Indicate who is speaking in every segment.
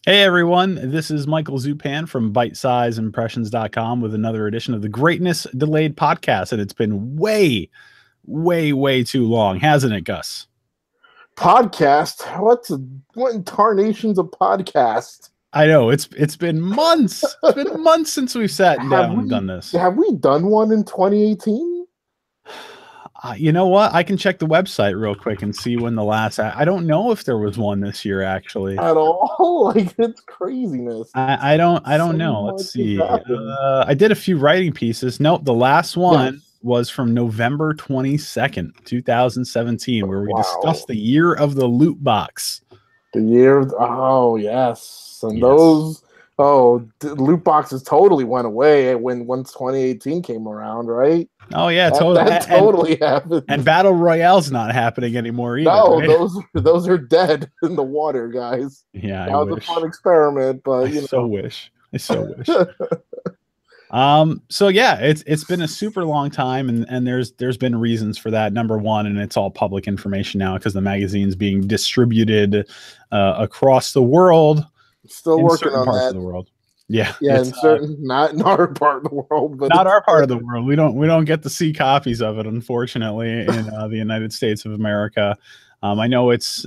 Speaker 1: Hey everyone, this is Michael Zupan from BiteSizeImpressions.com with another edition of the Greatness Delayed podcast. And it's been way too long, hasn't it, Gus?
Speaker 2: Podcast? What in tarnation's a podcast?
Speaker 1: I know it's been months. It's been months since we've sat
Speaker 2: Have
Speaker 1: down and
Speaker 2: we
Speaker 1: done this.
Speaker 2: have we done one in 2018
Speaker 1: You know what? I can check the website real quick and see when the last. I don't know if there was one this year actually.
Speaker 2: at all? Like it's craziness.
Speaker 1: I don't
Speaker 2: So
Speaker 1: know.
Speaker 2: much
Speaker 1: Let's
Speaker 2: has
Speaker 1: see.
Speaker 2: happened.
Speaker 1: I did a few writing pieces. Nope, the last one
Speaker 2: Yes.
Speaker 1: was from November 22nd, 2017, where we
Speaker 2: Wow.
Speaker 1: discussed the year of the loot box.
Speaker 2: The year. Oh yes, and
Speaker 1: Yes.
Speaker 2: those. The loot boxes totally went away when once 2018 came around, right?
Speaker 1: Oh yeah,
Speaker 2: That totally happened.
Speaker 1: and Battle Royale's not happening anymore either,
Speaker 2: No,
Speaker 1: right?
Speaker 2: those are dead in the water, guys.
Speaker 1: Yeah, I
Speaker 2: That was a
Speaker 1: wish.
Speaker 2: fun experiment, but
Speaker 1: I so wish. I so wish.
Speaker 2: know.
Speaker 1: So yeah, it's been a super long time, and there's been reasons for that. Number one, and it's all public information now because the magazine's being distributed across the world
Speaker 2: Still
Speaker 1: in
Speaker 2: working
Speaker 1: certain
Speaker 2: on
Speaker 1: parts of
Speaker 2: that.
Speaker 1: the world. Yeah,
Speaker 2: Yeah,
Speaker 1: it's
Speaker 2: in certain, not in our part of the world, but
Speaker 1: not our part of the world. We don't get to see copies of it, unfortunately, in the United States of America. I know it's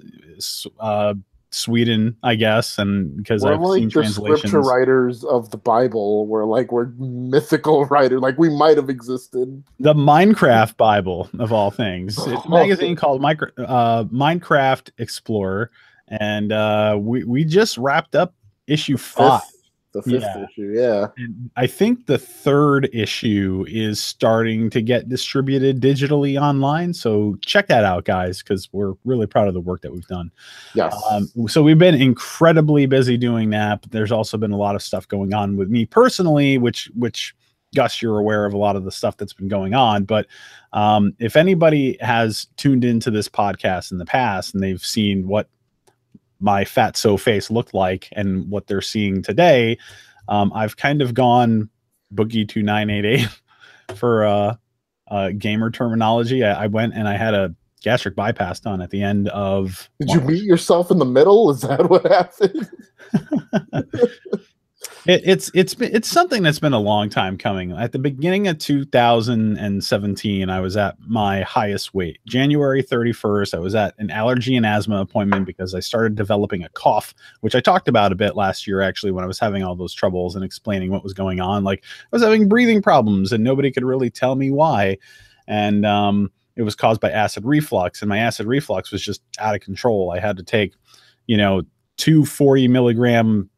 Speaker 1: Sweden, I guess, and because
Speaker 2: we're
Speaker 1: I've seen
Speaker 2: like the scripture
Speaker 1: translations.
Speaker 2: writers of the Bible. We're mythical writers. Like we might have existed.
Speaker 1: The Minecraft Bible of all things. It's a magazine called Minecraft Explorer, and we just wrapped up issue 5.
Speaker 2: The fifth
Speaker 1: Yeah,
Speaker 2: issue. Yeah.
Speaker 1: and I think the third issue is starting to get distributed digitally online. So check that out, guys, because we're really proud of the work that we've done.
Speaker 2: Yes.
Speaker 1: So we've been incredibly busy doing that, but there's also been a lot of stuff going on with me personally, which Gus, you're aware of a lot of the stuff that's been going on. But if anybody has tuned into this podcast in the past and they've seen what my fatso face looked like and what they're seeing today, I've kind of gone boogie 2988 for gamer terminology. I went and I had a gastric bypass done at the end of
Speaker 2: Did you meet yourself in the middle? Is that what happened?
Speaker 1: It's something that's been a long time coming. At the beginning of 2017, I was at my highest weight. January 31st, I was at an allergy and asthma appointment because I started developing a cough, which I talked about a bit last year, actually, when I was having all those troubles and explaining what was going on. Like I was having breathing problems and nobody could really tell me why. And it was caused by acid reflux, and my acid reflux was just out of control. I had to take, 2 40-milligram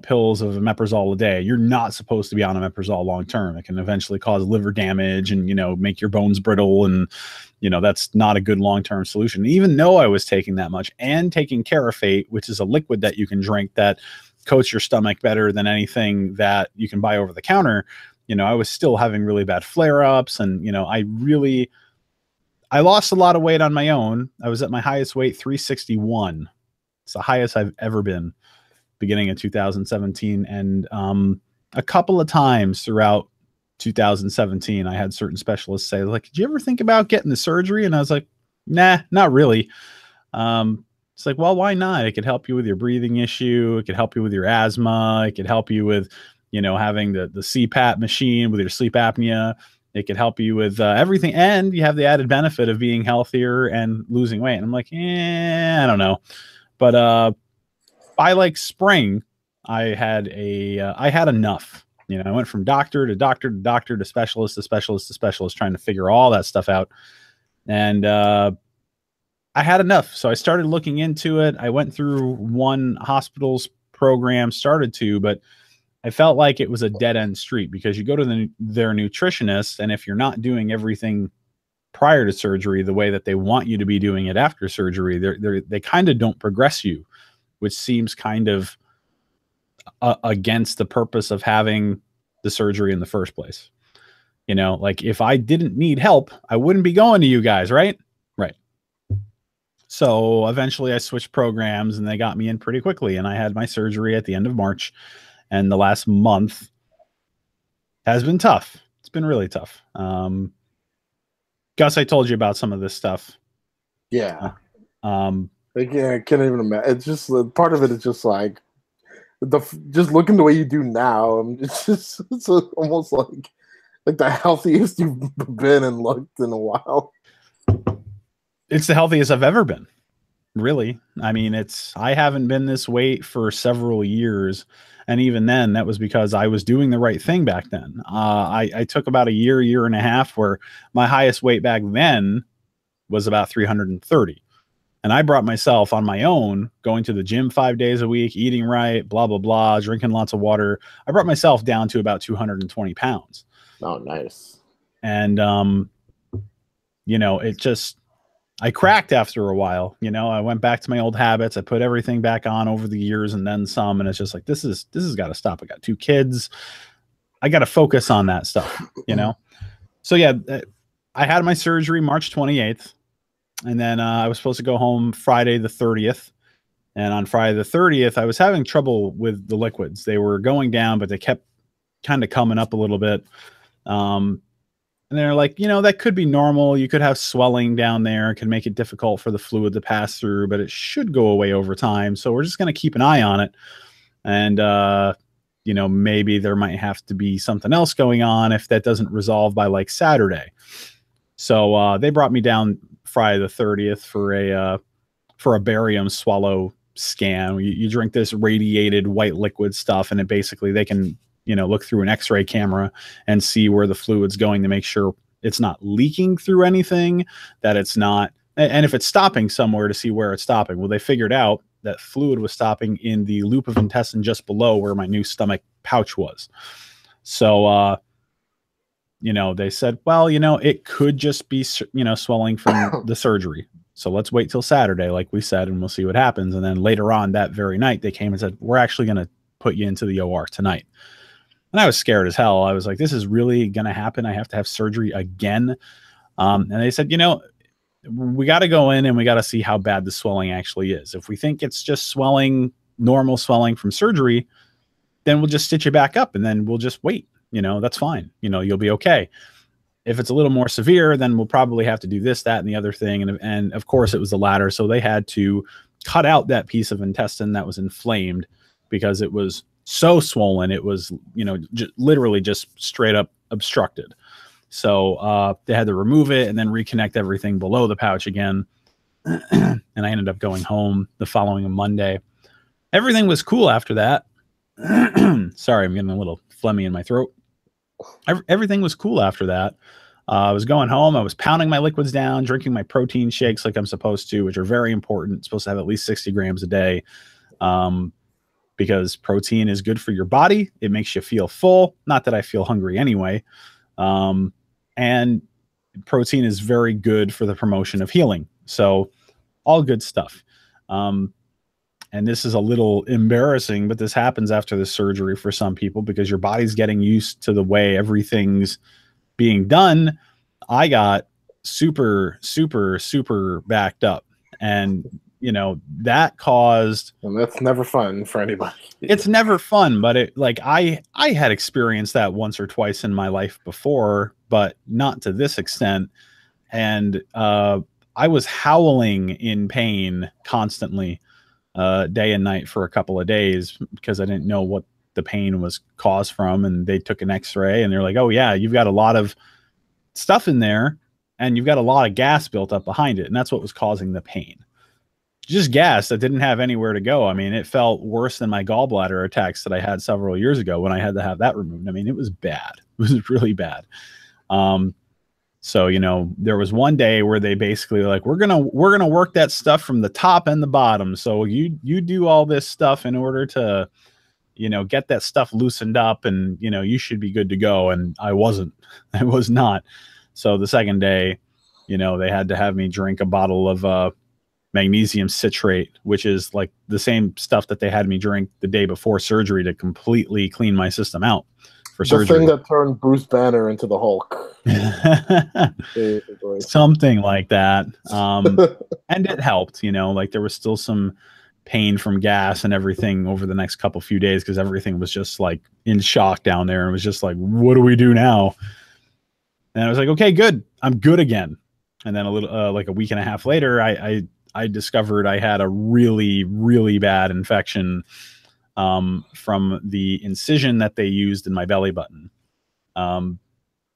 Speaker 1: pills of omeprazole a day. You're not supposed to be on omeprazole long term. It can eventually cause liver damage and make your bones brittle, and that's not a good long-term solution. Even though I was taking that much and taking Carafate, which is a liquid that you can drink that coats your stomach better than anything that you can buy over the counter, I was still having really bad flare-ups, and I lost a lot of weight on my own. I was at my highest weight, 361. It's the highest I've ever been beginning of 2017. And a couple of times throughout 2017, I had certain specialists say, like, did you ever think about getting the surgery? And I was like, nah, not really. It's like, well, why not? It could help you with your breathing issue. It could help you with your asthma. It could help you with, having the CPAP machine with your sleep apnea. It could help you with everything. And you have the added benefit of being healthier and losing weight. And I'm like, I don't know. But by like spring, I had enough. I went from doctor to doctor to doctor to specialist to specialist to specialist, trying to figure all that stuff out. And I had enough. So I started looking into it. I went through one hospital's program, started to, but I felt like it was a dead end street because you go to their nutritionist, and if you're not doing everything prior to surgery the way that they want you to be doing it after surgery, they kind of don't progress you, which seems kind of against the purpose of having the surgery in the first place. Like if I didn't need help, I wouldn't be going to you guys, right? Right. So eventually I switched programs and they got me in pretty quickly. And I had my surgery at the end of March. And the last month has been tough. It's been really tough. Gus, I told you about some of this stuff.
Speaker 2: Yeah. I can't even imagine. It's just part of it is just like just looking the way you do now, it's almost like the healthiest you've been and looked in a while.
Speaker 1: It's the healthiest I've ever been. Really. I mean, I haven't been this weight for several years. And even then, that was because I was doing the right thing back then. I took about a year and a half where my highest weight back then was about 330. And I brought myself on my own, going to the gym 5 days a week, eating right, blah, blah, blah, drinking lots of water. I brought myself down to about 220 pounds.
Speaker 2: Oh, nice.
Speaker 1: And, I cracked after a while. I went back to my old habits. I put everything back on over the years and then some. And it's just like, this has got to stop. I got 2 kids. I got to focus on that stuff, So yeah, I had my surgery March 28th. And then I was supposed to go home Friday the 30th. And on Friday the 30th, I was having trouble with the liquids. They were going down, but they kept kind of coming up a little bit. And they're like, that could be normal. You could have swelling down there. It can make it difficult for the fluid to pass through, but it should go away over time. So we're just going to keep an eye on it. And, maybe there might have to be something else going on if that doesn't resolve by like Saturday. So they brought me down Friday the 30th for a barium swallow scan. You drink this radiated white liquid stuff, and it basically they can look through an X-ray camera and see where the fluid's going to make sure it's not leaking through anything, that it's not, and if it's stopping somewhere, to see where it's stopping. Well, they figured out that fluid was stopping in the loop of intestine just below where my new stomach pouch was. So, they said, well, it could just be, swelling from the surgery. So let's wait till Saturday, like we said, and we'll see what happens. And then later on that very night, they came and said, we're actually going to put you into the OR tonight. And I was scared as hell. I was like, this is really going to happen. I have to have surgery again. And they said, we got to go in and we got to see how bad the swelling actually is. If we think it's just swelling, normal swelling from surgery, then we'll just stitch it back up and then we'll just wait. That's fine. You'll be okay. If it's a little more severe, then we'll probably have to do this, that, and the other thing. And of course it was the latter. So they had to cut out that piece of intestine that was inflamed because it was so swollen. It was, literally just straight up obstructed. So they had to remove it and then reconnect everything below the pouch again. And I ended up going home the following Monday. Everything was cool after that. Sorry, I'm getting a little phlegmy in my throat. Everything was cool after that. I was going home. I was pounding my liquids down, drinking my protein shakes like I'm supposed to, which are very important. It's supposed to have at least 60 grams a day. Because protein is good for your body. It makes you feel full. Not that I feel hungry anyway. And protein is very good for the promotion of healing. So all good stuff. And this is a little embarrassing, but this happens after the surgery for some people because your body's getting used to the way everything's being done. I got super, super, super backed up. And that caused,
Speaker 2: and that's never fun for anybody.
Speaker 1: It's never fun, but I had experienced that once or twice in my life before, but not to this extent. And I was howling in pain constantly, day and night for a couple of days because I didn't know what the pain was caused from. And they took an X-ray and they're like, oh yeah, you've got a lot of stuff in there and you've got a lot of gas built up behind it. And that's what was causing the pain. Just gas that didn't have anywhere to go. I mean, it felt worse than my gallbladder attacks that I had several years ago when I had to have that removed. I mean, it was bad. It was really bad. So, there was one day where they basically were like, we're going to work that stuff from the top and the bottom. So you do all this stuff in order to, get that stuff loosened up and, you should be good to go. And I wasn't. I was not. So the second day, they had to have me drink a bottle of magnesium citrate, which is like the same stuff that they had me drink the day before surgery to completely clean my system out for surgery.
Speaker 2: The thing that turned Bruce Banner into the Hulk.
Speaker 1: Something like that. And it helped, there was still some pain from gas and everything over the next few days because everything was just like in shock down there. And it was just like, what do we do now? And I was like, okay, good. I'm good again. And then a little, like a week and a half later, I discovered I had a really, really bad infection from the incision that they used in my belly button.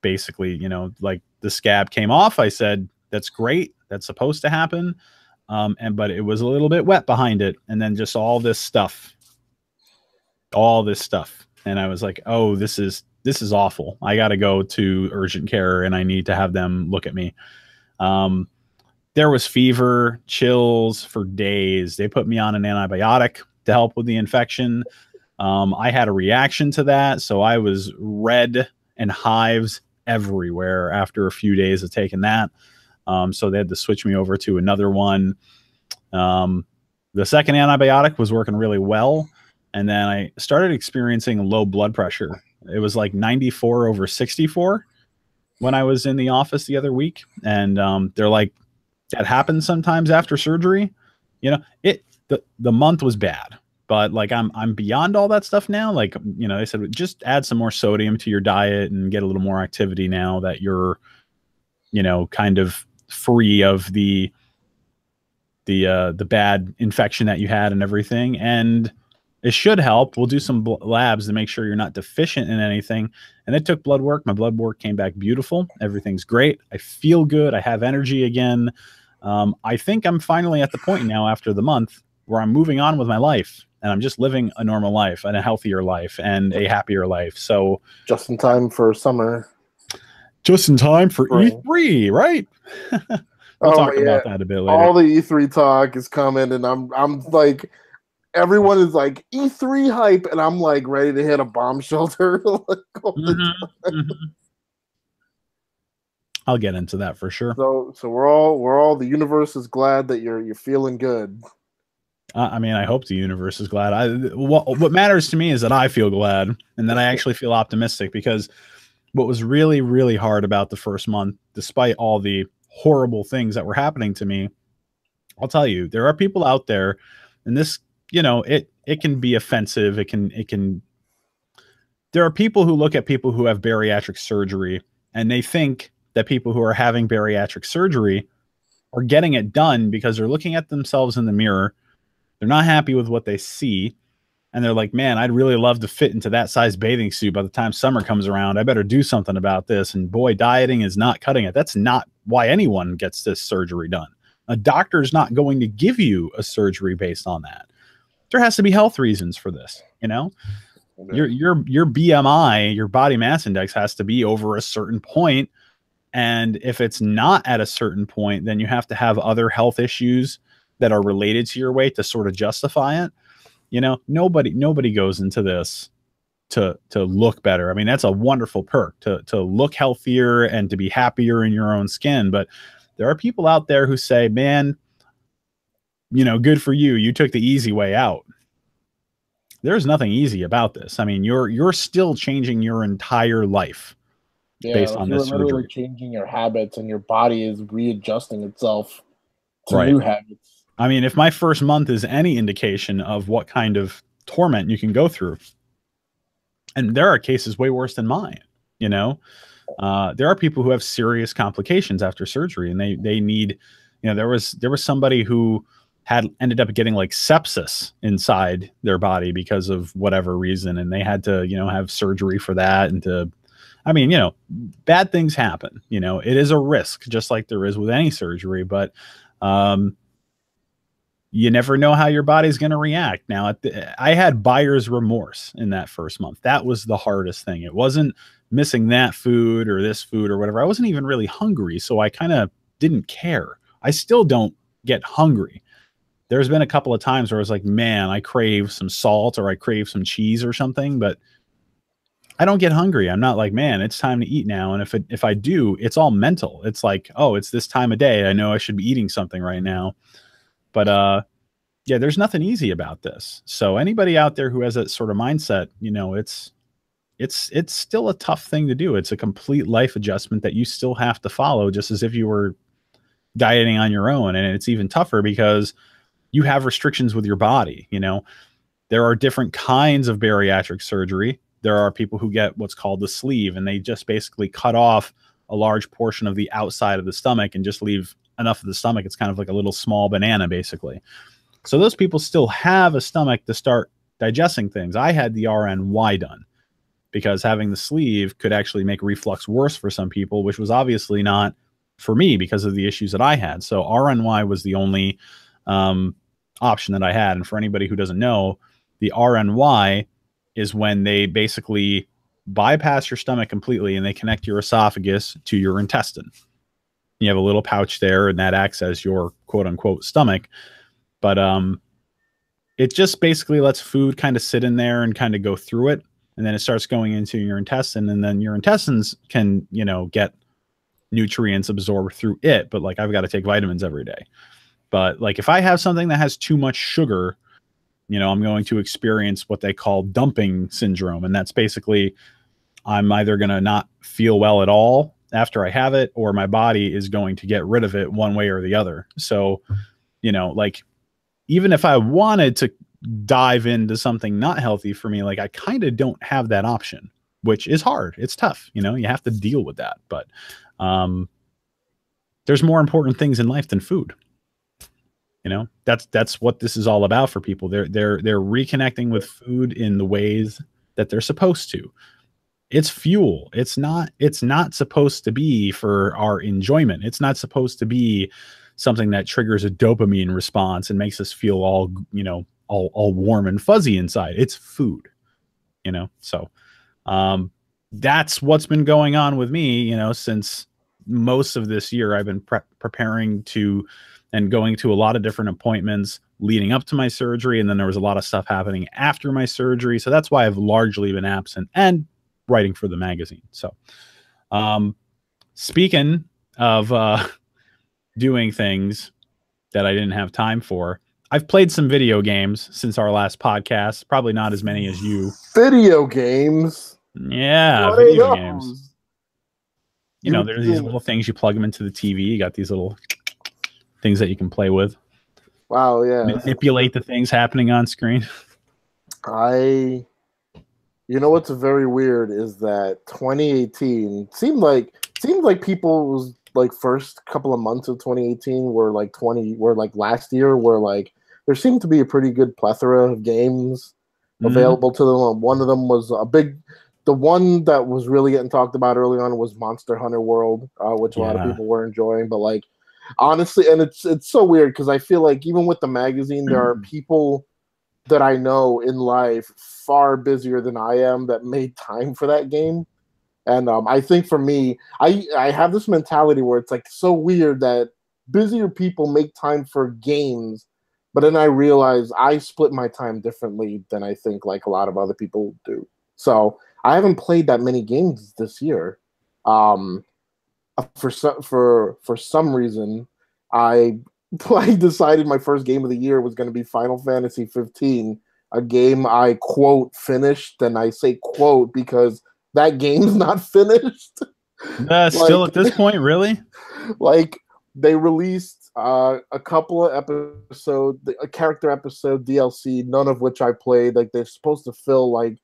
Speaker 1: Basically, you know, like the scab came off. I said, that's great. That's supposed to happen. But it was a little bit wet behind it. And then just all this stuff. And I was like, oh, this is awful. I got to go to urgent care and I need to have them look at me. There was fever, chills for days. They put me on an antibiotic to help with the infection. I had a reaction to that. So I was red and hives everywhere after a few days of taking that. So they had to switch me over to another one. The second antibiotic was working really well. And then I started experiencing low blood pressure. It was like 94/64 when I was in the office the other week. And they're like, that happens sometimes after surgery. You know, the month was bad, but like I'm beyond all that stuff now. Like, you know, they said, just add some more sodium to your diet and get a little more activity now that you're, you know, kind of free of the bad infection that you had and everything. And it should help. We'll do some labs to make sure you're not deficient in anything. And they took blood work. My blood work came back beautiful. Everything's great. I feel good. I have energy again. I think I'm finally at the point now after the month where I'm moving on with my life and I'm just living a normal life and a healthier life and a happier life. So
Speaker 2: just in time for summer.
Speaker 1: Just in time for E3, right? We'll talk about that a bit later.
Speaker 2: All the E3 talk is coming, and I'm like, everyone is like E3 hype, and I'm like ready to hit a bomb shelter.
Speaker 1: I'll get into that for sure.
Speaker 2: So we're all the universe is glad that you're feeling good.
Speaker 1: I mean, I hope the universe is glad. What matters to me is that I feel glad and that I actually feel optimistic, because what was really, really hard about the first month, despite all the horrible things that were happening to me, I'll tell you, there are people out there, and this, you know, it can be offensive. There are people who look at people who have bariatric surgery and they think that people who are having bariatric surgery are getting it done because they're looking at themselves in the mirror. They're not happy with what they see. And they're like, man, I'd really love to fit into that size bathing suit by the time summer comes around. I better do something about this. And boy, dieting is not cutting it. That's not why anyone gets this surgery done. A doctor is not going to give you a surgery based on that. There has to be health reasons for this. You know, your BMI, your body mass index, has to be over a certain point. And if it's not at a certain point, then you have to have other health issues that are related to your weight to sort of justify it. You know, nobody goes into this to look better. I mean, that's a wonderful perk to look healthier and to be happier in your own skin. But there are people out there who say, man, you know, good for you. You took the easy way out. There's nothing easy about this. I mean, you're still changing your entire life based on this surgery.
Speaker 2: Literally changing your habits, and your body is readjusting itself to new habits.
Speaker 1: I mean, if my first month is any indication of what kind of torment you can go through, and there are cases way worse than mine, you know, there are people who have serious complications after surgery, and they need, you know, there was somebody who had ended up getting like sepsis inside their body because of whatever reason, and they had to, you know, have surgery for that. And I mean, you know, bad things happen. You know, it is a risk, just like there is with any surgery, but you never know how your body's going to react. Now, I had buyer's remorse in that first month. That was the hardest thing. It wasn't missing that food or this food or whatever. I wasn't even really hungry, so I kind of didn't care. I still don't get hungry. There's been a couple of times where I was like, man, I crave some salt or I crave some cheese or something, but I don't get hungry. I'm not like, man, it's time to eat now. And if I do, it's all mental. It's like, oh, it's this time of day. I know I should be eating something right now. But yeah, there's nothing easy about this. So anybody out there who has that sort of mindset, you know, it's still a tough thing to do. It's a complete life adjustment that you still have to follow, just as if you were dieting on your own. And it's even tougher because you have restrictions with your body. You know, there are different kinds of bariatric surgery. There are people who get what's called the sleeve, and they just basically cut off a large portion of the outside of the stomach and just leave enough of the stomach. It's kind of like a little small banana, basically. So those people still have a stomach to start digesting things. I had the RNY done because having the sleeve could actually make reflux worse for some people, which was obviously not for me because of the issues that I had. So RNY was the only option that I had. And for anybody who doesn't know, the RNY is when they basically bypass your stomach completely and they connect your esophagus to your intestine. You have a little pouch there, and that acts as your quote unquote stomach. But it just basically lets food kind of sit in there and kind of go through it. And then it starts going into your intestine, and then your intestines can, you know, get nutrients absorbed through it. But like, I've got to take vitamins every day. But like, if I have something that has too much sugar, you know, I'm going to experience what they call dumping syndrome. And that's basically, I'm either going to not feel well at all after I have it, or my body is going to get rid of it one way or the other. So, you know, like, even if I wanted to dive into something not healthy for me, like, I kind of don't have that option, which is hard. It's tough. You know, you have to deal with that. But there's more important things in life than food. You know, that's what this is all about for people. They're reconnecting with food in the ways that they're supposed to. It's fuel. It's not supposed to be for our enjoyment. It's not supposed to be something that triggers a dopamine response and makes us feel all, you know, all warm and fuzzy inside. It's food, you know? So that's what's been going on with me, you know, since most of this year. I've been preparing to and going to a lot of different appointments leading up to my surgery. And then there was a lot of stuff happening after my surgery. So that's why I've largely been absent and writing for the magazine. So speaking of doing things that I didn't have time for, I've played some video games since our last podcast. Probably not as many as you.
Speaker 2: Video games?
Speaker 1: Yeah,
Speaker 2: what
Speaker 1: video games. You know, there's these little things, you plug them into the TV. You got these little things that you can play with.
Speaker 2: Wow, yeah.
Speaker 1: Manipulate the things happening on screen.
Speaker 2: You know what's very weird is that 2018 seemed like people's like first couple of months of 2018 were like last year, where like there seemed to be a pretty good plethora of games available to them. One of them was the one that was really getting talked about early on was Monster Hunter World, which a lot of people were enjoying. But like, honestly, and it's so weird because I feel like even with the magazine, there are people that I know in life far busier than I am that made time for that game. And I think for me, I have this mentality where it's like so weird that busier people make time for games, but then I realize I split my time differently than I think like a lot of other people do. So I haven't played that many games this year. For some reason, I decided my first game of the year was going to be Final Fantasy 15, a game I quote finished, and I say quote because that game's not finished.
Speaker 1: Still at this point, really?
Speaker 2: Like, they released a couple of a character episode DLC, none of which I played. Like, they're supposed to fill like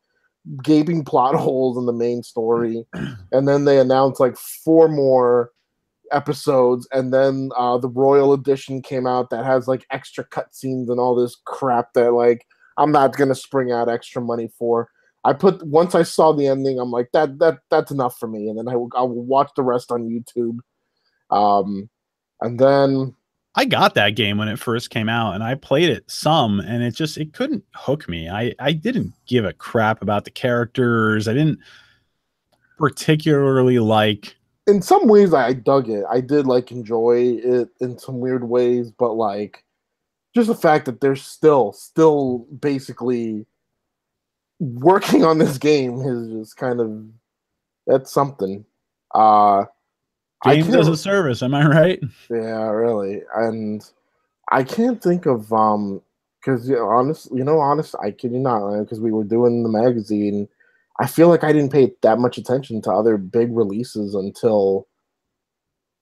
Speaker 2: gaping plot holes in the main story, and then they announced like 4 more episodes, and then the Royal Edition came out that has like extra cutscenes and all this crap that like I'm not gonna spring out extra money for. Once I saw the ending, I'm like that's enough for me, and then I will watch the rest on YouTube. And then
Speaker 1: I got that game when it first came out, and I played it some, and it couldn't hook me. I didn't give a crap about the characters. I didn't particularly like.
Speaker 2: In some ways, I dug it. I did like enjoy it in some weird ways, but like just the fact that they're still basically working on this game is just kind of, that's something.
Speaker 1: Games as a service, am I right?
Speaker 2: Yeah, really. And I can't think of because I kid you not, because we were doing the magazine. I feel like I didn't pay that much attention to other big releases until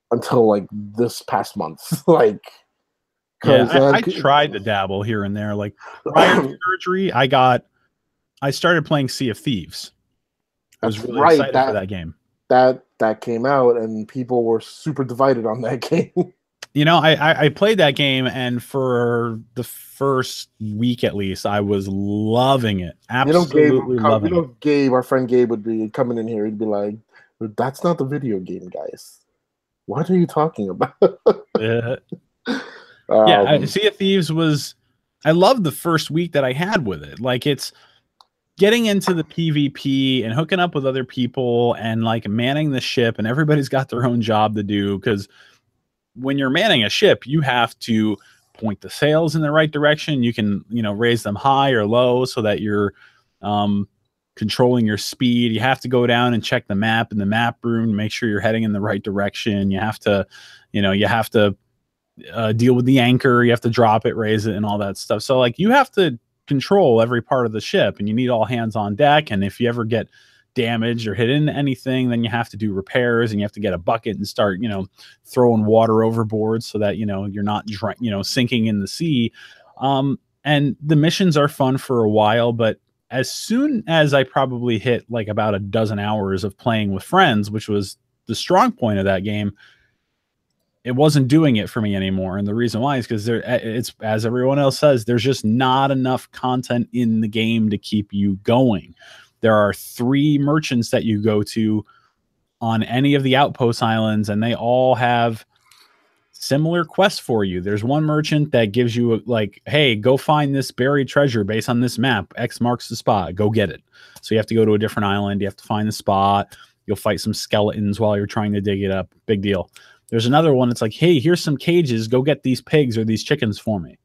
Speaker 2: like this past month. Like,
Speaker 1: yeah, I tried to dabble here and there. Like prior to surgery, I started playing Sea of Thieves. I was really excited for that game.
Speaker 2: That came out, and people were super divided on that game.
Speaker 1: I played that game, and for the first week at least, I was loving it. Absolutely loving it.
Speaker 2: Gabe, our friend Gabe would be coming in here. He'd be like, "That's not the video game, guys. What are you talking about?"
Speaker 1: Sea of Thieves was. I loved the first week that I had with it. Like, it's getting into the PvP and hooking up with other people and like manning the ship, and everybody's got their own job to do, because when you're manning a ship, you have to point the sails in the right direction. You can, raise them high or low so that you're controlling your speed. You have to go down and check the map in the map room to make sure you're heading in the right direction. You have to, deal with the anchor. You have to drop it, raise it, and all that stuff. So like, you have to control every part of the ship, and you need all hands on deck. And if you ever get damaged or hit into anything, then you have to do repairs, and you have to get a bucket and start, throwing water overboard so that, you're not, sinking in the sea. And the missions are fun for a while, but as soon as I probably hit like about a dozen hours of playing with friends, which was the strong point of that game, it wasn't doing it for me anymore. And the reason why is because it's, as everyone else says, there's just not enough content in the game to keep you going. There are 3 merchants that you go to on any of the outpost islands, and they all have similar quests for you. There's one merchant that gives you like, hey, go find this buried treasure based on this map. X marks the spot. Go get it. So you have to go to a different island. You have to find the spot. You'll fight some skeletons while you're trying to dig it up. Big deal. There's another one that's like, hey, here's some cages. Go get these pigs or these chickens for me.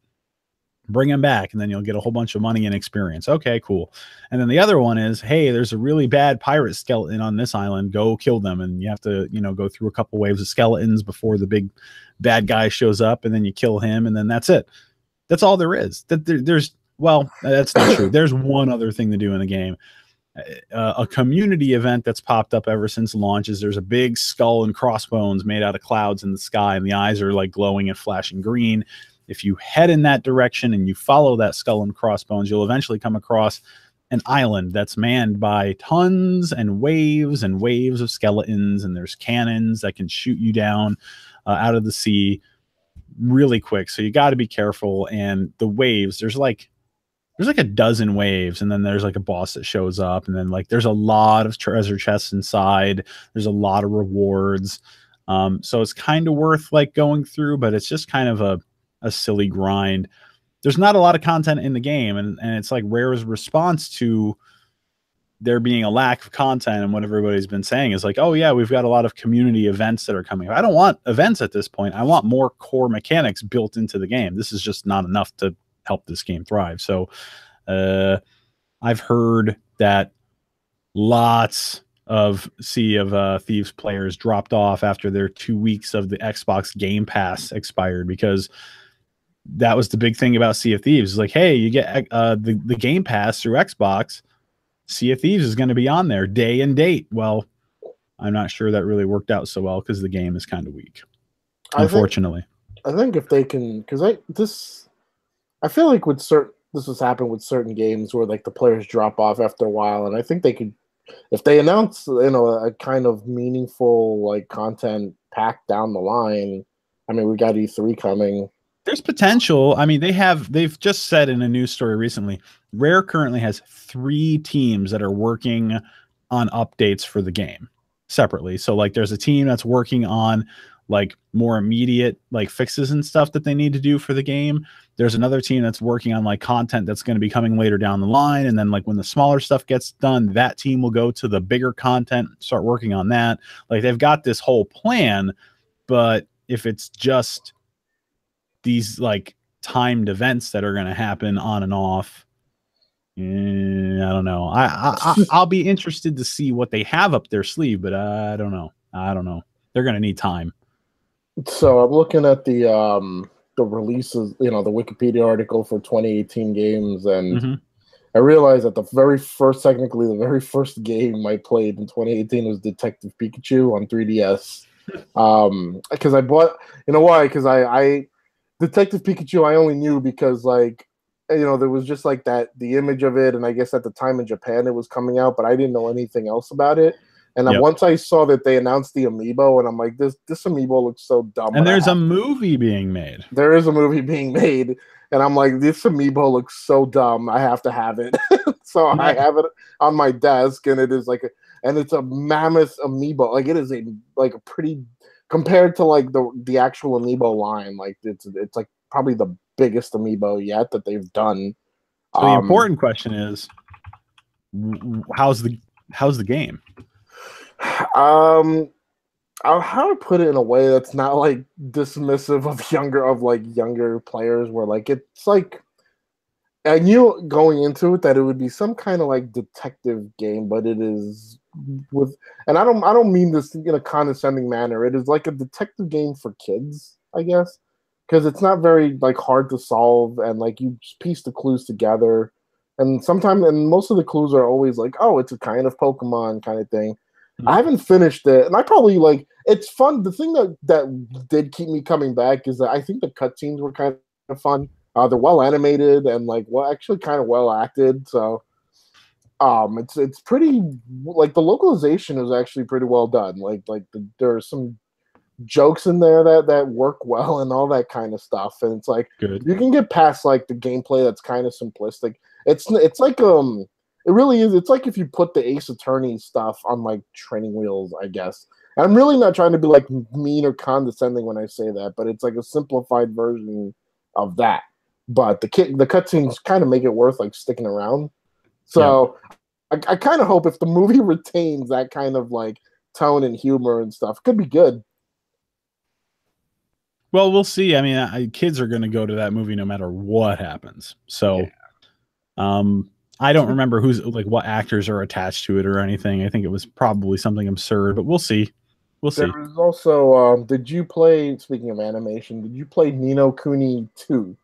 Speaker 1: Bring them back, and then you'll get a whole bunch of money and experience. Okay, cool. And then the other one is, hey, there's a really bad pirate skeleton on this island. Go kill them. And you have to, go through a couple waves of skeletons before the big bad guy shows up, and then you kill him, and then that's it. That's all there is. Well, that's not true. There's one other thing to do in the game. A community event that's popped up ever since launch is there's a big skull and crossbones made out of clouds in the sky, and the eyes are like glowing and flashing green. If you head in that direction and you follow that skull and crossbones, you'll eventually come across an island that's manned by tons and waves of skeletons, and there's cannons that can shoot you down out of the sea really quick. So you got to be careful. And the waves, there's like a dozen waves, and then there's like a boss that shows up, and then like there's a lot of treasure chests inside. There's a lot of rewards. So it's kind of worth like going through, but it's just kind of a silly grind. There's not a lot of content in the game, and it's like Rare's response to there being a lack of content, and what everybody's been saying is like, oh yeah, we've got a lot of community events that are coming. I don't want events at this point. I want more core mechanics built into the game. This is just not enough to help this game thrive. So I've heard that lots of Sea of Thieves players dropped off after their 2 weeks of the Xbox Game Pass expired, because that was the big thing about Sea of Thieves. It's like, hey, you get the Game Pass through Xbox. Sea of Thieves is going to be on there day and date. Well, I'm not sure that really worked out so well, because the game is kind of weak, unfortunately.
Speaker 2: I think if they can, because I feel like this has happened with certain games where like the players drop off after a while, and I think they could, if they announce a kind of meaningful like content pack down the line. I mean, we got E3 coming.
Speaker 1: There's potential. I mean, they've just said in a news story recently, Rare currently has 3 teams that are working on updates for the game separately. So like there's a team that's working on like more immediate like fixes and stuff that they need to do for the game. There's another team that's working on like content that's going to be coming later down the line. And then like when the smaller stuff gets done, that team will go to the bigger content, start working on that. Like they've got this whole plan, but if it's just these like timed events that are going to happen on and off, I don't know. I'll be interested to see what they have up their sleeve, but I don't know. They're going to need time.
Speaker 2: So I'm looking at the releases, the Wikipedia article for 2018 games, and I realized that the very first game I played in 2018 was Detective Pikachu on 3DS. Because I bought, why? Because I Detective Pikachu I only knew because like, there was just like the image of it, and I guess at the time in Japan it was coming out, but I didn't know anything else about it. And then once I saw that they announced the amiibo, and I'm like, this amiibo looks so dumb.
Speaker 1: And there's a movie being made.
Speaker 2: There is a movie being made, and I'm like, this amiibo looks so dumb. I have to have it. So I have it on my desk, and it is like, and it's a mammoth amiibo. Like it is a pretty, compared to like the actual amiibo line. Like it's like probably the biggest amiibo yet that they've done.
Speaker 1: So the important question is, how's the game?
Speaker 2: How to put it in a way that's not like dismissive of younger players, where like it's like I knew going into it that it would be some kind of like detective game, but it is with, and I don't mean this in a condescending manner. It is like a detective game for kids, I guess, because it's not very like hard to solve, and like you piece the clues together, and most of the clues are always like, oh, it's a kind of Pokemon kind of thing. I haven't finished it, and I probably like it's fun. The thing that did keep me coming back is that I think the cutscenes were kind of fun. They're well animated and like actually kind of well acted. So, it's pretty like the localization is actually pretty well done. There are some jokes in there that work well and all that kind of stuff. And it's like
Speaker 1: Good.
Speaker 2: You can get past like the gameplay that's kind of simplistic. It's like it really is. It's like if you put the Ace Attorney stuff on like training wheels, I guess. And I'm really not trying to be like mean or condescending when I say that, but it's like a simplified version of that. But the cutscenes kind of make it worth like sticking around. So yeah. I kind of hope if the movie retains that kind of like tone and humor and stuff, it could be good.
Speaker 1: Well, we'll see. I mean, kids are going to go to that movie no matter what happens. So, I don't remember what actors are attached to it or anything. I think it was probably something absurd, but we'll see. We'll see.
Speaker 2: There was also, speaking of animation, did you play Ni no Kuni 2?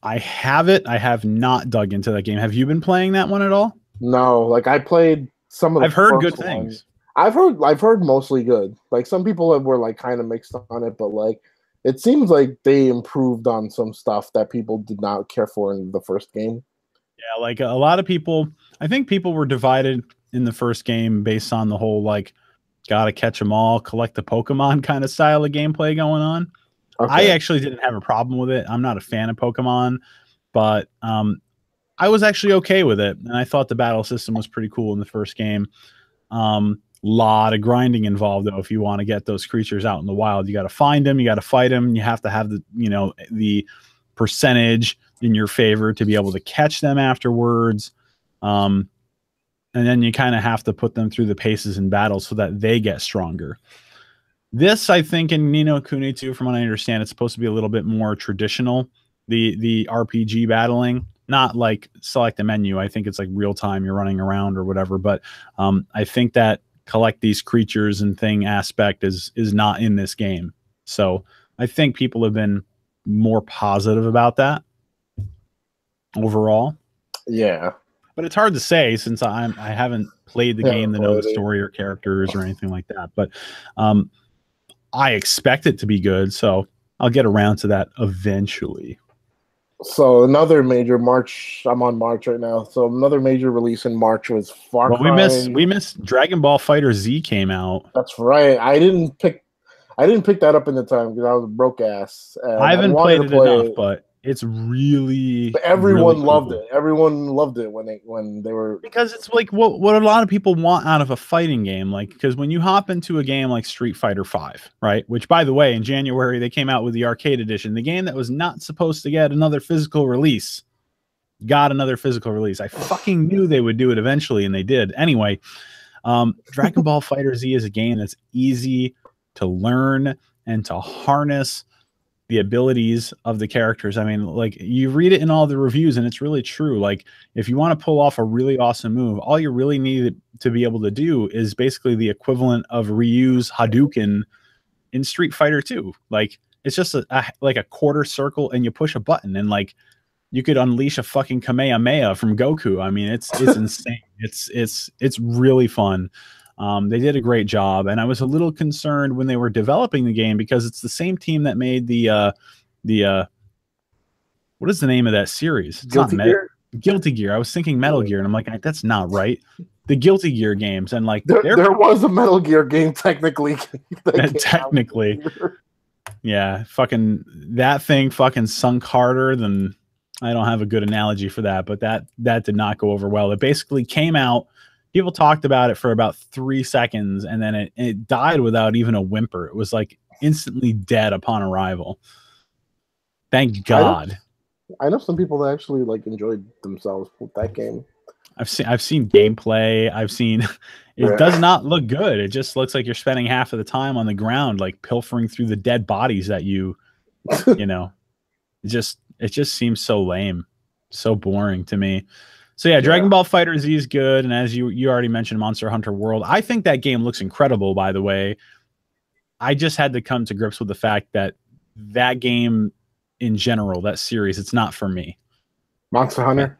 Speaker 1: I have it. I have not dug into that game. Have you been playing that one at all?
Speaker 2: No, like I played some of the
Speaker 1: I've heard good things.
Speaker 2: I've heard mostly good. Like some people were like kind of mixed on it, but like it seems like they improved on some stuff that people did not care for in the first game.
Speaker 1: Yeah, like a lot of people, I think people were divided in the first game based on the whole like gotta catch them all, collect the Pokemon kind of style of gameplay going on. Okay. I actually didn't have a problem with it. I'm not a fan of Pokemon, but I was actually okay with it, and I thought the battle system was pretty cool in the first game. Lot of grinding involved though. If you want to get those creatures out in the wild, you got to find them, you got to fight them, you have to have the percentage in your favor to be able to catch them afterwards. And then you kind of have to put them through the paces in battle so that they get stronger. This, I think, in Ni no Kuni 2, from what I understand, it's supposed to be a little bit more traditional. The RPG battling, not like select a menu. I think it's like real time, you're running around or whatever. But I think that collect these creatures and thing aspect is not in this game. So I think people have been more positive about that overall.
Speaker 2: Yeah,
Speaker 1: but it's hard to say since I haven't played the game to know the story or characters or anything like that. But I expect it to be good, so I'll get around to that eventually.
Speaker 2: So another major March. I'm on March right now. So another major release in March was Far Cry.
Speaker 1: We missed Dragon Ball Fighter Z came out.
Speaker 2: That's right. I didn't pick that up in the time because I was a broke ass.
Speaker 1: I haven't played it enough, but it's really.
Speaker 2: But everyone
Speaker 1: really
Speaker 2: loved
Speaker 1: cool.
Speaker 2: it. Everyone loved it when they were,
Speaker 1: because it's like what a lot of people want out of a fighting game. Like, because when you hop into a game like Street Fighter V, right? Which, by the way, in January they came out with the arcade edition, the game that was not supposed to get another physical release. Got another physical release. I fucking knew they would do it eventually, and they did. Anyway, Dragon Ball Fighter Z is a game that's easy to learn and to harness the abilities of the characters. I mean, like, you read it in all the reviews, and it's really true. Like, if you want to pull off a really awesome move, all you really need to be able to do is basically the equivalent of Ryu's Hadouken in Street Fighter 2. Like, it's just like a quarter circle, and you push a button, and like, you could unleash a fucking Kamehameha from Goku. I mean, it's insane. It's really fun. They did a great job, and I was a little concerned when they were developing the game because it's the same team that made the what is the name of that series? It's
Speaker 2: Guilty Gear.
Speaker 1: Guilty Gear. I was thinking Metal Gear, and I'm like, that's not right. the Guilty Gear games, and like
Speaker 2: there was a Metal Gear game technically.
Speaker 1: Technically, yeah, fucking that thing fucking sunk harder than, I don't have a good analogy for that, but that did not go over well. It basically came out, people talked about it for about 3 seconds, and then it died without even a whimper. It was like instantly dead upon arrival. Thank God.
Speaker 2: I know some people that actually like enjoyed themselves with that game.
Speaker 1: I've seen gameplay. I've seen it does not look good. It just looks like you're spending half of the time on the ground, like pilfering through the dead bodies that you know. It just seems so lame, so boring to me. So yeah, Dragon Ball FighterZ is good, and as you already mentioned, Monster Hunter World. I think that game looks incredible, by the way. I just had to come to grips with the fact that that game in general, that series, it's not for me.
Speaker 2: Monster Hunter?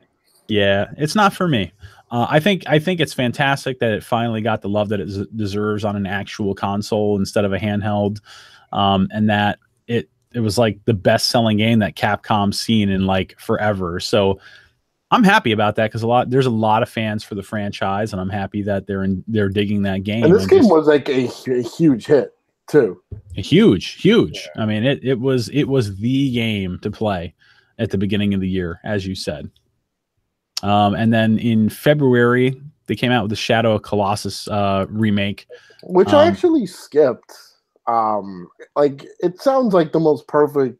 Speaker 1: Yeah, it's not for me. I think it's fantastic that it finally got the love that it deserves on an actual console instead of a handheld, and that it was like the best-selling game that Capcom's seen in like forever. So I'm happy about that because there's a lot of fans for the franchise, and I'm happy that they're digging that game.
Speaker 2: And this game was like a huge hit too.
Speaker 1: Huge. Yeah. I mean, it was the game to play at the beginning of the year, as you said. And then in February, they came out with the Shadow of Colossus remake,
Speaker 2: which I actually skipped. Like, it sounds like the most perfect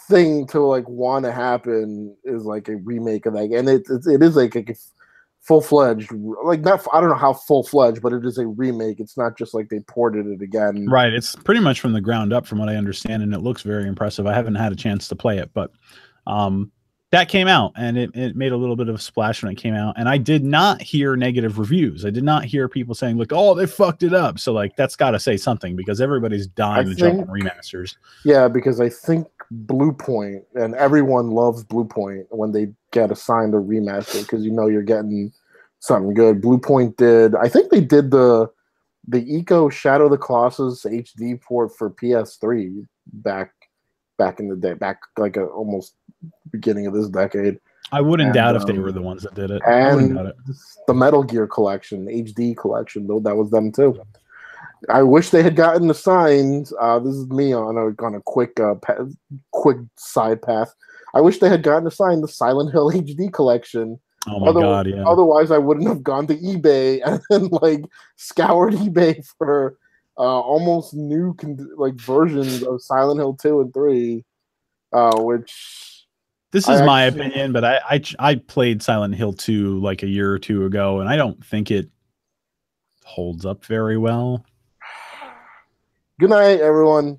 Speaker 2: thing to like want to happen is like a remake of that, and it is like a full-fledged, like, not, I don't know how full-fledged, but it is a remake. It's not just like they ported it again.
Speaker 1: Right. It's pretty much from the ground up, from what I understand, and it looks very impressive. I haven't had a chance to play it, but that came out, and it made a little bit of a splash when it came out, and I did not hear negative reviews. I did not hear people saying, like, oh, they fucked it up. So, like, that's got to say something, because everybody's dying to jump on remasters.
Speaker 2: Yeah, because I think Bluepoint, and everyone loves Bluepoint when they get assigned a remaster, because you know you're getting something good. Bluepoint did, I think they did the Eco Shadow of the Colossus HD port for PS3 back in the day, back like almost beginning of this decade.
Speaker 1: I wouldn't doubt if they were the ones that did it.
Speaker 2: And the Metal Gear collection, HD collection, though, that was them too. I wish they had gotten assigned. This is me on a quick side path. I wish they had gotten assigned the Silent Hill HD collection.
Speaker 1: Oh my God! Yeah.
Speaker 2: Otherwise, I wouldn't have gone to eBay and then like scoured eBay for almost new versions of Silent Hill 2 and 3, which
Speaker 1: this is my opinion, but I played Silent Hill 2 like a year or two ago, and I don't think it holds up very well.
Speaker 2: Good night, everyone.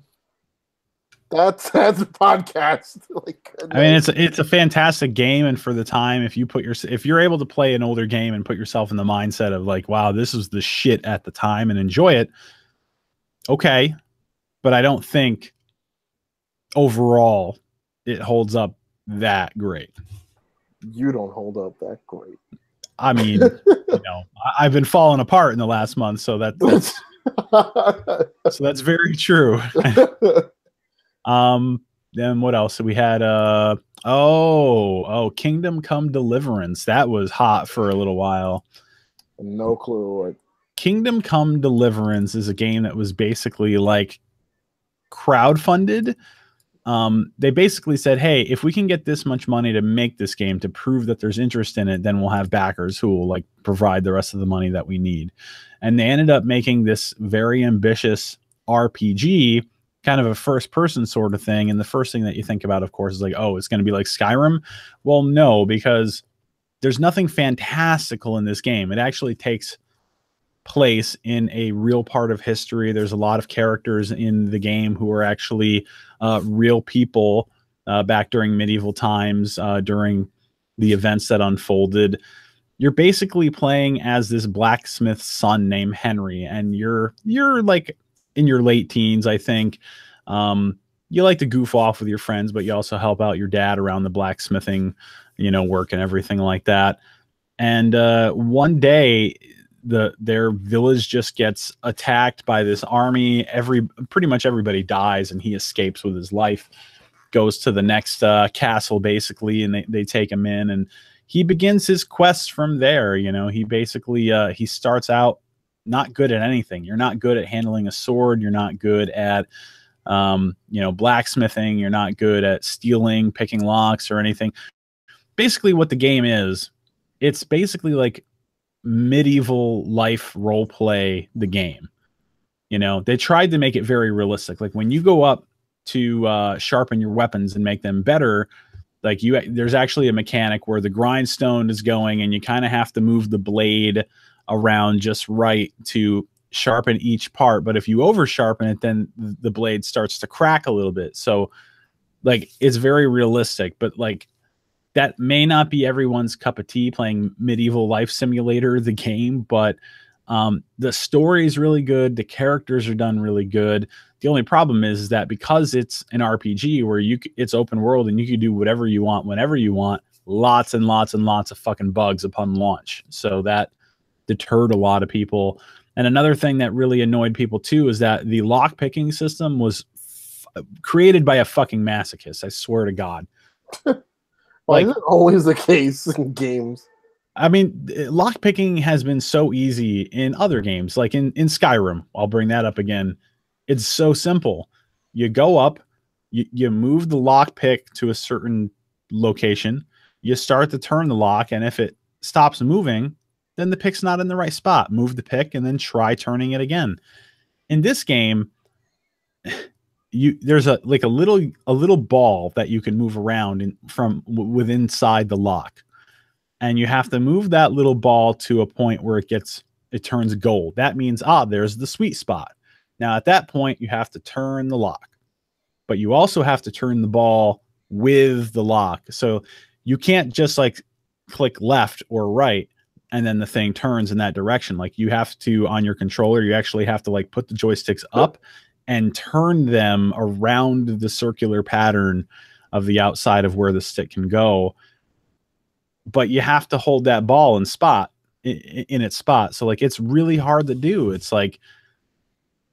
Speaker 2: That's a podcast.
Speaker 1: I mean, it's a fantastic game, and for the time, if you're able to play an older game and put yourself in the mindset of like, wow, this is the shit at the time, and enjoy it. Okay, but I don't think overall it holds up that great.
Speaker 2: You don't hold up that great.
Speaker 1: I mean, I've been falling apart in the last month, so that's very true. Then what else? We had Kingdom Come Deliverance. That was hot for a little while.
Speaker 2: No clue.
Speaker 1: Kingdom Come Deliverance is a game that was basically like crowdfunded. They basically said, hey, if we can get this much money to make this game to prove that there's interest in it, then we'll have backers who will like provide the rest of the money that we need. And they ended up making this very ambitious RPG, kind of a first person sort of thing. And the first thing that you think about, of course, is like, oh, it's going to be like Skyrim. Well, no, because there's nothing fantastical in this game. It actually takes place in a real part of history. There's a lot of characters in the game who are actually real people back during medieval times, during the events that unfolded. You're basically playing as this blacksmith's son named Henry, and you're like in your late teens, I think. You like to goof off with your friends, but you also help out your dad around the blacksmithing, work and everything like that. And one day, their village just gets attacked by this army. Pretty much everybody dies, and he escapes with his life. goes to the next castle basically, and they take him in, and he begins his quest from there. You know, he basically he starts out not good at anything. You're not good at handling a sword. You're not good at you know, blacksmithing. You're not good at stealing, picking locks, or anything. Basically, what the game is, it's basically like medieval life role play. The game, you know, they tried to make it very realistic. Like when you go up to sharpen your weapons and make them better, like there's actually a mechanic where the grindstone is going, and you kind of have to move the blade around just right to sharpen each part. But if you over sharpen it, then the blade starts to crack a little bit. So like it's very realistic, but like that may not be everyone's cup of tea, playing Medieval Life Simulator, the game, but the story is really good. The characters are done really good. The only problem is that because it's an RPG where it's open world and you can do whatever you want, whenever you want, lots and lots and lots of fucking bugs upon launch. So that deterred a lot of people. And another thing that really annoyed people too is that the lock picking system was created by a fucking masochist. I swear to God.
Speaker 2: Why is it always the case in games?
Speaker 1: I mean, lock picking has been so easy in other games, like in Skyrim. I'll bring that up again. It's so simple. You go up, you move the lock pick to a certain location, you start to turn the lock, and if it stops moving, then the pick's not in the right spot. Move the pick and then try turning it again. In this game, there's a little ball that you can move around from within inside the lock. And you have to move that little ball to a point where it turns gold. That means, there's the sweet spot. Now, at that point, you have to turn the lock. But you also have to turn the ball with the lock. So you can't just like click left or right and then the thing turns in that direction. Like you have to, on your controller, you actually have to like put the joysticks up and turn them around the circular pattern of the outside of where the stick can go. But you have to hold that ball in its spot. So like, it's really hard to do. It's like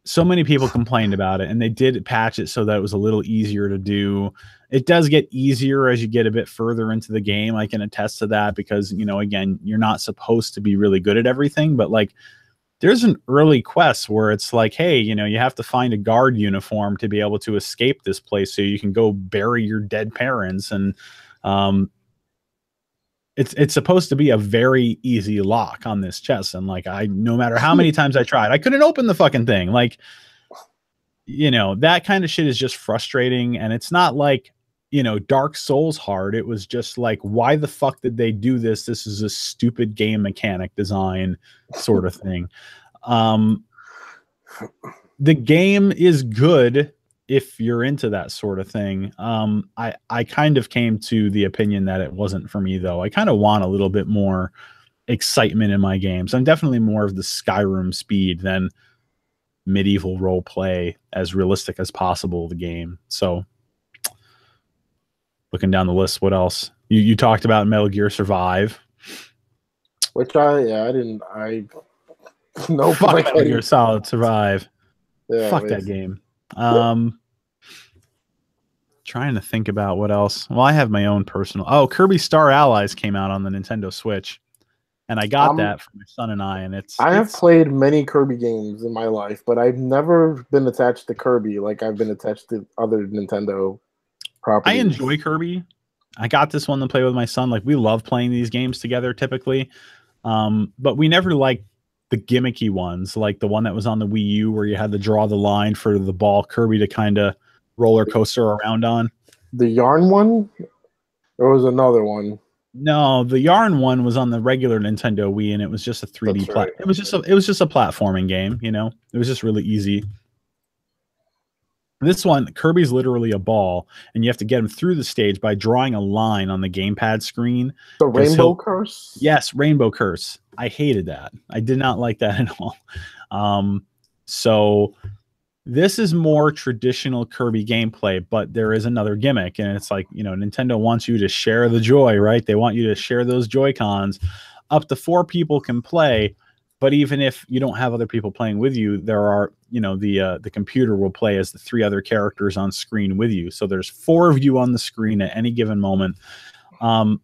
Speaker 1: so many people complained about it, and they did patch it so that it was a little easier to do. It does get easier as you get a bit further into the game. I can attest to that because, you know, again, you're not supposed to be really good at everything, but like there's an early quest where it's like, hey, you know, you have to find a guard uniform to be able to escape this place so you can go bury your dead parents. And, it's supposed to be a very easy lock on this chest. And like, no matter how many times I tried, I couldn't open the fucking thing. Like, you know, that kind of shit is just frustrating. And it's not like, you know, Dark Souls hard. It was just like, why the fuck did they do this? This is a stupid game mechanic design sort of thing. The game is good if you're into that sort of thing. I kind of came to the opinion that it wasn't for me, though. I kind of want a little bit more excitement in my games. I'm definitely more of the Skyrim speed than medieval role play, as realistic as possible, the game. So looking down the list, what else? You talked about Metal Gear Survive.
Speaker 2: Which I no,
Speaker 1: fuck Metal Gear Solid Survive.
Speaker 2: Yeah,
Speaker 1: fuck that game. Trying to think about what else. Well, I have my own personal. Kirby Star Allies came out on the Nintendo Switch, and I got that for my son and I. And
Speaker 2: I have played many Kirby games in my life, but I've never been attached to Kirby like I've been attached to other Nintendo properties.
Speaker 1: I enjoy Kirby. I got this one to play with my son. Like, we love playing these games together typically, but we never liked the gimmicky ones, like the one that was on the Wii U where you had to draw the line for the ball Kirby to kind of roller coaster around on.
Speaker 2: The yarn one? There was another one.
Speaker 1: No, the yarn one was on the regular Nintendo Wii, and it was just a 3D it was just a platforming game, you know. It was just really easy. This one, Kirby's literally a ball, and you have to get him through the stage by drawing a line on the gamepad screen.
Speaker 2: The Rainbow Curse?
Speaker 1: Yes, Rainbow Curse. I hated that. I did not like that at all. So this is more traditional Kirby gameplay, but there is another gimmick, and it's like, you know, Nintendo wants you to share the joy, right? They want you to share those Joy-Cons. Up to 4 people can play, but even if you don't have other people playing with you, there are the computer will play as the 3 other characters on screen with you. So there's 4 of you on the screen at any given moment. And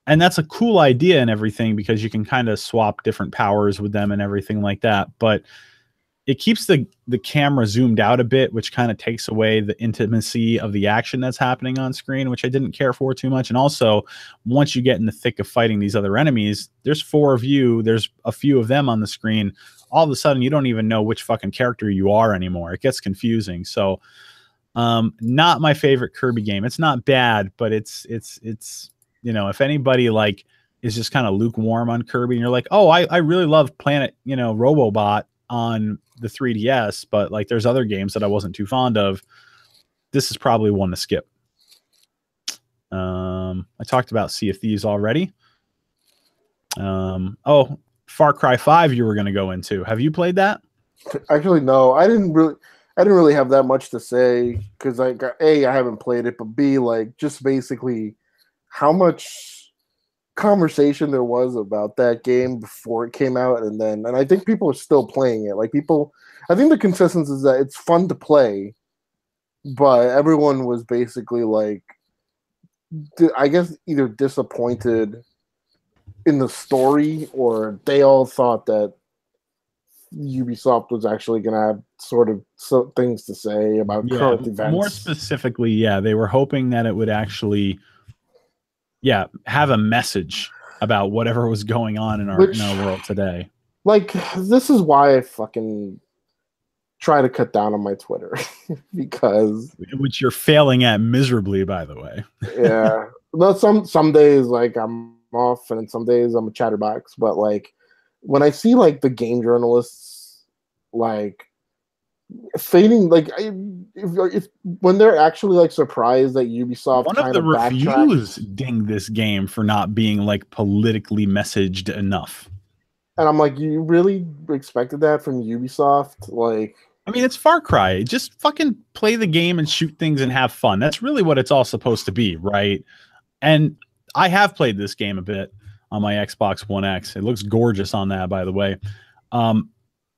Speaker 1: that's a cool idea and everything, because you can kind of swap different powers with them and everything like that. But it keeps the camera zoomed out a bit, which kind of takes away the intimacy of the action that's happening on screen, which I didn't care for too much. And also, once you get in the thick of fighting these other enemies, there's 4 of you, there's a few of them on the screen. All of a sudden, you don't even know which fucking character you are anymore. It gets confusing. So, not my favorite Kirby game. It's not bad, but it's if anybody like is just kind of lukewarm on Kirby and you're like, oh, I really love Planet, Robobot on the 3DS, but like there's other games that I wasn't too fond of, this is probably one to skip. I talked about Sea of Thieves already. Far Cry 5 you were going to go into. Have you played that?
Speaker 2: Actually, no. I didn't really have that much to say, because like A, I haven't played it, but B, like just basically how much conversation there was about that game before it came out, and I think people are still playing it. I think the consensus is that it's fun to play, but everyone was basically like, I guess, either disappointed in the story, or they all thought that Ubisoft was actually going to have sort of things to say about current events.
Speaker 1: More specifically, they were hoping that it would actually have a message about whatever was going on in our world today.
Speaker 2: Like, this is why I fucking try to cut down on my Twitter, because
Speaker 1: which you're failing at miserably, by the way.
Speaker 2: Yeah. Well, some days like I'm off, and some days I'm a chatterbox, but like when I see like the game journalists like fading, like if when they're actually like surprised that Ubisoft,
Speaker 1: one of the reviews dinged this game for not being like politically messaged enough,
Speaker 2: and I'm like, you really expected that from Ubisoft? Like,
Speaker 1: I mean, it's Far Cry. Just fucking play the game and shoot things and have fun. That's really what it's all supposed to be, right? And I have played this game a bit on my Xbox One X. It looks gorgeous on that, by the way.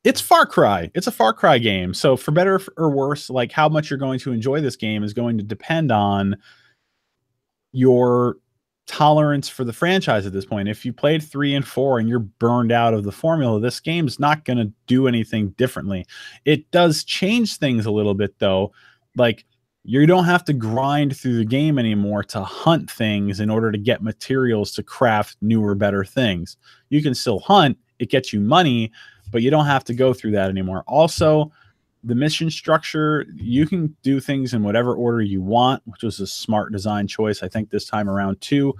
Speaker 1: It's Far Cry. It's a Far Cry game. So for better or worse, like how much you're going to enjoy this game is going to depend on your tolerance for the franchise at this point. If you played 3 and 4 and you're burned out of the formula, this game's not going to do anything differently. It does change things a little bit, though. Like, you don't have to grind through the game anymore to hunt things in order to get materials to craft newer, better things. You can still hunt. It gets you money, but you don't have to go through that anymore. Also, the mission structure, you can do things in whatever order you want, which was a smart design choice, I think, this time around too.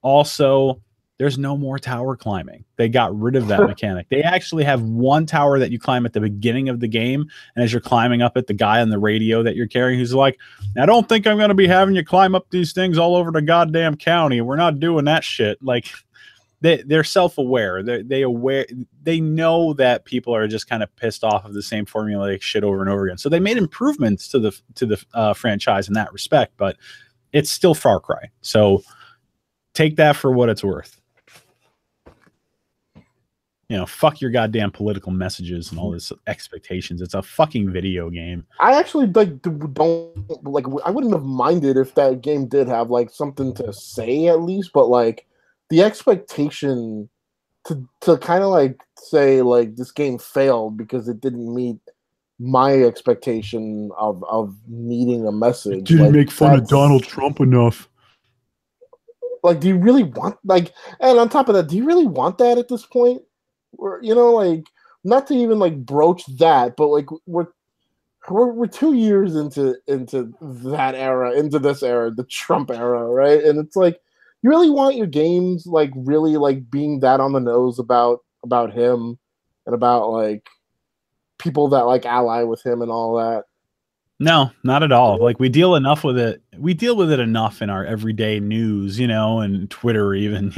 Speaker 1: Also, there's no more tower climbing. They got rid of that mechanic. They actually have one tower that you climb at the beginning of the game, and as you're climbing up it, the guy on the radio that you're carrying, who's like, I don't think I'm going to be having you climb up these things all over the goddamn county. We're not doing that shit. Like, they're self-aware. They know that people are just kind of pissed off of the same formulaic shit over and over again. So they made improvements to the franchise in that respect, but it's still Far Cry. So take that for what it's worth. Fuck your goddamn political messages and all this expectations. It's a fucking video game.
Speaker 2: I actually don't like. I wouldn't have minded if that game did have like something to say at least, but like, the expectation to kind of like say like this game failed because it didn't meet my expectation of needing a message.
Speaker 1: It didn't make fun of Donald Trump enough.
Speaker 2: Like, do you really want and on top of that, do you really want that at this point? Or, like, not to even like broach that, but like we're 2 years into that era, into this era, the Trump era, right? And it's like, you really want your games like really like being that on the nose about him and about like people that like ally with him and all that?
Speaker 1: No, not at all. Like, we deal enough with it. We deal with it enough in our everyday news, and Twitter even,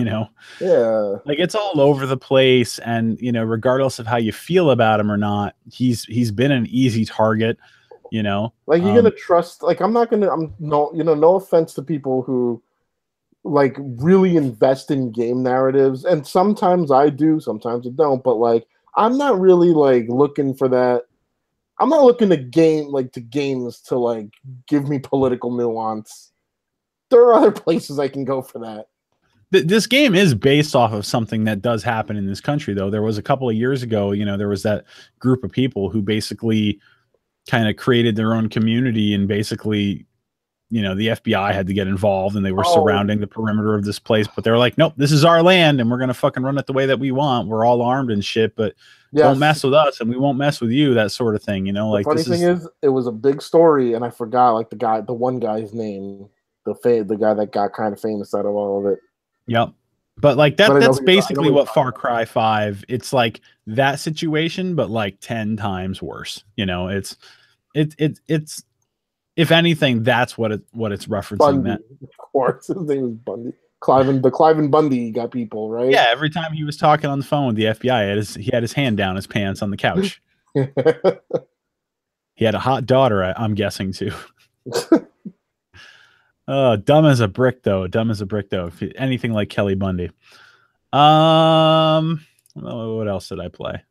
Speaker 2: Yeah.
Speaker 1: Like, it's all over the place, and regardless of how you feel about him or not, he's been an easy target,
Speaker 2: Like, you're gonna trust, like, no offense to people who like really invest in game narratives, and sometimes I do, sometimes I don't, but like, I'm not really like looking for that. I'm not looking to games to like give me political nuance. There are other places I can go for that.
Speaker 1: This game is based off of something that does happen in this country, though. There was a couple of years ago, there was that group of people who basically kind of created their own community, and basically, the FBI had to get involved, and they were surrounding the perimeter of this place. But they were like, nope, this is our land, and we're going to fucking run it the way that we want. We're all armed and shit, but don't mess with us, and we won't mess with you, that sort of thing.
Speaker 2: The funny thing is, it was a big story, and I forgot like the one guy's name, the guy that got kind of famous out of all of it.
Speaker 1: Yep. But like that's basically what Far Cry 5, it's like that situation, but like 10 times worse. It's if anything, that's what it's referencing.
Speaker 2: Bundy,
Speaker 1: that
Speaker 2: of course, his name is Bundy. Cliven Bundy got people, right?
Speaker 1: Yeah, every time he was talking on the phone with the FBI, he had his hand down his pants on the couch. He had a hot daughter, I'm guessing, too. Dumb as a brick, though. If anything like Kelly Bundy. What else did I play?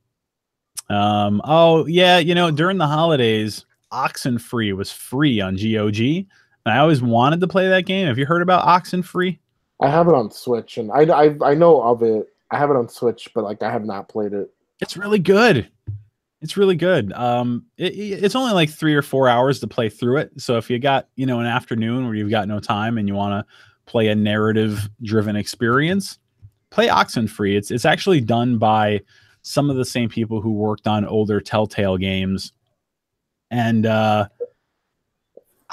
Speaker 1: Oh yeah, during the holidays, Oxenfree was free on GOG, and I always wanted to play that game. Have you heard about Oxenfree?
Speaker 2: I have it on Switch, and I know of it. I have it on Switch, but like I have not played it.
Speaker 1: It's really good. It's really good. It's only like 3 or 4 hours to play through it. So if you got, an afternoon where you've got no time and you want to play a narrative driven experience, play Oxenfree. It's actually done by some of the same people who worked on older Telltale games. And I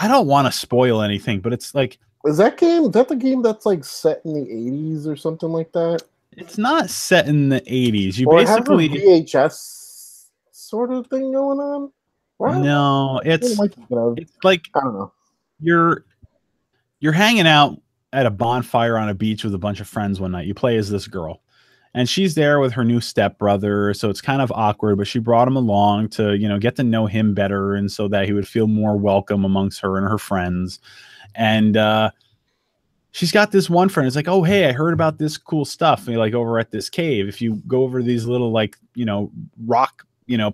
Speaker 1: don't want to spoil anything, but it's like,
Speaker 2: is that the game that's like set in the 80s or something like that?
Speaker 1: It's not set in the 80s. You
Speaker 2: basically have a VHS sort of thing going on?
Speaker 1: Wow. No, it's like
Speaker 2: I don't know.
Speaker 1: You're hanging out at a bonfire on a beach with a bunch of friends one night. You play as this girl, and she's there with her new stepbrother, so it's kind of awkward, but she brought him along to, get to know him better, and so that he would feel more welcome amongst her and her friends. And she's got this one friend. It's like, oh, hey, I heard about this cool stuff. And like over at this cave, if you go over these little rock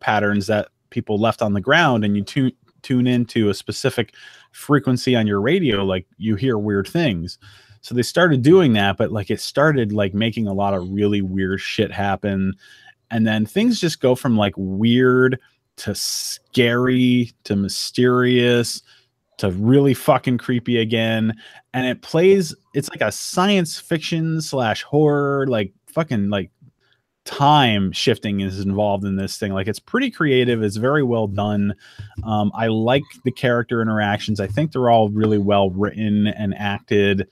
Speaker 1: patterns that people left on the ground, and you tune into a specific frequency on your radio, like you hear weird things. So they started doing that, but like it started like making a lot of really weird shit happen. And then things just go from like weird to scary to mysterious to really fucking creepy again. And it's like a science fiction / horror, like fucking like time shifting is involved in this thing. Like it's pretty creative. It's very well done. I like the character interactions. I think they're all really well written and acted.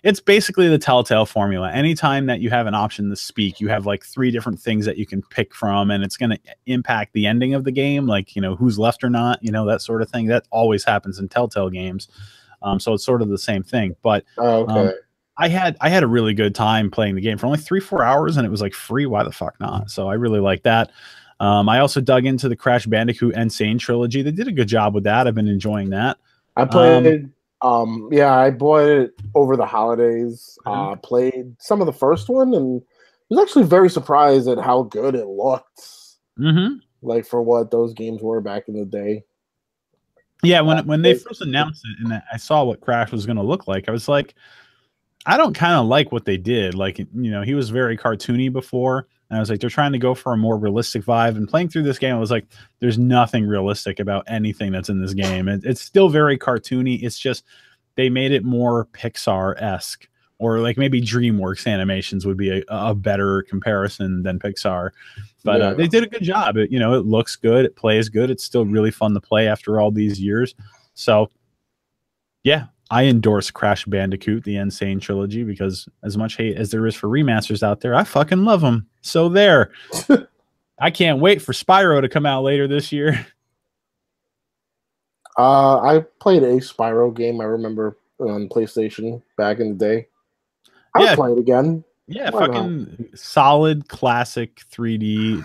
Speaker 1: It's basically the Telltale formula. Anytime that you have an option to speak, you have like 3 different things that you can pick from, and it's going to impact the ending of the game. Like, who's left or not, that sort of thing. That always happens in Telltale games. So it's sort of the same thing, but I had a really good time playing the game for only 3-4 hours, and it was like free. Why the fuck not? So I really like that. I also dug into the Crash Bandicoot N. Sane trilogy. They did a good job with that. I've been enjoying that.
Speaker 2: I played. I bought it over the holidays. Played some of the first one, and was actually very surprised at how good it looked. Like for what those games were back in the day. Yeah,
Speaker 1: when they first announced it, and I saw what Crash was going to look like, I was like, I don't kind of like what they did. Like, he was very cartoony before. And I was like, they're trying to go for a more realistic vibe. And playing through this game, I was like, there's nothing realistic about anything that's in this game. It's still very cartoony. It's just they made it more Pixar-esque, or like maybe DreamWorks animations would be a better comparison than Pixar. But they did a good job. It looks good. It plays good. It's still really fun to play after all these years. So, yeah. I endorse Crash Bandicoot, the N. Sane trilogy, because as much hate as there is for remasters out there, I fucking love them. So there. I can't wait for Spyro to come out later this year.
Speaker 2: I played a Spyro game, I remember, on PlayStation back in the day. I'll play it again.
Speaker 1: Yeah, fucking solid, classic 3D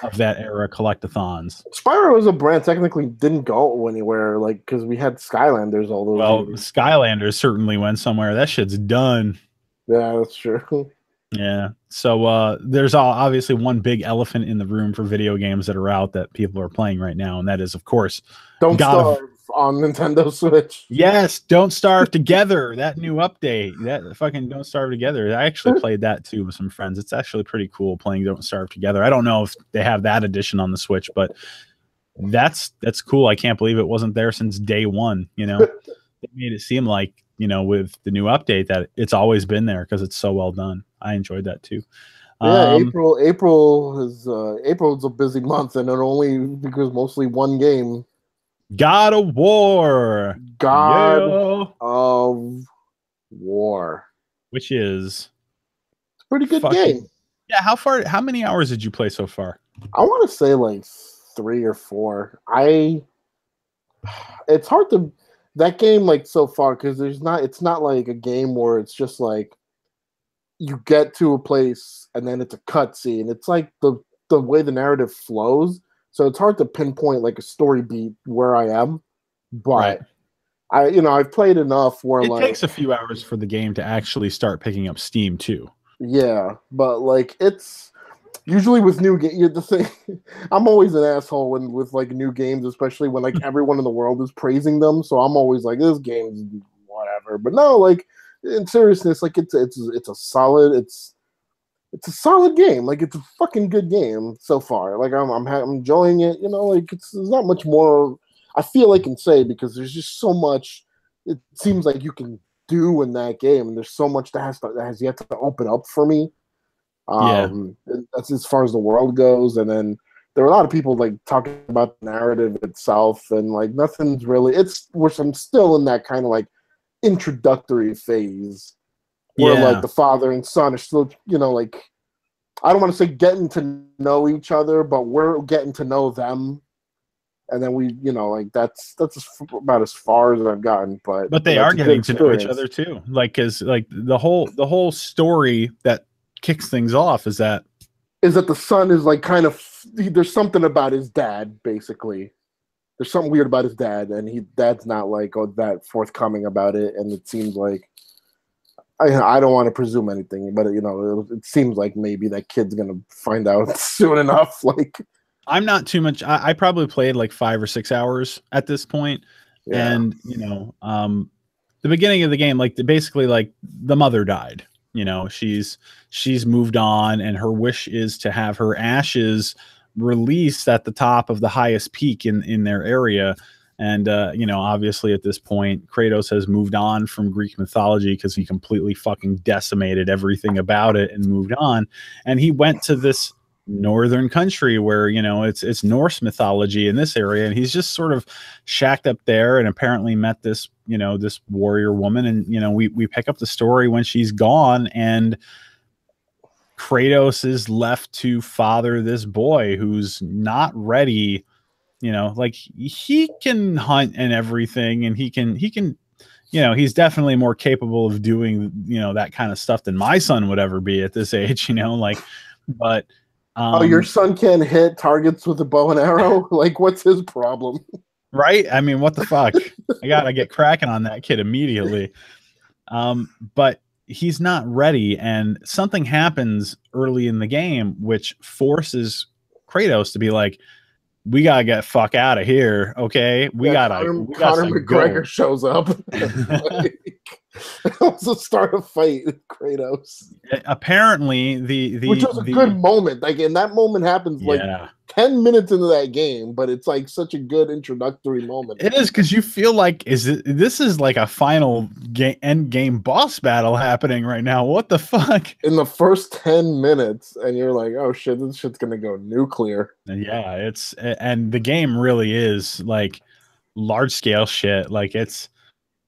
Speaker 1: of that era collectathons.
Speaker 2: Spyro as a brand technically didn't go anywhere, like, because we had Skylanders all those years.
Speaker 1: Skylanders certainly went somewhere. That shit's done.
Speaker 2: Yeah, that's true.
Speaker 1: Yeah. So there's obviously one big elephant in the room for video games that are out that people are playing right now, and that is, of course,
Speaker 2: Don't
Speaker 1: God of
Speaker 2: Starve on Nintendo Switch.
Speaker 1: Yes, Don't Starve Together. That new update, that fucking Don't Starve Together. I actually played that too with some friends. It's actually pretty cool playing Don't Starve Together. I don't know if they have that edition on the Switch, but that's cool. I can't believe it wasn't there since day one. You know, it made it seem like, you know, with the new update that it's always been there because it's so well done. I enjoyed that too.
Speaker 2: Yeah,
Speaker 1: Um,
Speaker 2: April's a busy month, and it only because mostly one game.
Speaker 1: God of War.
Speaker 2: God
Speaker 1: Yeah.
Speaker 2: of War.
Speaker 1: Which is
Speaker 2: It's a pretty good game.
Speaker 1: fucking, yeah. How many hours did you play so far?
Speaker 2: I want to say like 3 or 4. It's hard to that game like so far because it's not like a game where it's just like you get to a place and then it's a cutscene. It's like the way the narrative flows. So it's hard to pinpoint like a story beat where I am.
Speaker 1: Right.
Speaker 2: But I've played enough where
Speaker 1: It
Speaker 2: like
Speaker 1: takes a few hours for the game to actually start picking up steam too.
Speaker 2: yeah, but like it's usually with new game the thing I'm always an asshole when with like new games, especially when like everyone in the world is praising them. So I'm always like this game's whatever. But no, like in seriousness, like it's a solid it's a solid game. Like it's a fucking good game so far. Like I'm enjoying it. You know, like there's not much more I feel I can say because there's just so much. It seems like you can do in that game, and there's so much that has yet to open up for me.
Speaker 1: Yeah.
Speaker 2: That's as far as the world goes. And then there are a lot of people like talking about the narrative itself, and like nothing's really. It's which I'm still in that kind of like introductory phase where like
Speaker 1: Yeah.
Speaker 2: the father and son are still, like I don't want to say getting to know each other, but we're getting to know them. And then we, like that's about as far as I've gotten. But
Speaker 1: But they
Speaker 2: it's
Speaker 1: are
Speaker 2: a good
Speaker 1: getting to know each
Speaker 2: experience.
Speaker 1: other too. Like, cause like the whole story that kicks things off is that
Speaker 2: Is that the son is like kind of there's something about his dad basically. There's something weird about his dad, and dad's not like that forthcoming about it. And it seems like I don't want to presume anything, but it seems like maybe that kid's gonna find out soon enough. Like,
Speaker 1: I'm not too much. I probably played like 5 or 6 hours at this point,
Speaker 2: yeah,
Speaker 1: and the beginning of the game, like basically like the mother died. She's moved on, and her wish is to have her ashes released at the top of the highest peak in their area. And obviously at this point, Kratos has moved on from Greek mythology because he completely fucking decimated everything about it and moved on. And he went to this northern country where it's Norse mythology in this area, and he's just sort of shacked up there and apparently met this warrior woman. And we pick up the story when she's gone, and Kratos is left to father this boy who's not ready. Like he can hunt and everything, and he can he's definitely more capable of doing that kind of stuff than my son would ever be at this age. But
Speaker 2: oh, your son can hit targets with a bow and arrow. Like, what's his problem?
Speaker 1: right? I mean, what the fuck? I gotta get cracking on that kid immediately. But he's not ready, and something happens early in the game which forces Kratos to be like, we gotta get fuck out of here. Okay, we gotta
Speaker 2: Conor McGregor
Speaker 1: go.
Speaker 2: shows up. Also start a fight with Kratos.
Speaker 1: Apparently,
Speaker 2: which was a good moment. Like, and that moment happens like 10 minutes into that game, but it's like such a good introductory moment.
Speaker 1: It is, because you feel like this is like a final end game boss battle happening right now. What the fuck?
Speaker 2: In the first 10 minutes, and you're like, oh shit, this shit's gonna go nuclear.
Speaker 1: Yeah, and the game really is like large scale shit. Like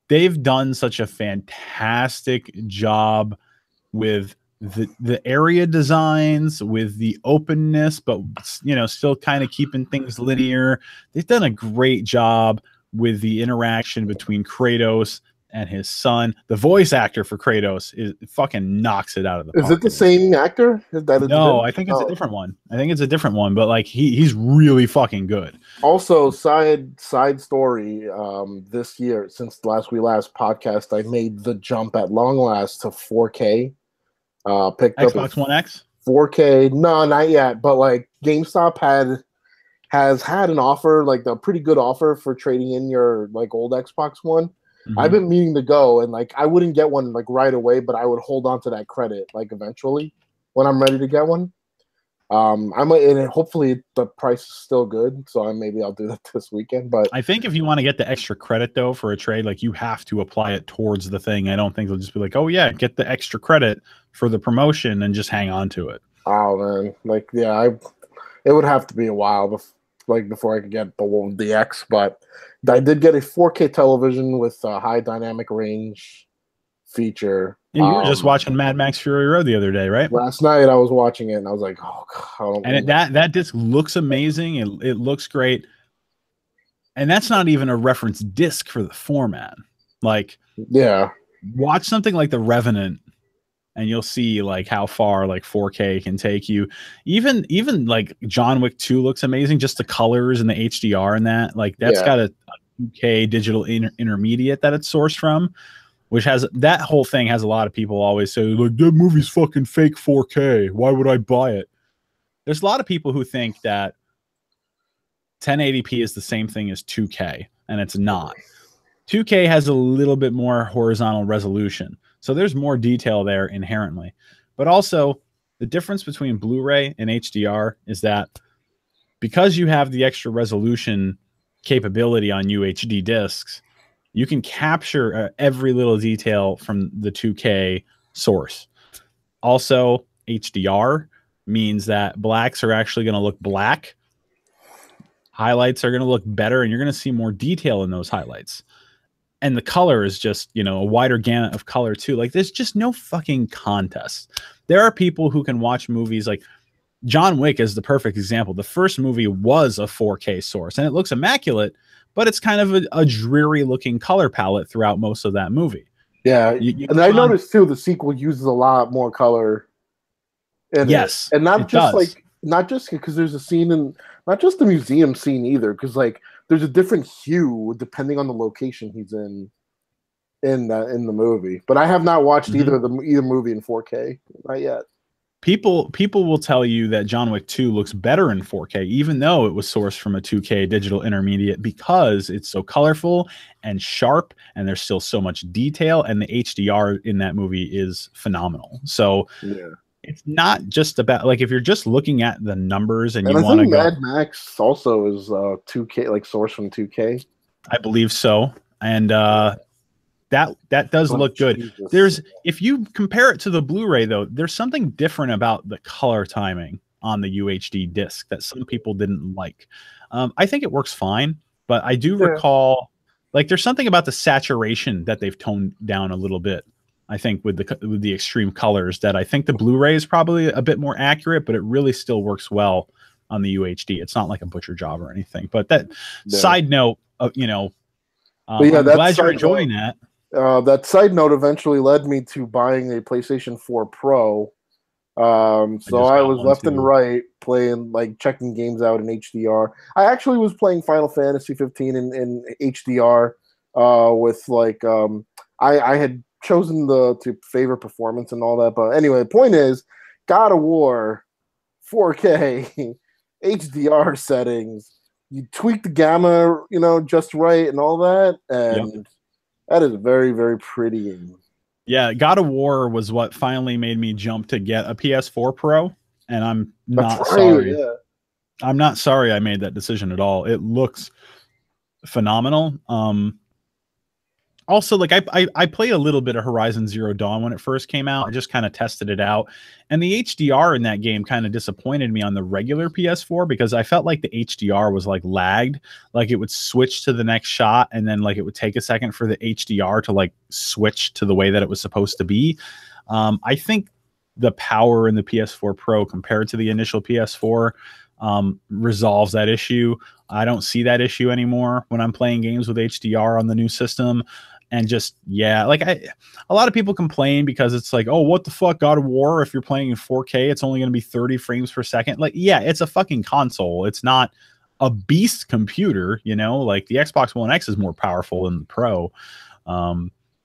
Speaker 1: they've done such a fantastic job with the area designs, with the openness, but still kind of keeping things linear. They've done a great job with the interaction between Kratos and his son. The voice actor for Kratos fucking knocks it out of the park.
Speaker 2: Is it the same actor?
Speaker 1: No, I think it's a different one. But like he's really fucking good.
Speaker 2: Also, side story. This year, since we last podcast, I made the jump at long last to 4K. Picked up
Speaker 1: Xbox One X?
Speaker 2: 4K. No, not yet. But like GameStop has had an offer, like a pretty good offer for trading in your like old Xbox One. I've been meaning to go, and like I wouldn't get one like right away, but I would hold on to that credit like eventually when I'm ready to get one. I might, and hopefully the price is still good, so maybe I'll do that this weekend. But
Speaker 1: I think if you want to get the extra credit though for a trade, like you have to apply it towards the thing. I don't think they'll just be like, oh yeah, get the extra credit for the promotion and just hang on to it.
Speaker 2: oh man, like yeah, it would have to be a while before I could get the X. But I did get a 4K television with a high dynamic range feature.
Speaker 1: And you were just watching Mad Max Fury Road the other day, right?
Speaker 2: Last night I was watching it and I was like, oh God.
Speaker 1: And that disc looks amazing. It looks great. And that's not even a reference disc for the format. Like,
Speaker 2: yeah,
Speaker 1: watch something like The Revenant and you'll see like how far like 4K can take you. Even like John Wick 2 looks amazing. Just the colors and the HDR and that, like that's got a 2K digital intermediate that it's sourced from, which has that whole thing has a lot of people always say like that movie's fucking fake 4K. Why would I buy it? There's a lot of people who think that 1080p is the same thing as 2K, and it's not. 2K has a little bit more horizontal resolution, so there's more detail there inherently. But also, the difference between Blu-ray and HDR is that because you have the extra resolution capability on UHD discs, you can capture every little detail from the 2K source. Also, HDR means that blacks are actually going to look black. Highlights are going to look better, and you're going to see more detail in those highlights. And the color is just, you know, a wider gamut of color too. Like there's just no fucking contest. There are people who can watch movies like John Wick is the perfect example. The first movie was a 4K source and it looks immaculate, but it's kind of a dreary looking color palette throughout most of that movie.
Speaker 2: Yeah. And I noticed too, the sequel uses a lot more color.
Speaker 1: Yes.
Speaker 2: And not just because there's a scene in, not just the museum scene either, because like there's a different hue depending on the location he's in the movie. But I have not watched either movie in 4K. Not yet.
Speaker 1: People will tell you that John Wick 2 looks better in 4K, even though it was sourced from a 2K digital intermediate, because it's so colorful and sharp, and there's still so much detail, and the HDR in that movie is phenomenal. So it's not just about like if you're just looking at the numbers and you want to go.
Speaker 2: Mad Max also is 2K, like sourced from 2K.
Speaker 1: I believe so, and that does look good.
Speaker 2: Jesus.
Speaker 1: If you compare it to the Blu-ray though, there's something different about the color timing on the UHD disc that some people didn't like. I think it works fine, but I do recall like there's something about the saturation that they've toned down a little bit. I think with the extreme colors that I think the Blu-ray is probably a bit more accurate, but it really still works well on the UHD. It's not like a butcher job or anything. But that side note, you know, I'm glad you're enjoying that.
Speaker 2: That side note eventually led me to buying a PlayStation 4 Pro. So I was left and right playing, like checking games out in HDR. I actually was playing Final Fantasy 15 in HDR with like I had chosen to favor performance and all that. But anyway, the point is God of War 4K HDR settings. You tweak the gamma, you know, just right and all that, and that is very, very pretty.
Speaker 1: Yeah, God of War was what finally made me jump to get a PS4 Pro, and I'm not sorry. Yeah. I'm not sorry I made that decision at all. It looks phenomenal. Also, like I played a little bit of Horizon Zero Dawn when it first came out. I just kind of tested it out, and the HDR in that game kind of disappointed me on the regular PS4 because I felt like the HDR was like lagged, like it would switch to the next shot and then like it would take a second for the HDR to like switch to the way that it was supposed to be. I think the power in the PS4 Pro compared to the initial PS4 resolves that issue. I don't see that issue anymore when I'm playing games with HDR on the new system. And just, like a lot of people complain because it's like, oh, what the fuck, God of War, if you're playing in 4K, it's only going to be 30 frames per second. Like, yeah, it's a fucking console. It's not a beast computer, you know, like the Xbox One X is more powerful than the Pro.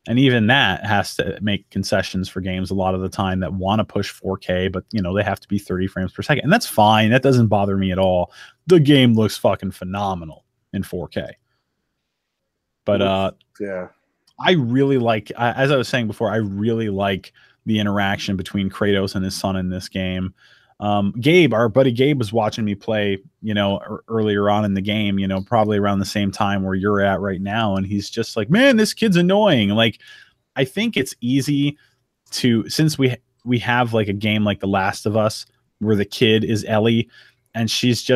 Speaker 1: And even that has to make concessions for games a lot of the time that want to push 4K, but you know, they have to be 30 frames per second. And that's fine. That doesn't bother me at all. The game looks fucking phenomenal in 4K. But
Speaker 2: yeah,
Speaker 1: I really like, as I was saying before, I really like the interaction between Kratos and his son in this game. Gabe, our buddy Gabe, was watching me play, you know, earlier on in the game, you know, probably around the same time where you're at right now. And he's just like, man, this kid's annoying. Like, I think it's easy to, since we have like a game like The Last of Us where the kid is Ellie and she's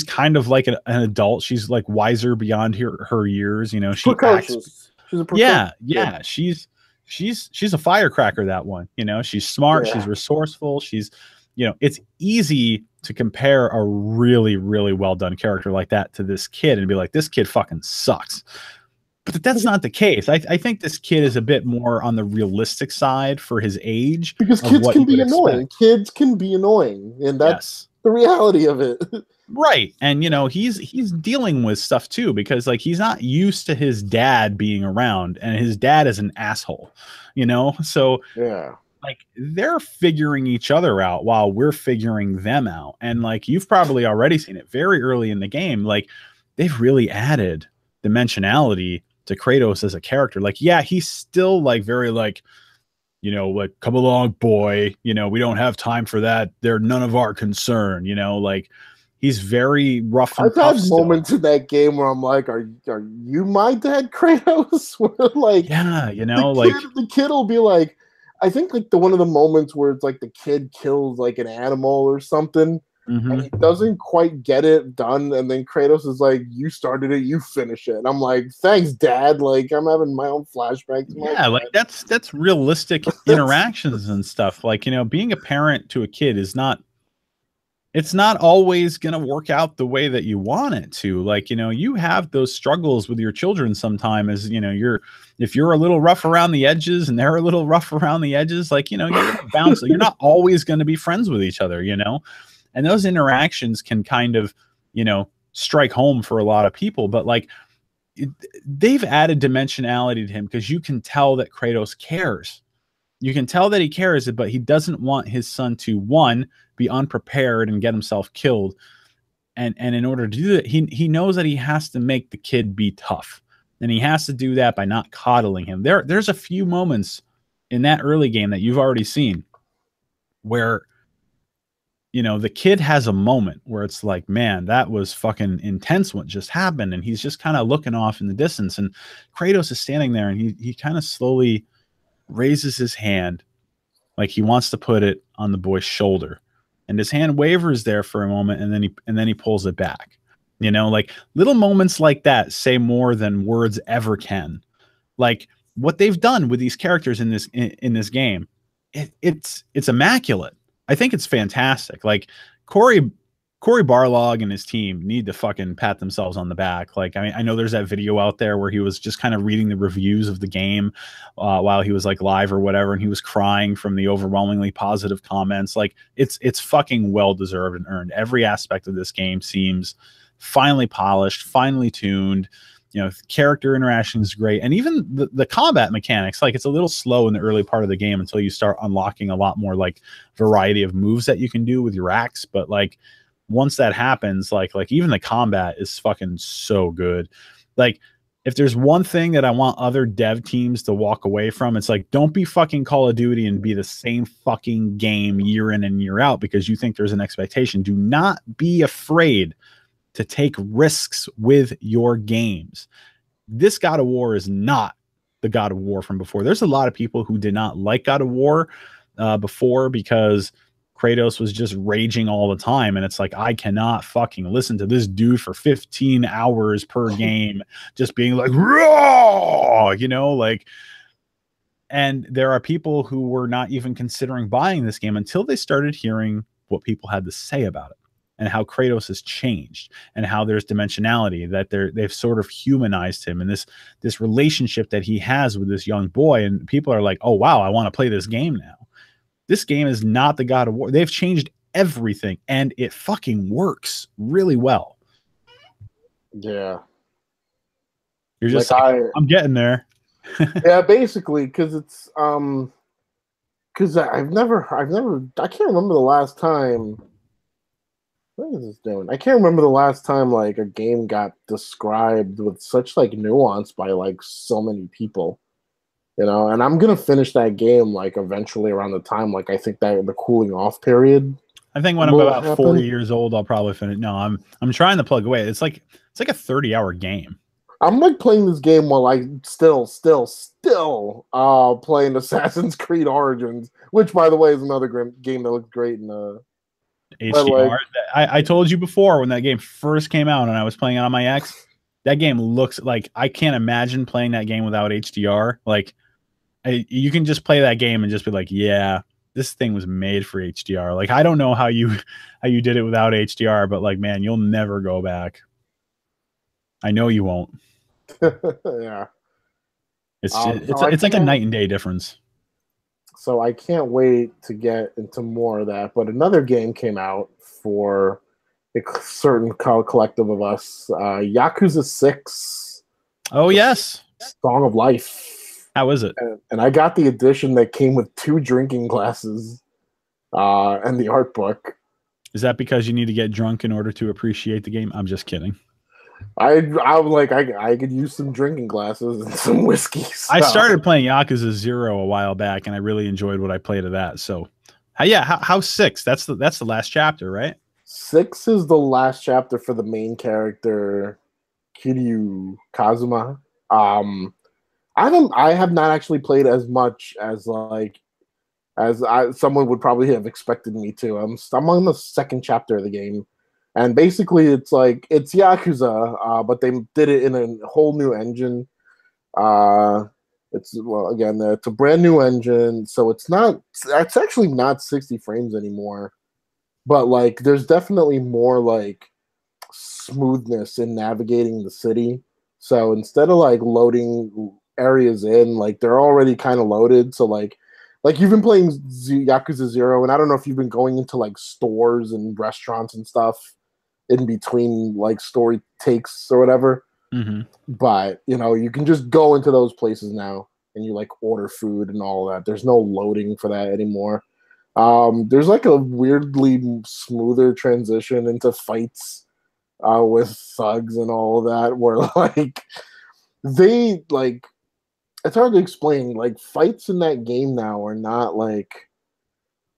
Speaker 1: kind of like an adult. She's like wiser beyond her years. You know, she acts. She's a yeah. She's a firecracker, that one. You know, she's smart. Yeah. She's resourceful. She's, you know, it's easy to compare a really, really well done character like that to this kid and be like, this kid fucking sucks. But that's not the case. I think this kid is a bit more on the realistic side for his age.
Speaker 2: Because kids can be annoying. Kids can be annoying. And that's the reality of it.
Speaker 1: Right. And, you know, he's dealing with stuff too, because like he's not used to his dad being around, and his dad is an asshole, you know? So
Speaker 2: yeah.
Speaker 1: Like they're figuring each other out while we're figuring them out. And like you've probably already seen it very early in the game. Like they've really added dimensionality to Kratos as a character. Like, yeah, he's still like very like, you know, like, come along, boy. You know, we don't have time for that. They're none of our concern. You know, like he's very rough and tough.
Speaker 2: I've had moments in that game where I'm like, are you my dad, Kratos? Where like,
Speaker 1: yeah, you know,
Speaker 2: the kid will be like, I think like one of the moments where it's like the kid kills like an animal or something, and he doesn't quite get it done, and then Kratos is like, "You started it, you finish it." And I'm like, "Thanks, Dad." Like I'm having my own flashbacks.
Speaker 1: Yeah, like that's realistic interactions and stuff. Like, you know, being a parent to a kid is not. It's not always going to work out the way that you want it to. Like, you know, you have those struggles with your children sometime as, you know, if you're a little rough around the edges and they're a little rough around the edges, like, you know, you're going to bounce. You're not always going to be friends with each other, you know, and those interactions can kind of, you know, strike home for a lot of people. But like they've added dimensionality to him because you can tell that Kratos cares. You can tell that he cares, but he doesn't want his son to, one, be unprepared and get himself killed. And in order to do that, he knows that he has to make the kid be tough. And he has to do that by not coddling him. There's a few moments in that early game that you've already seen where, you know, the kid has a moment where it's like, man, that was fucking intense what just happened. And he's just kind of looking off in the distance. And Kratos is standing there and he kind of slowly raises his hand like he wants to put it on the boy's shoulder, and his hand wavers there for a moment, and then he pulls it back. You know, like little moments like that say more than words ever can. Like what they've done with these characters in this game, it's immaculate. I think it's fantastic. Like Cory Barlog and his team need to fucking pat themselves on the back. Like, I mean, I know there's that video out there where he was just kind of reading the reviews of the game while he was like live or whatever, and he was crying from the overwhelmingly positive comments. Like, it's fucking well deserved and earned. Every aspect of this game seems finally polished, finely tuned. You know, character interaction is great, and even the combat mechanics. Like, it's a little slow in the early part of the game until you start unlocking a lot more like variety of moves that you can do with your axe. But like, once that happens, like even the combat is fucking so good. Like, if there's one thing that I want other dev teams to walk away from, it's like, don't be fucking Call of Duty and be the same fucking game year in and year out because you think there's an expectation. Do not be afraid to take risks with your games. This God of War is not the God of War from before. There's a lot of people who did not like God of War before because Kratos was just raging all the time. And it's like, I cannot fucking listen to this dude for 15 hours per game, just being like, raw, you know, like, and there are people who were not even considering buying this game until they started hearing what people had to say about it and how Kratos has changed and how there's dimensionality, that they've sort of humanized him and this relationship that he has with this young boy. And people are like, oh, wow, I want to play this game now. This game is not the God of War. They've changed everything, and it fucking works really well.
Speaker 2: Yeah.
Speaker 1: You're just like, I'm getting there.
Speaker 2: Yeah, basically, because it's because I can't remember the last time. What is this doing? I can't remember the last time like a game got described with such like nuance by like so many people. You know, and I'm gonna finish that game like eventually around the time like I think that the cooling off period
Speaker 1: I think when I'm
Speaker 2: will
Speaker 1: about 40
Speaker 2: happen.
Speaker 1: years old, I'll probably finish. No, I'm trying to plug away. It's like a 30-hour game.
Speaker 2: I'm like playing this game while I still playing Assassin's Creed Origins, which by the way is another game that looks great in but like
Speaker 1: HDR. I told you before when that game first came out and I was playing it on my X, that game looks like I can't imagine playing that game without HDR. Like you can just play that game and just be like, yeah, this thing was made for HDR. Like I don't know how you did it without HDR, but like man, you'll never go back. I know you won't.
Speaker 2: yeah.
Speaker 1: It's like a night and day difference.
Speaker 2: So I can't wait to get into more of that. But another game came out for a certain collective of us, Yakuza 6.
Speaker 1: Oh yes.
Speaker 2: Song of Life.
Speaker 1: How is it?
Speaker 2: And I got the edition that came with 2 drinking glasses and the art book.
Speaker 1: Is that because you need to get drunk in order to appreciate the game? I'm just kidding.
Speaker 2: I was like, I could use some drinking glasses and some whiskey.
Speaker 1: I started playing Yakuza 0 a while back, and I really enjoyed what I played of that. So, how 6? That's the last chapter, right?
Speaker 2: 6 is the last chapter for the main character, Kiryu Kazuma. I have not actually played as much as someone would probably have expected me to. I'm on the second chapter of the game. And basically, it's Yakuza, but they did it in a whole new engine. It's a brand new engine, so it's actually not 60 frames anymore. But like, there's definitely more like smoothness in navigating the city. So instead of like loading areas in, like they're already kind of loaded. So like you've been playing Yakuza 0, and I don't know if you've been going into like stores and restaurants and stuff in between like story takes or whatever.
Speaker 1: Mm-hmm.
Speaker 2: But you can just go into those places now and you like order food and all that. There's no loading for that anymore. There's like a weirdly smoother transition into fights with thugs and all of that, where like they like, it's hard to explain. Like fights in that game now are not like,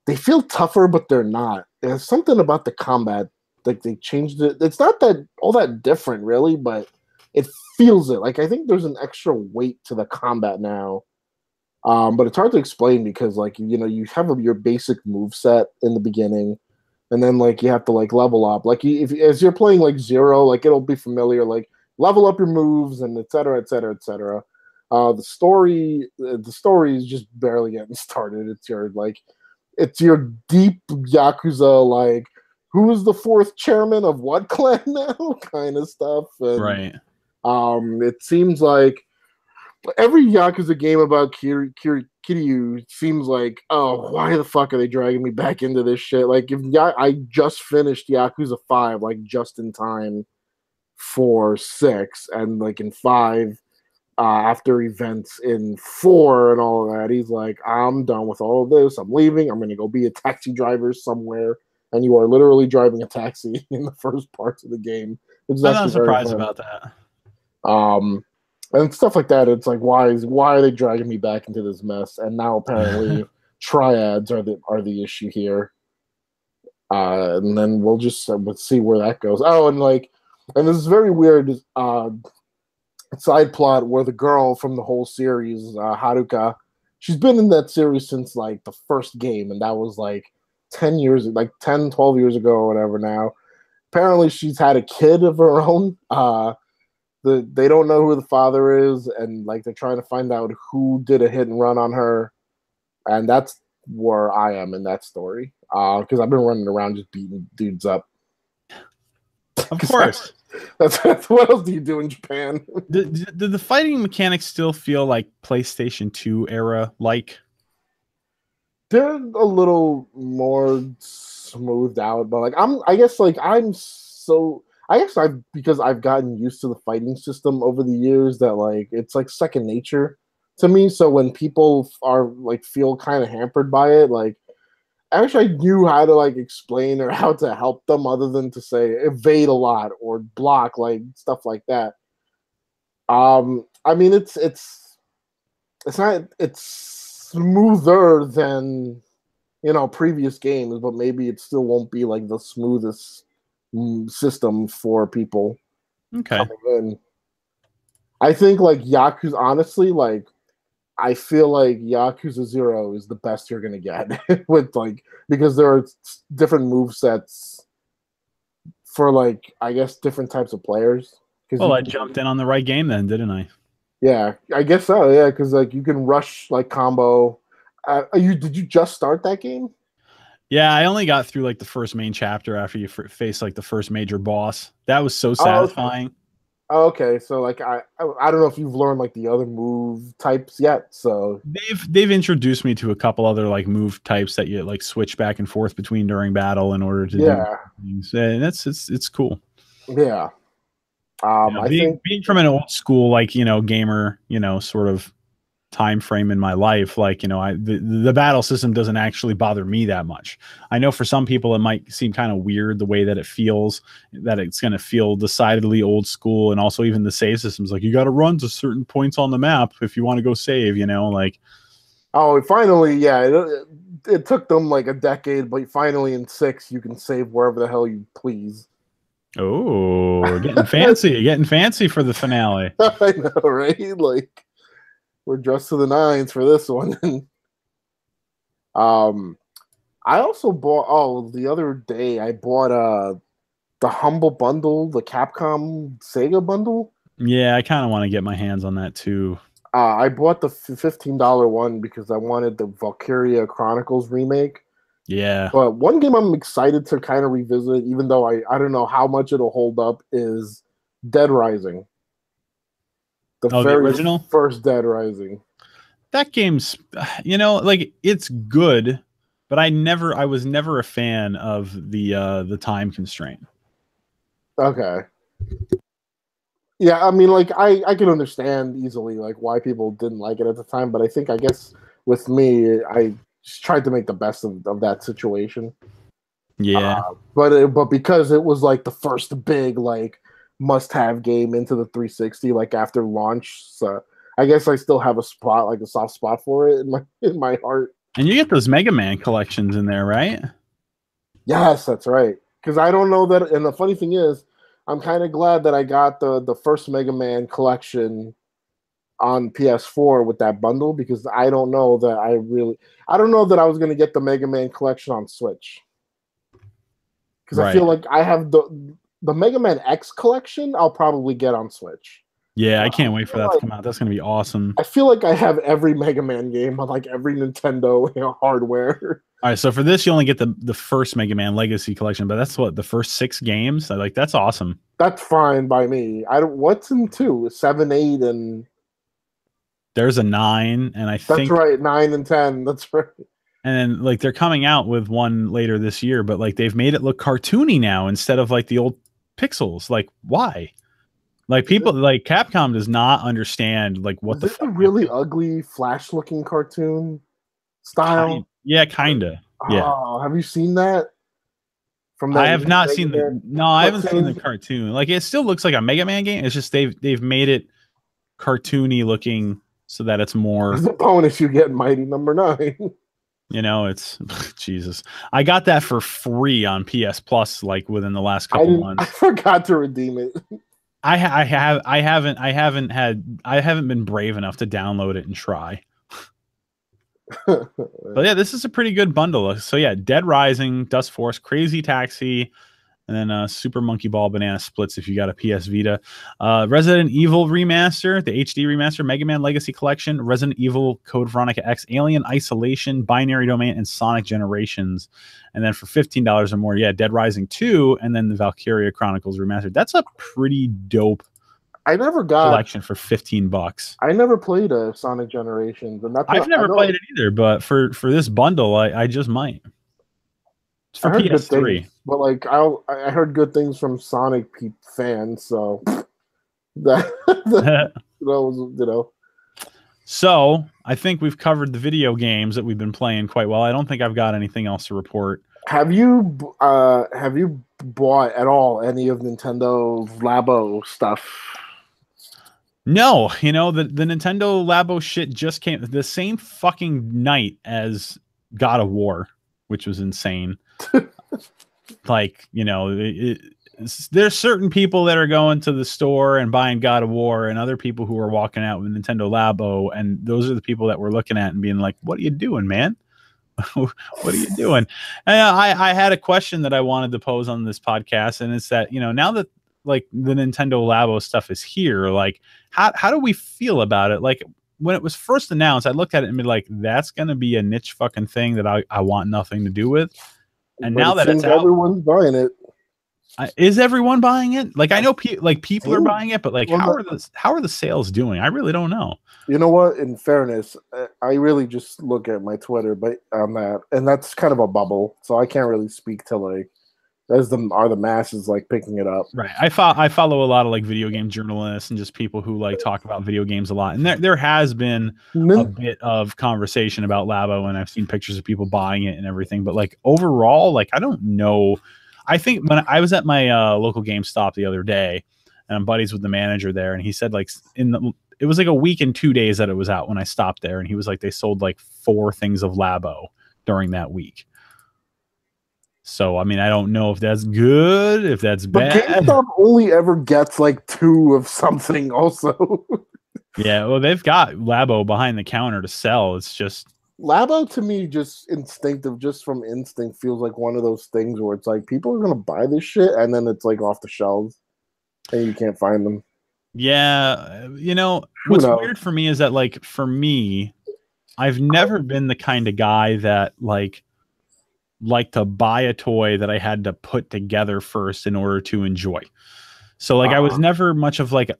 Speaker 2: they feel tougher, but they're not. There's something about the combat. Like they changed it. It's not that all that different really, but it feels it. Like I think there's an extra weight to the combat now. But it's hard to explain because like you have your basic move set in the beginning, and then like you have to like level up. Like as you're playing like 0, like it'll be familiar. Like level up your moves and et cetera, et cetera, et cetera. The story is just barely getting started. It's your deep Yakuza like, who is the 4th chairman of what clan now kind of stuff. And,
Speaker 1: right.
Speaker 2: It seems like every Yakuza game about Kiryu seems like, oh, why the fuck are they dragging me back into this shit? Like, I just finished Yakuza 5, like, just in time for 6, and, like, in 5, after events in 4 and all of that, he's like, I'm done with all of this. I'm leaving. I'm going to go be a taxi driver somewhere. And you are literally driving a taxi in the first parts of the game.
Speaker 1: I'm not surprised about that.
Speaker 2: And stuff like that. It's like, why are they dragging me back into this mess? And now apparently triads are the issue here. And then we'll just let's see where that goes. Oh, and this is very weird side plot where the girl from the whole series, Haruka, she's been in that series since like the first game, and that was like 10 years, like 10, 12 years ago or whatever now. Apparently she's had a kid of her own. They don't know who the father is, and like they're trying to find out who did a hit and run on her. And that's where I am in that story. Because I've been running around just beating dudes up.
Speaker 1: Of course.
Speaker 2: That's what else do you do in Japan?
Speaker 1: Do the fighting mechanics still feel like PlayStation 2 era like?
Speaker 2: They're a little more smoothed out, but like because I've gotten used to the fighting system over the years that like it's like second nature. to me. So when people are like feel kind of hampered by it, like I wish I knew how to like explain or how to help them other than to say evade a lot or block, like stuff like that. I mean it's smoother than previous games, but maybe it still won't be like the smoothest system for people coming in. I think like Yakuza, honestly, like I feel like Yakuza 0 is the best you're gonna get with like because there are different move sets for like I guess different types of players.
Speaker 1: Well, I jumped in on the right game then, didn't I?
Speaker 2: Yeah, I guess so. Yeah, because like you can rush like combo. Did you just start that game?
Speaker 1: Yeah, I only got through like the first main chapter after you face like the first major boss. That was so satisfying.
Speaker 2: Okay, so like I don't know if you've learned like the other move types yet. So
Speaker 1: they've introduced me to a couple other like move types that you like switch back and forth between during battle in order to do things, and it's cool.
Speaker 2: Yeah.
Speaker 1: I think being from an old school like gamer sort of time frame in my life, like the battle system doesn't actually bother me that much. I know for some people it might seem kind of weird the way that it feels, that it's going to feel decidedly old school, and also even the save systems, like you got to run to certain points on the map if you want to go save, like
Speaker 2: finally, it took them like a decade, but finally in 6 you can save wherever the hell you please.
Speaker 1: Oh, getting fancy for the finale.
Speaker 2: I know, right? Like we're dressed to the nines for this one. I also bought the other day I bought the Humble Bundle, the Capcom Sega bundle.
Speaker 1: Yeah, I kind of want to get my hands on that too.
Speaker 2: I bought the $15 one because I wanted the Valkyria Chronicles remake.
Speaker 1: Yeah.
Speaker 2: But one game I'm excited to kind of revisit, even though I don't know how much it'll hold up, is Dead Rising. The very
Speaker 1: original
Speaker 2: first Dead Rising.
Speaker 1: That game's, like it's good, but I was never a fan of the time constraint.
Speaker 2: Okay. Yeah, I mean, like I can understand easily like why people didn't like it at the time, but I guess with me, I just tried to make the best of that situation.
Speaker 1: Yeah.
Speaker 2: But because it was like the first big like must-have game into the 360 like after launch, so I guess I still have a soft spot for it in my heart.
Speaker 1: And you get those Mega Man collections in there, right?
Speaker 2: Yes, that's right. Because I don't know that, and the funny thing is, I'm kind of glad that I got the first Mega Man collection on PS4 with that bundle, because I don't know that I was going to get the Mega Man collection on Switch. Because I feel like I have the Mega Man X collection I'll probably get on Switch.
Speaker 1: Yeah, I can't wait for that to come out. That's going to be awesome.
Speaker 2: I feel like I have every Mega Man game on like every Nintendo hardware.
Speaker 1: All right, so for this, you only get the first Mega Man Legacy Collection, but that's the first 6 games. That's awesome.
Speaker 2: That's fine by me. What's in 2? 7, 8, and
Speaker 1: there's a 9, and I think
Speaker 2: that's right, 9 and 10. That's right.
Speaker 1: And then like they're coming out with one later this year, but like they've made it look cartoony now instead of like the old pixels. Like why? Like people like Capcom does not understand like what
Speaker 2: is the really ugly Flash looking cartoon style.
Speaker 1: Kinda. Yeah.
Speaker 2: Oh, have you seen that?
Speaker 1: I have not seen I haven't seen the cartoon. Like it still looks like a Mega Man game. It's just they've made it cartoony looking so that it's more.
Speaker 2: As a bonus, you get Mighty Number 9.
Speaker 1: It's Jesus. I got that for free on PS Plus like within the last couple months.
Speaker 2: I forgot to redeem it.
Speaker 1: I haven't been brave enough to download it and try. But yeah, this is a pretty good bundle. So yeah, Dead Rising, Dust Force, Crazy Taxi, and then Super Monkey Ball Banana Splits if you got a PS Vita. Resident Evil Remaster, the HD Remaster, Mega Man Legacy Collection, Resident Evil Code Veronica X, Alien Isolation, Binary Domain, and Sonic Generations. And then for $15 or more, yeah, Dead Rising 2, and then the Valkyria Chronicles Remastered. That's a pretty dope collection for $15.
Speaker 2: I never played a Sonic Generations, and
Speaker 1: I've never played it either, but for this bundle, I just might. It's for PS3.
Speaker 2: Things, but like I heard good things from Sonic fans, so that was
Speaker 1: So I think we've covered the video games that we've been playing quite well. I don't think I've got anything else to report.
Speaker 2: Have you bought at all any of Nintendo's Labo stuff?
Speaker 1: No, you know, the Nintendo Labo shit just came the same fucking night as God of War, which was insane. Like, you know, there's certain people that are going to the store and buying God of War, and other people who are walking out with Nintendo Labo, and those are the people that we're looking at and being like, "What are you doing, man? What are you doing?" And I had a question that I wanted to pose on this podcast, and it's that, you know, now that like the Nintendo Labo stuff is here, like how do we feel about it? Like when it was first announced, I looked at it and be like, that's gonna be a niche fucking thing that I want nothing to do with. And
Speaker 2: But
Speaker 1: now that it's out,
Speaker 2: everyone's buying it.
Speaker 1: is everyone buying it? Like I know people are buying it, but like how are the sales doing? I really don't know.
Speaker 2: You know what? In fairness, I really just look at my Twitter, but on that, and that's kind of a bubble, so I can't really speak to like are the masses like picking it up.
Speaker 1: Right. I follow a lot of like video game journalists and just people who like talk about video games a lot. And there has been a bit of conversation about Labo, and I've seen pictures of people buying it and everything. But like overall, like I don't know. I think when I was at my local GameStop the other day, and I'm buddies with the manager there, and he said like it was like a week and 2 days that it was out when I stopped there, and he was like they sold like 4 things of Labo during that week. So, I mean, I don't know if that's good, if that's bad.
Speaker 2: But GameStop only ever gets like 2 of something also.
Speaker 1: Yeah, well, they've got Labo behind the counter to sell. It's just...
Speaker 2: Labo, to me, just from instinct, feels like one of those things where it's like, people are going to buy this shit, and then it's like off the shelves, and you can't find them.
Speaker 1: Yeah, you know, what's weird for me is that, like, for me, I've never been the kind of guy that, like to buy a toy that I had to put together first in order to enjoy. So like I was never much of like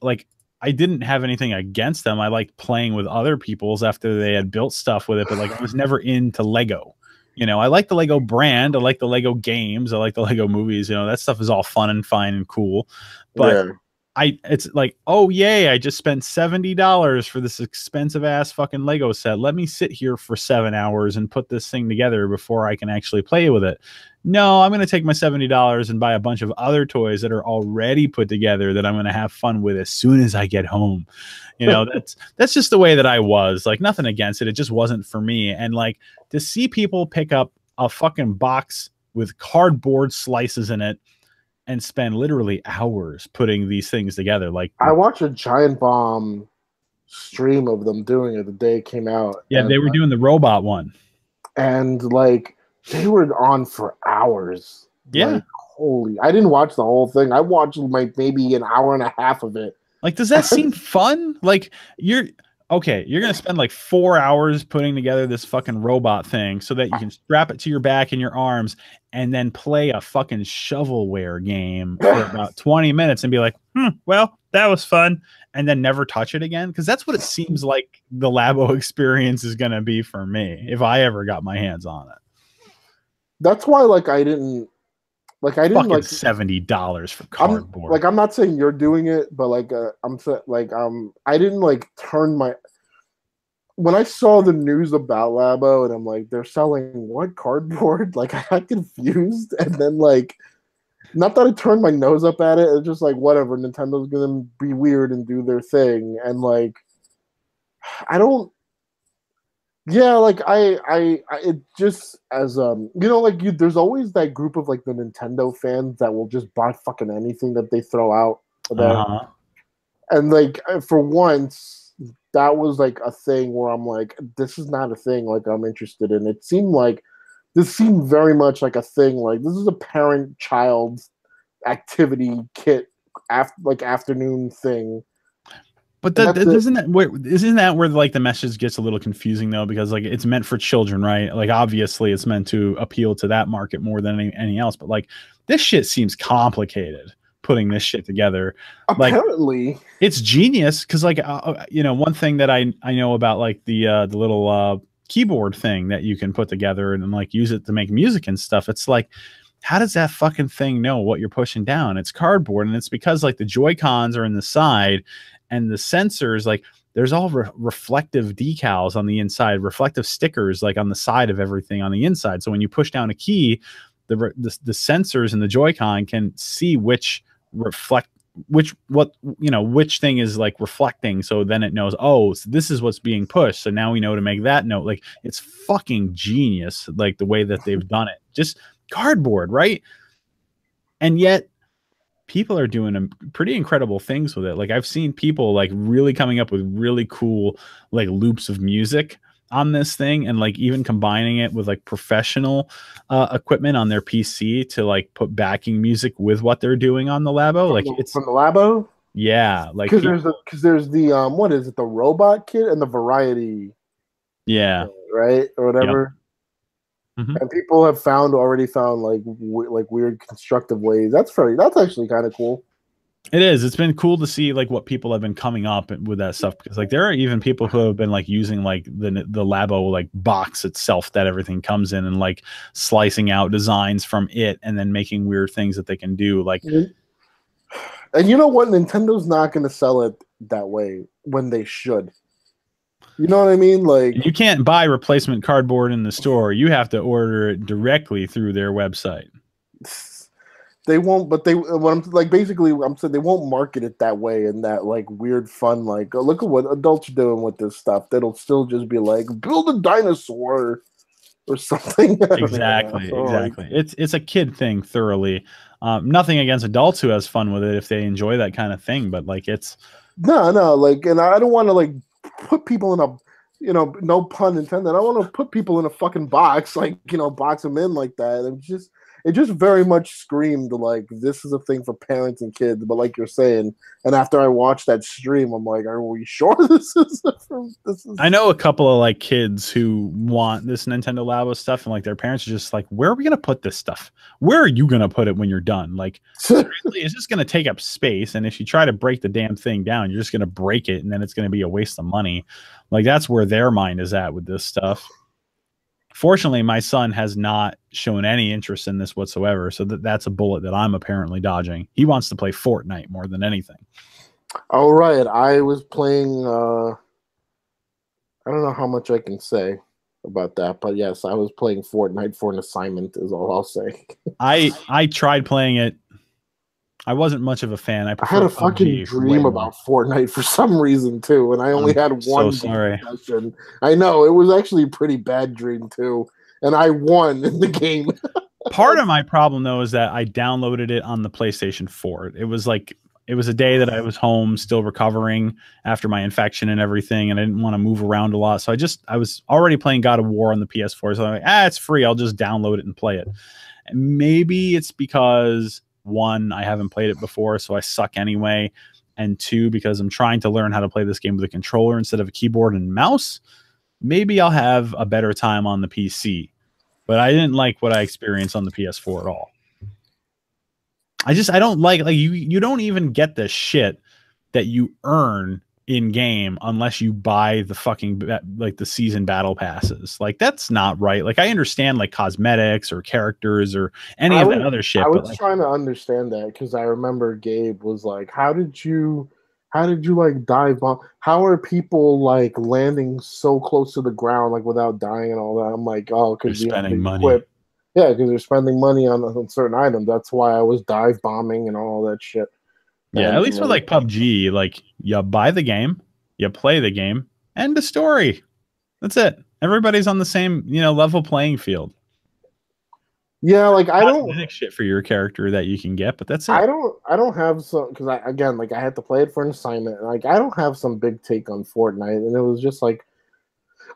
Speaker 1: I didn't have anything against them. I liked playing with other people's after they had built stuff with it, but like I was never into Lego. You know, I like the Lego brand, I like the Lego games, I like the Lego movies, you know, that stuff is all fun and fine and cool. But yeah. It's like, oh yay, I just spent $70 for this expensive ass fucking Lego set. Let me sit here for 7 hours and put this thing together before I can actually play with it. No, I'm going to take my $70 and buy a bunch of other toys that are already put together that I'm going to have fun with as soon as I get home. You know, that's just the way that I was. Like, nothing against it. It just wasn't for me. And like to see people pick up a fucking box with cardboard slices in it and spend literally hours putting these things together. Like
Speaker 2: I watched a Giant Bomb stream of them doing it the day it came out.
Speaker 1: Yeah, they were doing the robot one.
Speaker 2: And like they were on for hours.
Speaker 1: Yeah.
Speaker 2: Like, holy, I didn't watch the whole thing. I watched like maybe an hour and a half of it.
Speaker 1: Like, does that seem fun? Like you're going to spend like 4 hours putting together this fucking robot thing so that you can strap it to your back and your arms and then play a fucking shovelware game for about 20 minutes and be like, well, that was fun. And then never touch it again. Cause that's what it seems like the Labo experience is going to be for me if I ever got my hands on it.
Speaker 2: That's why, like, I didn't like
Speaker 1: $70 for cardboard.
Speaker 2: I'm not saying you're doing it, but like I didn't like turn my when I saw the news about Labo and I'm like, they're selling what, cardboard? Like I got confused, and then like not that I turned my nose up at it, it's just like whatever, Nintendo's gonna be weird and do their thing, and like I don't. Yeah, like I it just as you know, like there's always that group of like the Nintendo fans that will just buy fucking anything that they throw out. And like for once, that was like a thing where I'm like, this is not a thing like I'm interested in. It seemed like this seemed very much like a thing. Like this is a parent-child activity kit, afternoon thing.
Speaker 1: But isn't that where like the message gets a little confusing though, because like it's meant for children, right? Like obviously it's meant to appeal to that market more than anything else. But like this shit seems complicated putting this shit together.
Speaker 2: Apparently,
Speaker 1: like, it's genius because like you know, one thing that I know about like the little keyboard thing that you can put together and like use it to make music and stuff. It's like, how does that fucking thing know what you're pushing down? It's cardboard, and it's because like the Joy-Cons are in the side. And the sensors, like there's all reflective decals on the inside, reflective stickers like on the side of everything on the inside. So when you push down a key, the sensors and the Joy-Con can see which thing is like reflecting. So then it knows, oh, so this is what's being pushed. So now we know to make that note. Like, it's fucking genius, like the way that they've done it. Just cardboard, right? And yet people are doing pretty incredible things with it. Like, I've seen people like really coming up with really cool like loops of music on this thing, and like even combining it with like professional equipment on their PC to like put backing music with what they're doing on the Labo. It's
Speaker 2: from the Labo.
Speaker 1: Yeah, like
Speaker 2: because there's the what is it, the Robot Kit and the Variety.
Speaker 1: Yeah.
Speaker 2: Right, or whatever.
Speaker 1: Yep. Mm-hmm.
Speaker 2: And people have already found like weird constructive ways. That's actually kind of cool.
Speaker 1: It is. It's been cool to see like what people have been coming up with that stuff, because like there are even people who have been like using like the Labo like box itself that everything comes in, and like slicing out designs from it and then making weird things that they can do. Like,
Speaker 2: and you know what? Nintendo's not going to sell it that way when they should. You know what I mean? Like,
Speaker 1: you can't buy replacement cardboard in the store. You have to order it directly through their website.
Speaker 2: They won't, but I'm saying they won't market it that way, in that like weird fun, like, oh, look at what adults are doing with this stuff. That'll still just be like, build a dinosaur or something.
Speaker 1: Exactly. It's a kid thing thoroughly. Nothing against adults who has fun with it if they enjoy that kind of thing, but like it's
Speaker 2: no, like, and I don't want to like put people in a, you know, no pun intended, I want to put people in a fucking box, like, you know, box them in like that. It just very much screamed like this is a thing for parents and kids. But like you're saying, and after I watched that stream, I'm like, are we sure this is? I
Speaker 1: know a couple of like kids who want this Nintendo Labo stuff, and like their parents are just like, where are we gonna put this stuff? Where are you gonna put it when you're done? Like, seriously, it's just gonna take up space, and if you try to break the damn thing down, you're just gonna break it, and then it's gonna be a waste of money. Like, that's where their mind is at with this stuff. Fortunately, my son has not shown any interest in this whatsoever, so that's a bullet that I'm apparently dodging. He wants to play Fortnite more than anything.
Speaker 2: All right, I was playing. I don't know how much I can say about that, but yes, I was playing Fortnite for an assignment, is all I'll say.
Speaker 1: I tried playing it. I wasn't much of a fan. I
Speaker 2: had a fucking dream about Fortnite for some reason too, and I only had one session. I know, it was actually a pretty bad dream too, and I won in the game.
Speaker 1: Part of my problem though is that I downloaded it on the PlayStation 4. It was a day that I was home still recovering after my infection and everything, and I didn't want to move around a lot. So I was already playing God of War on the PS4. So I'm like, it's free. I'll just download it and play it. And maybe it's because, one, I haven't played it before, so I suck anyway. And two, because I'm trying to learn how to play this game with a controller instead of a keyboard and mouse. Maybe I'll have a better time on the PC. But I didn't like what I experienced on the PS4 at all. I don't like you don't even get the shit that you earn in game unless you buy the fucking like the season battle passes. Like, that's not right. Like, I understand like cosmetics or characters or any of that other shit.
Speaker 2: I was trying to understand that, because I remember Gabe was like, how did you like dive bomb? How are people like landing so close to the ground like without dying and all that? I'm like, oh, because
Speaker 1: they're spending money.
Speaker 2: Yeah, because they're spending money on certain items. That's why I was dive bombing and all that shit.
Speaker 1: Yeah, at least with like PUBG, like, you buy the game, you play the game, and the story. That's it. Everybody's on the same, level playing field.
Speaker 2: Yeah, like I don't
Speaker 1: shit for your character that you can get, but that's it.
Speaker 2: I don't have some, because I had to play it for an assignment. Like, I don't have some big take on Fortnite, and it was just like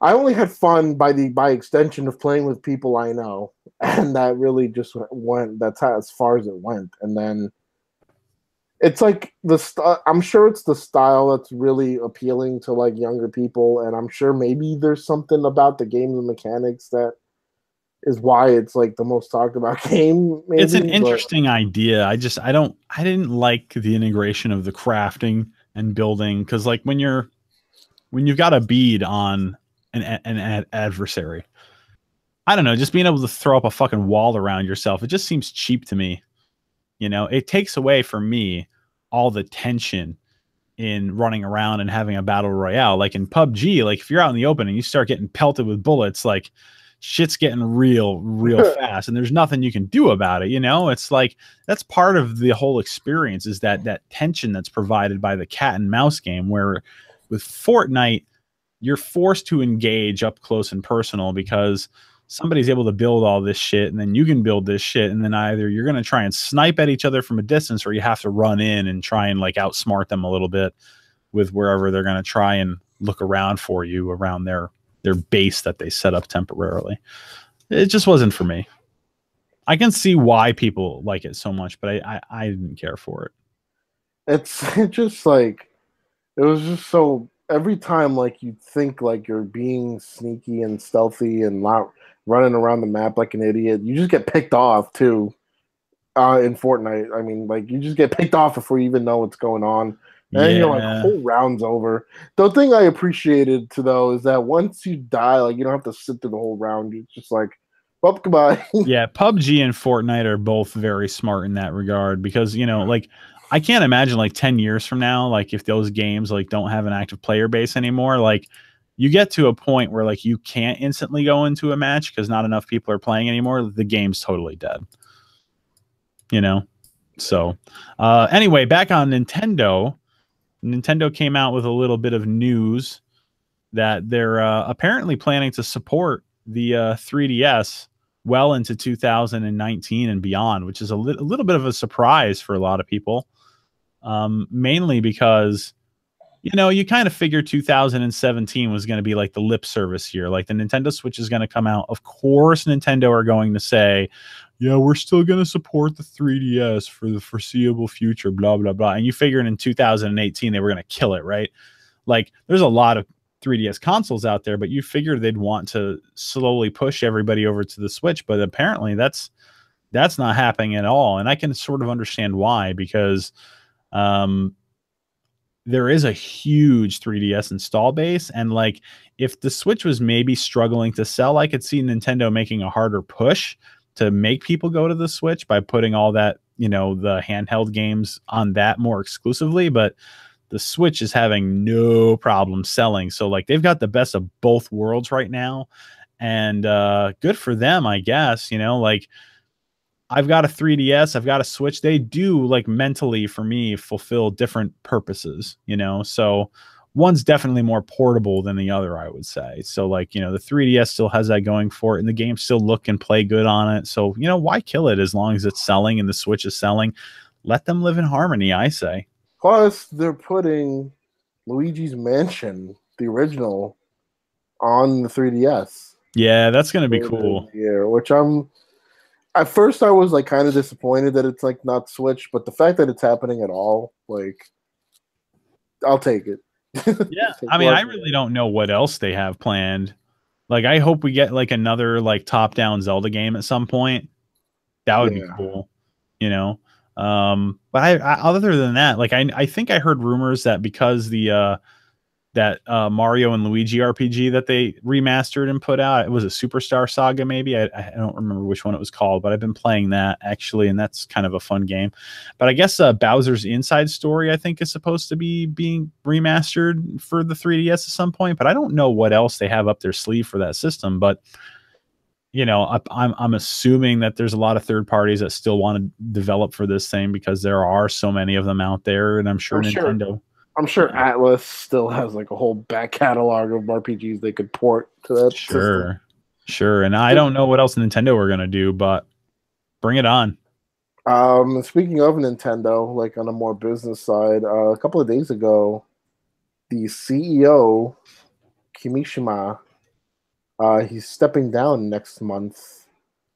Speaker 2: I only had fun by extension of playing with people I know, and that really just went. That's how as far as it went, and then. It's like I'm sure it's the style that's really appealing to like younger people, and I'm sure maybe there's something about the game's mechanics that is why it's like the most talked about game. Maybe,
Speaker 1: it's an interesting idea. I didn't like the integration of the crafting and building, because like when you've got a bead on an adversary, I don't know, just being able to throw up a fucking wall around yourself, it just seems cheap to me. It takes away from me all the tension in running around and having a battle royale. Like in PUBG, like if you're out in the open and you start getting pelted with bullets, like shit's getting real fast, and there's nothing you can do about it. You know, it's like that's part of the whole experience, is that tension that's provided by the cat and mouse game, where with Fortnite you're forced to engage up close and personal because somebody's able to build all this shit, and then you can build this shit, and then either you're going to try and snipe at each other from a distance, or you have to run in and try and like outsmart them a little bit with wherever they're going to try and look around for you around their base that they set up temporarily. It just wasn't for me. I can see why people like it so much, but I didn't care for it.
Speaker 2: It's just like, it was just so, every time like you think like you're being sneaky and stealthy and not running around the map like an idiot, you just get picked off too. In Fortnite, I mean, like you just get picked off before you even know what's going on. And you're like, whole round's over. The thing I appreciated too, though, is that once you die, like you don't have to sit through the whole round. You're just like, well, goodbye.
Speaker 1: Yeah, PUBG and Fortnite are both very smart in that regard, because, you know, like I can't imagine like 10 years from now, like if those games like don't have an active player base anymore, like you get to a point where like you can't instantly go into a match because not enough people are playing anymore. The game's totally dead. You know? So anyway, back on Nintendo. Nintendo came out with a little bit of news that they're apparently planning to support the 3DS well into 2019 and beyond, which is a little bit of a surprise for a lot of people, mainly because, you know, you kind of figured 2017 was going to be like the lip service year. Like the Nintendo Switch is going to come out. Of course, Nintendo are going to say, yeah, we're still going to support the 3DS for the foreseeable future, blah, blah, blah. And you figured in 2018 they were going to kill it, right? Like there's a lot of 3DS consoles out there, but you figured they'd want to slowly push everybody over to the Switch. But apparently that's not happening at all. And I can sort of understand why, because there is a huge 3DS install base. And like if the Switch was maybe struggling to sell, I could see Nintendo making a harder push to make people go to the Switch by putting all that, you know, the handheld games on that more exclusively. But the Switch is having no problem selling. So like they've got the best of both worlds right now. And good for them, I guess. You know, like I've got a 3DS, I've got a Switch. They do like mentally for me fulfill different purposes, you know. So one's definitely more portable than the other, I would say. So like, you know, the 3DS still has that going for it, and the games still look and play good on it. So, you know, why kill it as long as it's selling and the Switch is selling? Let them live in harmony, I say.
Speaker 2: Plus, they're putting Luigi's Mansion, the original, on the 3DS.
Speaker 1: Yeah, that's going to be cool.
Speaker 2: Yeah, which at first I was like kind of disappointed that it's like not Switch, but the fact that it's happening at all, like, I'll take it.
Speaker 1: Yeah, I mean, I really don't know what else they have planned. Like, I hope we get like another like top-down Zelda game at some point. That would be cool, you know. But I other than that, like I think I heard rumors that because the Mario and Luigi RPG that they remastered and put out, it was a Superstar Saga, maybe. I don't remember which one it was called, but I've been playing that actually, and that's kind of a fun game. But I guess Bowser's Inside Story, I think, is supposed to be being remastered for the 3DS at some point, but I don't know what else they have up their sleeve for that system. But you know, I'm assuming that there's a lot of third parties that still want to develop for this thing, because there are so many of them out there, and I'm sure Nintendo.
Speaker 2: I'm sure Atlus still has like a whole back catalog of RPGs they could port to that system.
Speaker 1: Sure. And I don't know what else Nintendo are going to do, but bring it on.
Speaker 2: Speaking of Nintendo, like on a more business side, a couple of days ago, the CEO, Kimishima, he's stepping down next month.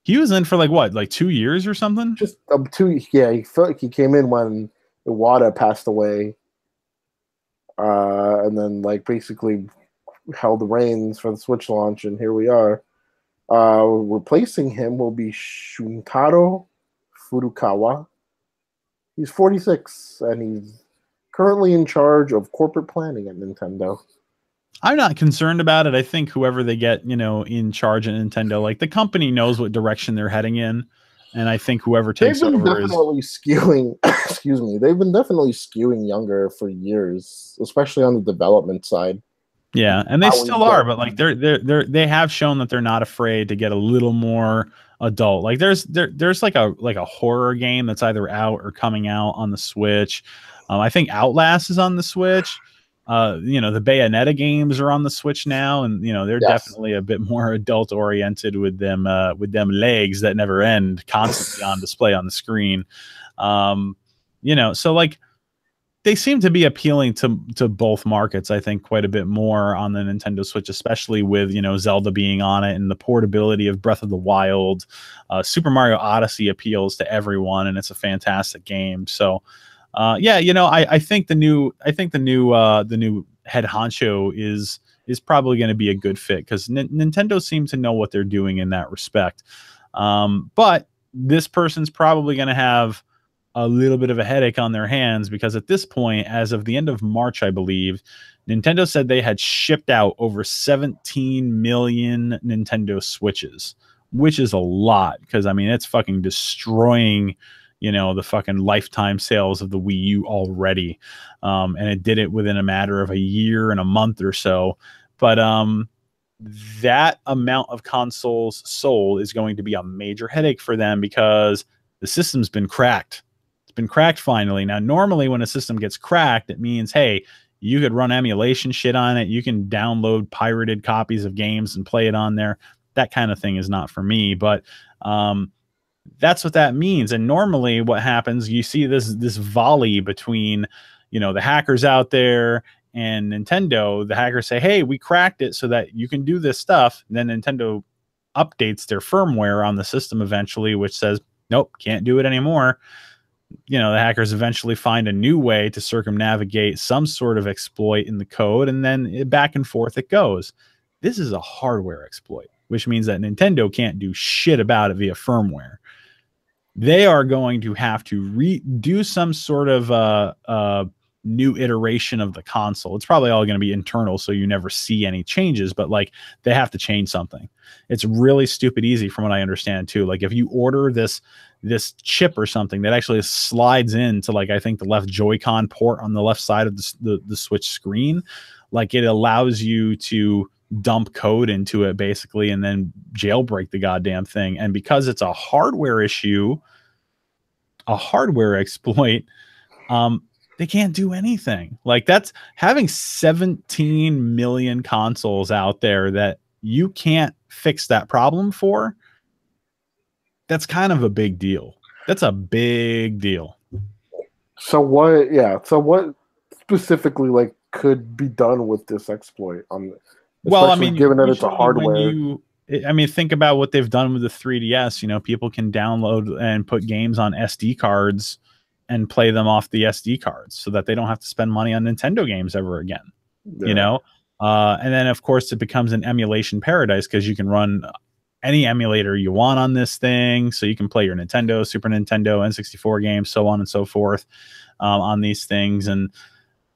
Speaker 1: He was in for like what, like 2 years or something?
Speaker 2: Just 2. Yeah, he felt like he came in when Iwata passed away. And then like basically held the reins for the Switch launch, and here we are. Replacing him will be Shuntaro Furukawa. He's 46, and he's currently in charge of corporate planning at Nintendo.
Speaker 1: I'm not concerned about it. I think whoever they get, you know, in charge at Nintendo, like the company knows what direction they're heading in, and I think whoever
Speaker 2: They've
Speaker 1: takes
Speaker 2: been
Speaker 1: over is
Speaker 2: definitely skewing. Excuse me. They've been definitely skewing younger for years, especially on the development side.
Speaker 1: yeah, and they
Speaker 2: How we
Speaker 1: still are,
Speaker 2: get
Speaker 1: but like they have shown that they're not afraid to get a little more adult. Like there's like a horror game that's either out or coming out on the Switch. I think Outlast is on the Switch. You know, the Bayonetta games are on the Switch now, and you know they're
Speaker 2: yes.
Speaker 1: definitely a bit more adult oriented with them legs that never end, constantly on display on the screen. You know, so like they seem to be appealing to both markets, I think, quite a bit more on the Nintendo Switch, especially with, you know, Zelda being on it and the portability of Breath of the Wild. Super Mario Odyssey appeals to everyone, and it's a fantastic game. So, yeah, you know, I think the new head honcho is probably going to be a good fit because Nintendo seems to know what they're doing in that respect. But this person's probably going to have a little bit of a headache on their hands because at this point, as of the end of March, I believe, Nintendo said they had shipped out over 17 million Nintendo Switches, which is a lot because I mean it's fucking destroying, you know, the fucking lifetime sales of the Wii U already, and it did it within a matter of a year and a month or so. But that amount of consoles sold is going to be a major headache for them because the system's been cracked. Been cracked finally. Now, normally when a system gets cracked, it means, hey, you could run emulation shit on it. You can download pirated copies of games and play it on there. That kind of thing is not for me, but that's what that means. And normally what happens, you see this volley between, you know, the hackers out there and Nintendo. The hackers say, hey, we cracked it so that you can do this stuff. And then Nintendo updates their firmware on the system eventually, which says, nope, can't do it anymore. You know, the hackers eventually find a new way to circumnavigate some sort of exploit in the code, and then back and forth it goes. This is a hardware exploit, which means that Nintendo can't do shit about it via firmware. They are going to have to do some sort of new iteration of the console. It's probably all going to be internal, so you never see any changes, but like they have to change something. It's really stupid easy from what I understand too. Like if you order this chip or something that actually slides into, like, I think the left Joy-Con port on the left side of the Switch screen, like it allows you to dump code into it basically and then jailbreak the goddamn thing. And because it's a hardware issue, a hardware exploit, they can't do anything. Like that's having 17 million consoles out there that you can't fix that problem for. That's kind of a big deal. That's a big deal.
Speaker 2: So what? Yeah. So what specifically like could be done with this exploit?
Speaker 1: Well, I mean,
Speaker 2: given that it's a hardware.
Speaker 1: I mean, think about what they've done with the 3DS. You know, people can download and put games on SD cards and play them off the SD cards so that they don't have to spend money on Nintendo games ever again. Yeah. You know, and then of course it becomes an emulation paradise because you can run any emulator you want on this thing, so you can play your Nintendo, Super Nintendo, N64 games, so on and so forth, on these things. And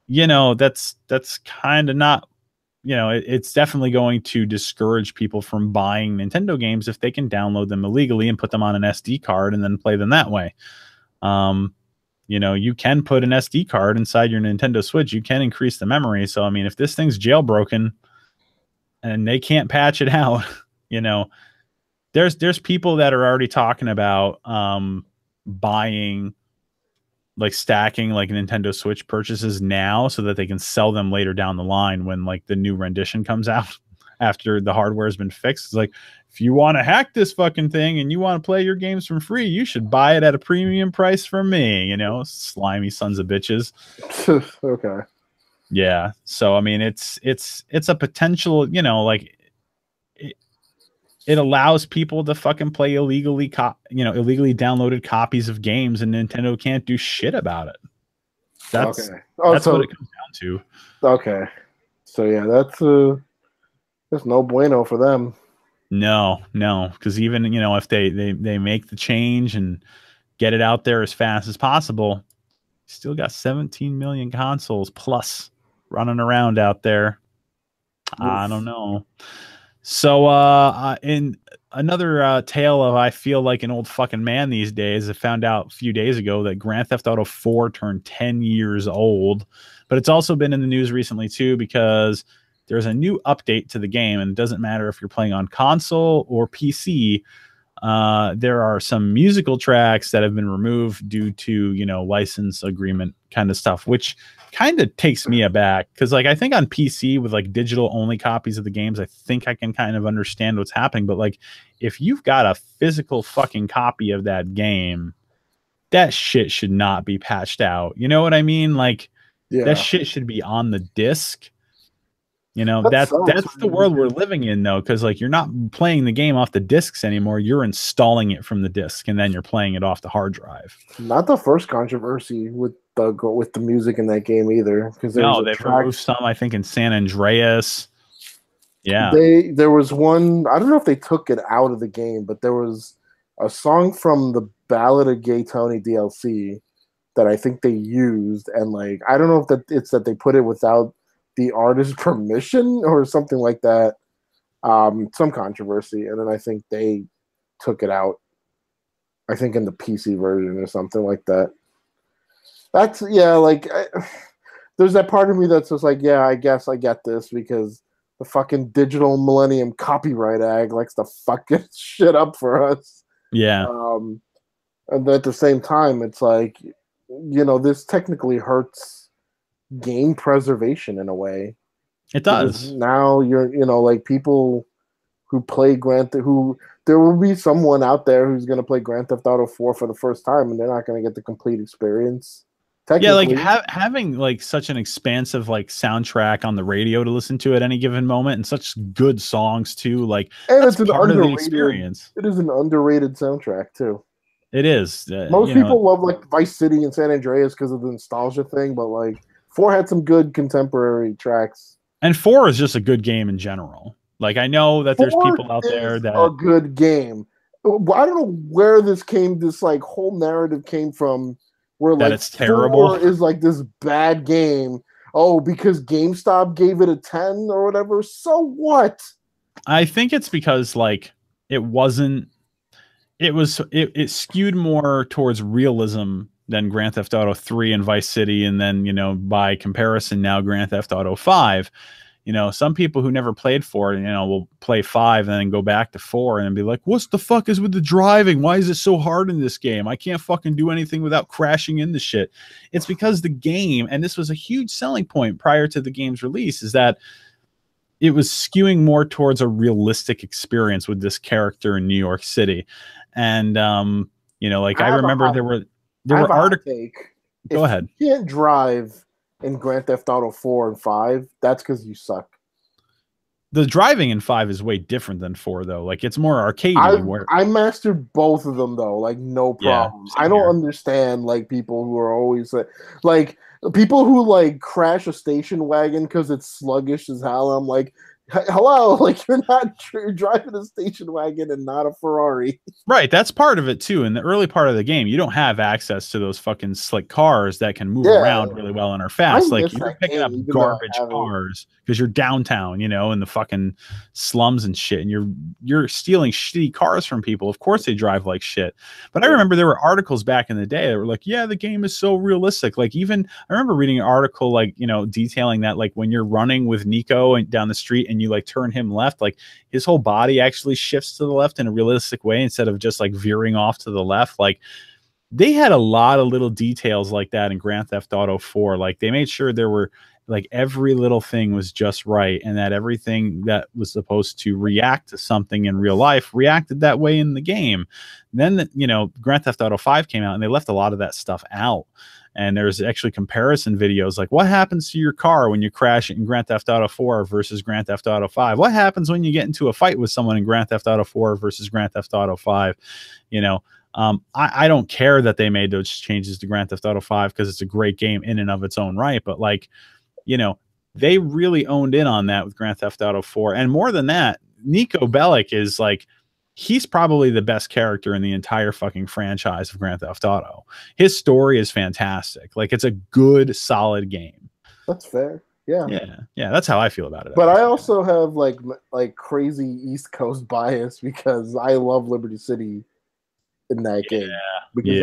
Speaker 1: you know, that's kind of not, you know, it's definitely going to discourage people from buying Nintendo games if they can download them illegally and put them on an SD card and then play them that way. You know, you can put an SD card inside your Nintendo Switch. You can increase the memory. So, I mean, if this thing's jailbroken and they can't patch it out, you know, there's people that are already talking about buying, like stacking like Nintendo Switch purchases now so that they can sell them later down the line when like the new rendition comes out after the hardware has been fixed. It's like, if you want to hack this fucking thing and you want to play your games for free, you should buy it at a premium price from me, you know, slimy sons of bitches.
Speaker 2: Okay.
Speaker 1: Yeah. So, I mean, it's a potential, you know, like it allows people to fucking play illegally downloaded copies of games, and Nintendo can't do shit about it. That's
Speaker 2: okay.
Speaker 1: That's what it comes down to.
Speaker 2: Okay. So yeah, that's no bueno for them.
Speaker 1: No, because even, you know, if they make the change and get it out there as fast as possible, still got 17 million consoles plus running around out there. Yes. I don't know. So in another tale of I feel like an old fucking man these days. I found out a few days ago that Grand Theft Auto 4 turned 10 years old, but it's also been in the news recently too because there's a new update to the game, and it doesn't matter if you're playing on console or PC. There are some musical tracks that have been removed due to, you know, license agreement kind of stuff, which kind of takes me aback because, like, I think on PC with like digital only copies of the games, I think I can kind of understand what's happening. But like, if you've got a physical fucking copy of that game, that shit should not be patched out. You know what I mean? Like, that shit should be on the disc. You know, that's the world we're living in, though, because like you're not playing the game off the discs anymore. You're installing it from the disc, and then you're playing it off the hard drive.
Speaker 2: Not the first controversy with the music in that game either, because
Speaker 1: no, they've removed some, I think, in San Andreas. Yeah,
Speaker 2: there was one. I don't know if they took it out of the game, but there was a song from the Ballad of Gay Tony DLC that I think they used, and like I don't know if it's that they put it without the artist's permission or something like that. Some controversy, and then I think they took it out. I think in the PC version or something like that. That's there's that part of me that's just like, yeah, I guess I get this because the fucking Digital Millennium Copyright Act likes to fuck shit up for us.
Speaker 1: Yeah.
Speaker 2: And at the same time, it's like, you know, this technically hurts game preservation in a way.
Speaker 1: It does.
Speaker 2: Now you're, you know, like people who play there will be someone out there who's going to play Grand Theft Auto 4 for the first time, and they're not going to get the complete experience.
Speaker 1: Yeah, like having like such an expansive like soundtrack on the radio to listen to at any given moment, and such good songs too. Like,
Speaker 2: and it's an underrated experience. It is an underrated soundtrack too.
Speaker 1: It is.
Speaker 2: Most people love like Vice City and San Andreas because of the nostalgia thing, but like 4 had some good contemporary tracks.
Speaker 1: And 4 is just a good game in general. Like, I know that there's people out there that
Speaker 2: a good game. I don't know where this like whole narrative came from. Where
Speaker 1: that
Speaker 2: like
Speaker 1: it's terrible
Speaker 2: 4 is like this bad game. Oh, because GameStop gave it a 10 or whatever. So what?
Speaker 1: I think it's because like it skewed more towards realism than Grand Theft Auto 3 and Vice City, and then, you know, by comparison now Grand Theft Auto 5. You know, some people who never played 4, you know, will play 5 and then go back to 4 and be like, what's the fuck is with the driving? Why is it so hard in this game? I can't fucking do anything without crashing into shit. It's because the game, and this was a huge selling point prior to the game's release, is that it was skewing more towards a realistic experience with this character in New York City. And, you know, like I remember there were articles. Go ahead.
Speaker 2: You can't drive in Grand Theft Auto 4 and 5, that's because you suck.
Speaker 1: The driving in 5 is way different than 4, though. Like, it's more arcadey.
Speaker 2: I mastered both of them, though. Like, no problem. I don't understand, like, people who are always, like, people who, like, crash a station wagon because it's sluggish as hell. I'm like, hello, like you're driving a station wagon and not a Ferrari.
Speaker 1: Right, that's part of it too. In the early part of the game, you don't have access to those fucking slick cars that can move around really well and are fast. Like, you're picking up garbage cars because you're downtown, you know, in the fucking slums and shit, and you're stealing shitty cars from people. Of course they drive like shit. But I remember there were articles back in the day that were like, yeah, the game is so realistic. Like, even I remember reading an article, like, you know, detailing that, like, when you're running with Nico and down the street and you like turn him left, like his whole body actually shifts to the left in a realistic way instead of just like veering off to the left. Like, they had a lot of little details like that in Grand Theft Auto 4. Like, they made sure there were, like, every little thing was just right, and that everything that was supposed to react to something in real life reacted that way in the game. Then, you know, Grand Theft Auto 5 came out and they left a lot of that stuff out. And there's actually comparison videos like, what happens to your car when you crash it in Grand Theft Auto 4 versus Grand Theft Auto 5? What happens when you get into a fight with someone in Grand Theft Auto 4 versus Grand Theft Auto 5? You know, I don't care that they made those changes to Grand Theft Auto 5 because it's a great game in and of its own right. But, like, you know, they really owned in on that with Grand Theft Auto 4. And more than that, Nico Bellic is like, he's probably the best character in the entire fucking franchise of Grand Theft Auto. His story is fantastic. Like, it's a good, solid game.
Speaker 2: That's fair. Yeah.
Speaker 1: Yeah, that's how I feel about it.
Speaker 2: But I also have like crazy East Coast bias because I love Liberty City in that game because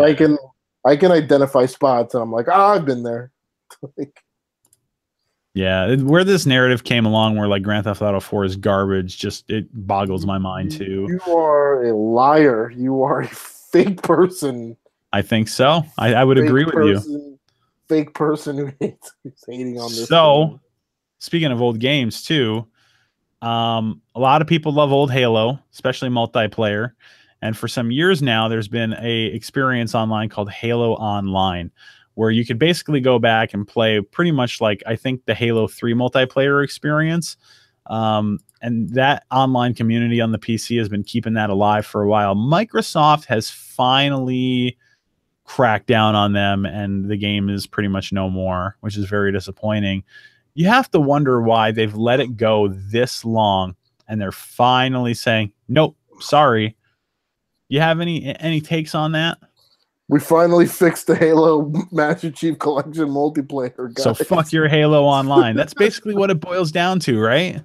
Speaker 2: I can identify spots and I'm like, oh, I've been there. Like,
Speaker 1: yeah, where this narrative came along, where like Grand Theft Auto 4 is garbage, just it boggles my mind too.
Speaker 2: You are a liar. You are a fake person.
Speaker 1: I think so. I would agree with you.
Speaker 2: Fake person who's hating on this.
Speaker 1: So, speaking of old games too, a lot of people love old Halo, especially multiplayer. And for some years now, there's been a experience online called Halo Online, where you could basically go back and play pretty much like, I think, the Halo 3 multiplayer experience. And that online community on the PC has been keeping that alive for a while. Microsoft has finally cracked down on them, and the game is pretty much no more, which is very disappointing. You have to wonder why they've let it go this long, and they're finally saying, nope, sorry. You have any takes on that?
Speaker 2: We finally fixed the Halo Master Chief Collection multiplayer, guys.
Speaker 1: So fuck your Halo Online. That's basically what it boils down to, right?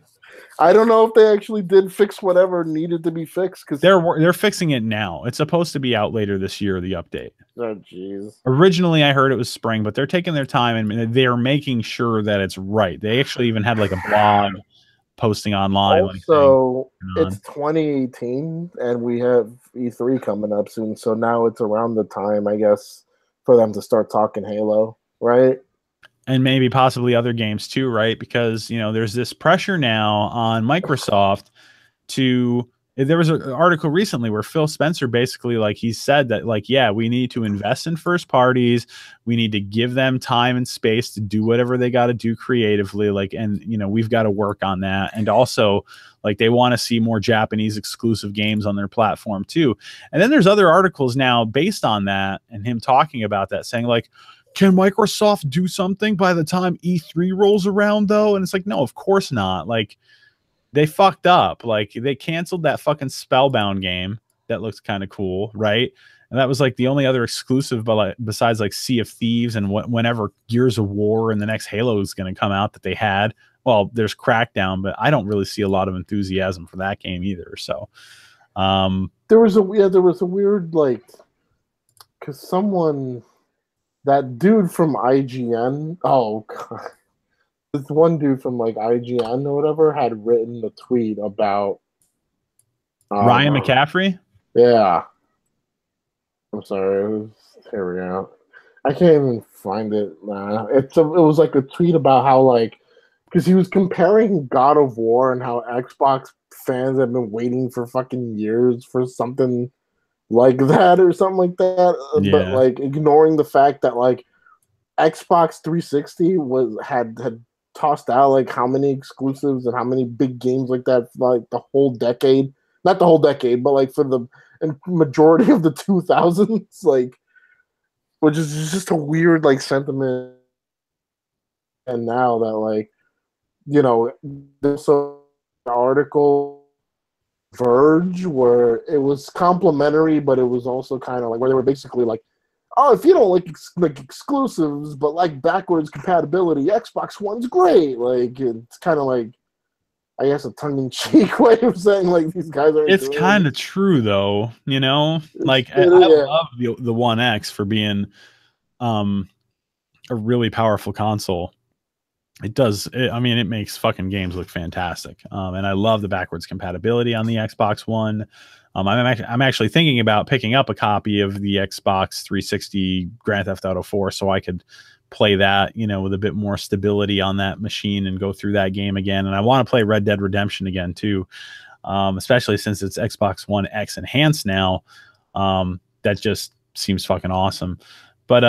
Speaker 2: I don't know if they actually did fix whatever needed to be fixed, because
Speaker 1: they're fixing it now. It's supposed to be out later this year, the update.
Speaker 2: Oh, jeez.
Speaker 1: Originally, I heard it was spring, but they're taking their time and they're making sure that it's right. They actually even had like a blog posting online.
Speaker 2: Also, it's 2018 and we have E3 coming up soon, so now it's around the time, I guess, for them to start talking Halo, right?
Speaker 1: And maybe possibly other games too, right? Because, you know, there's this pressure now on Microsoft to... There was an article recently where Phil Spencer basically, like, he said that, like, yeah, we need to invest in first parties. We need to give them time and space to do whatever they got to do creatively. Like, and, you know, we've got to work on that. And also, like, they want to see more Japanese exclusive games on their platform too. And then there's other articles now based on that and him talking about that, saying like, can Microsoft do something by the time E3 rolls around though? And it's like, no, of course not. Like, they fucked up. Like, they canceled that fucking Spellbound game that looks kind of cool, right? And that was like the only other exclusive, but like, besides like Sea of Thieves and whenever Gears of War and the next Halo is going to come out that they had. Well, there's Crackdown, but I don't really see a lot of enthusiasm for that game either. So
Speaker 2: there was a weird, like, because that dude from IGN, oh god. This one dude from like IGN or whatever had written a tweet about
Speaker 1: Ryan McCaffrey.
Speaker 2: Yeah, I'm sorry. Here we go. I can't even find it. It was like a tweet about how, like, because he was comparing God of War and how Xbox fans have been waiting for fucking years for something like that or something like that,
Speaker 1: Yeah.
Speaker 2: but like ignoring the fact that like Xbox 360 had tossed out like how many exclusives and how many big games like that for like the whole decade. Not the whole decade, but like for the majority of the 2000s, like, which is just a weird like sentiment. And now that, like, you know, there's an article Verge where it was complimentary, but it was also kind of like where they were basically like, oh, if you don't like exclusives, but like backwards compatibility, Xbox One's great. Like, it's kind of like, I guess, a tongue-in-cheek way of saying like these guys are.
Speaker 1: It's kind of true though, you know. Like, I love the One X for being a really powerful console. It does. I mean, it makes fucking games look fantastic. And I love the backwards compatibility on the Xbox One. I'm actually thinking about picking up a copy of the Xbox 360 Grand Theft Auto 4 so I could play that, you know, with a bit more stability on that machine and go through that game again. And I want to play Red Dead Redemption again too, especially since it's Xbox One X enhanced now. That just seems fucking awesome. But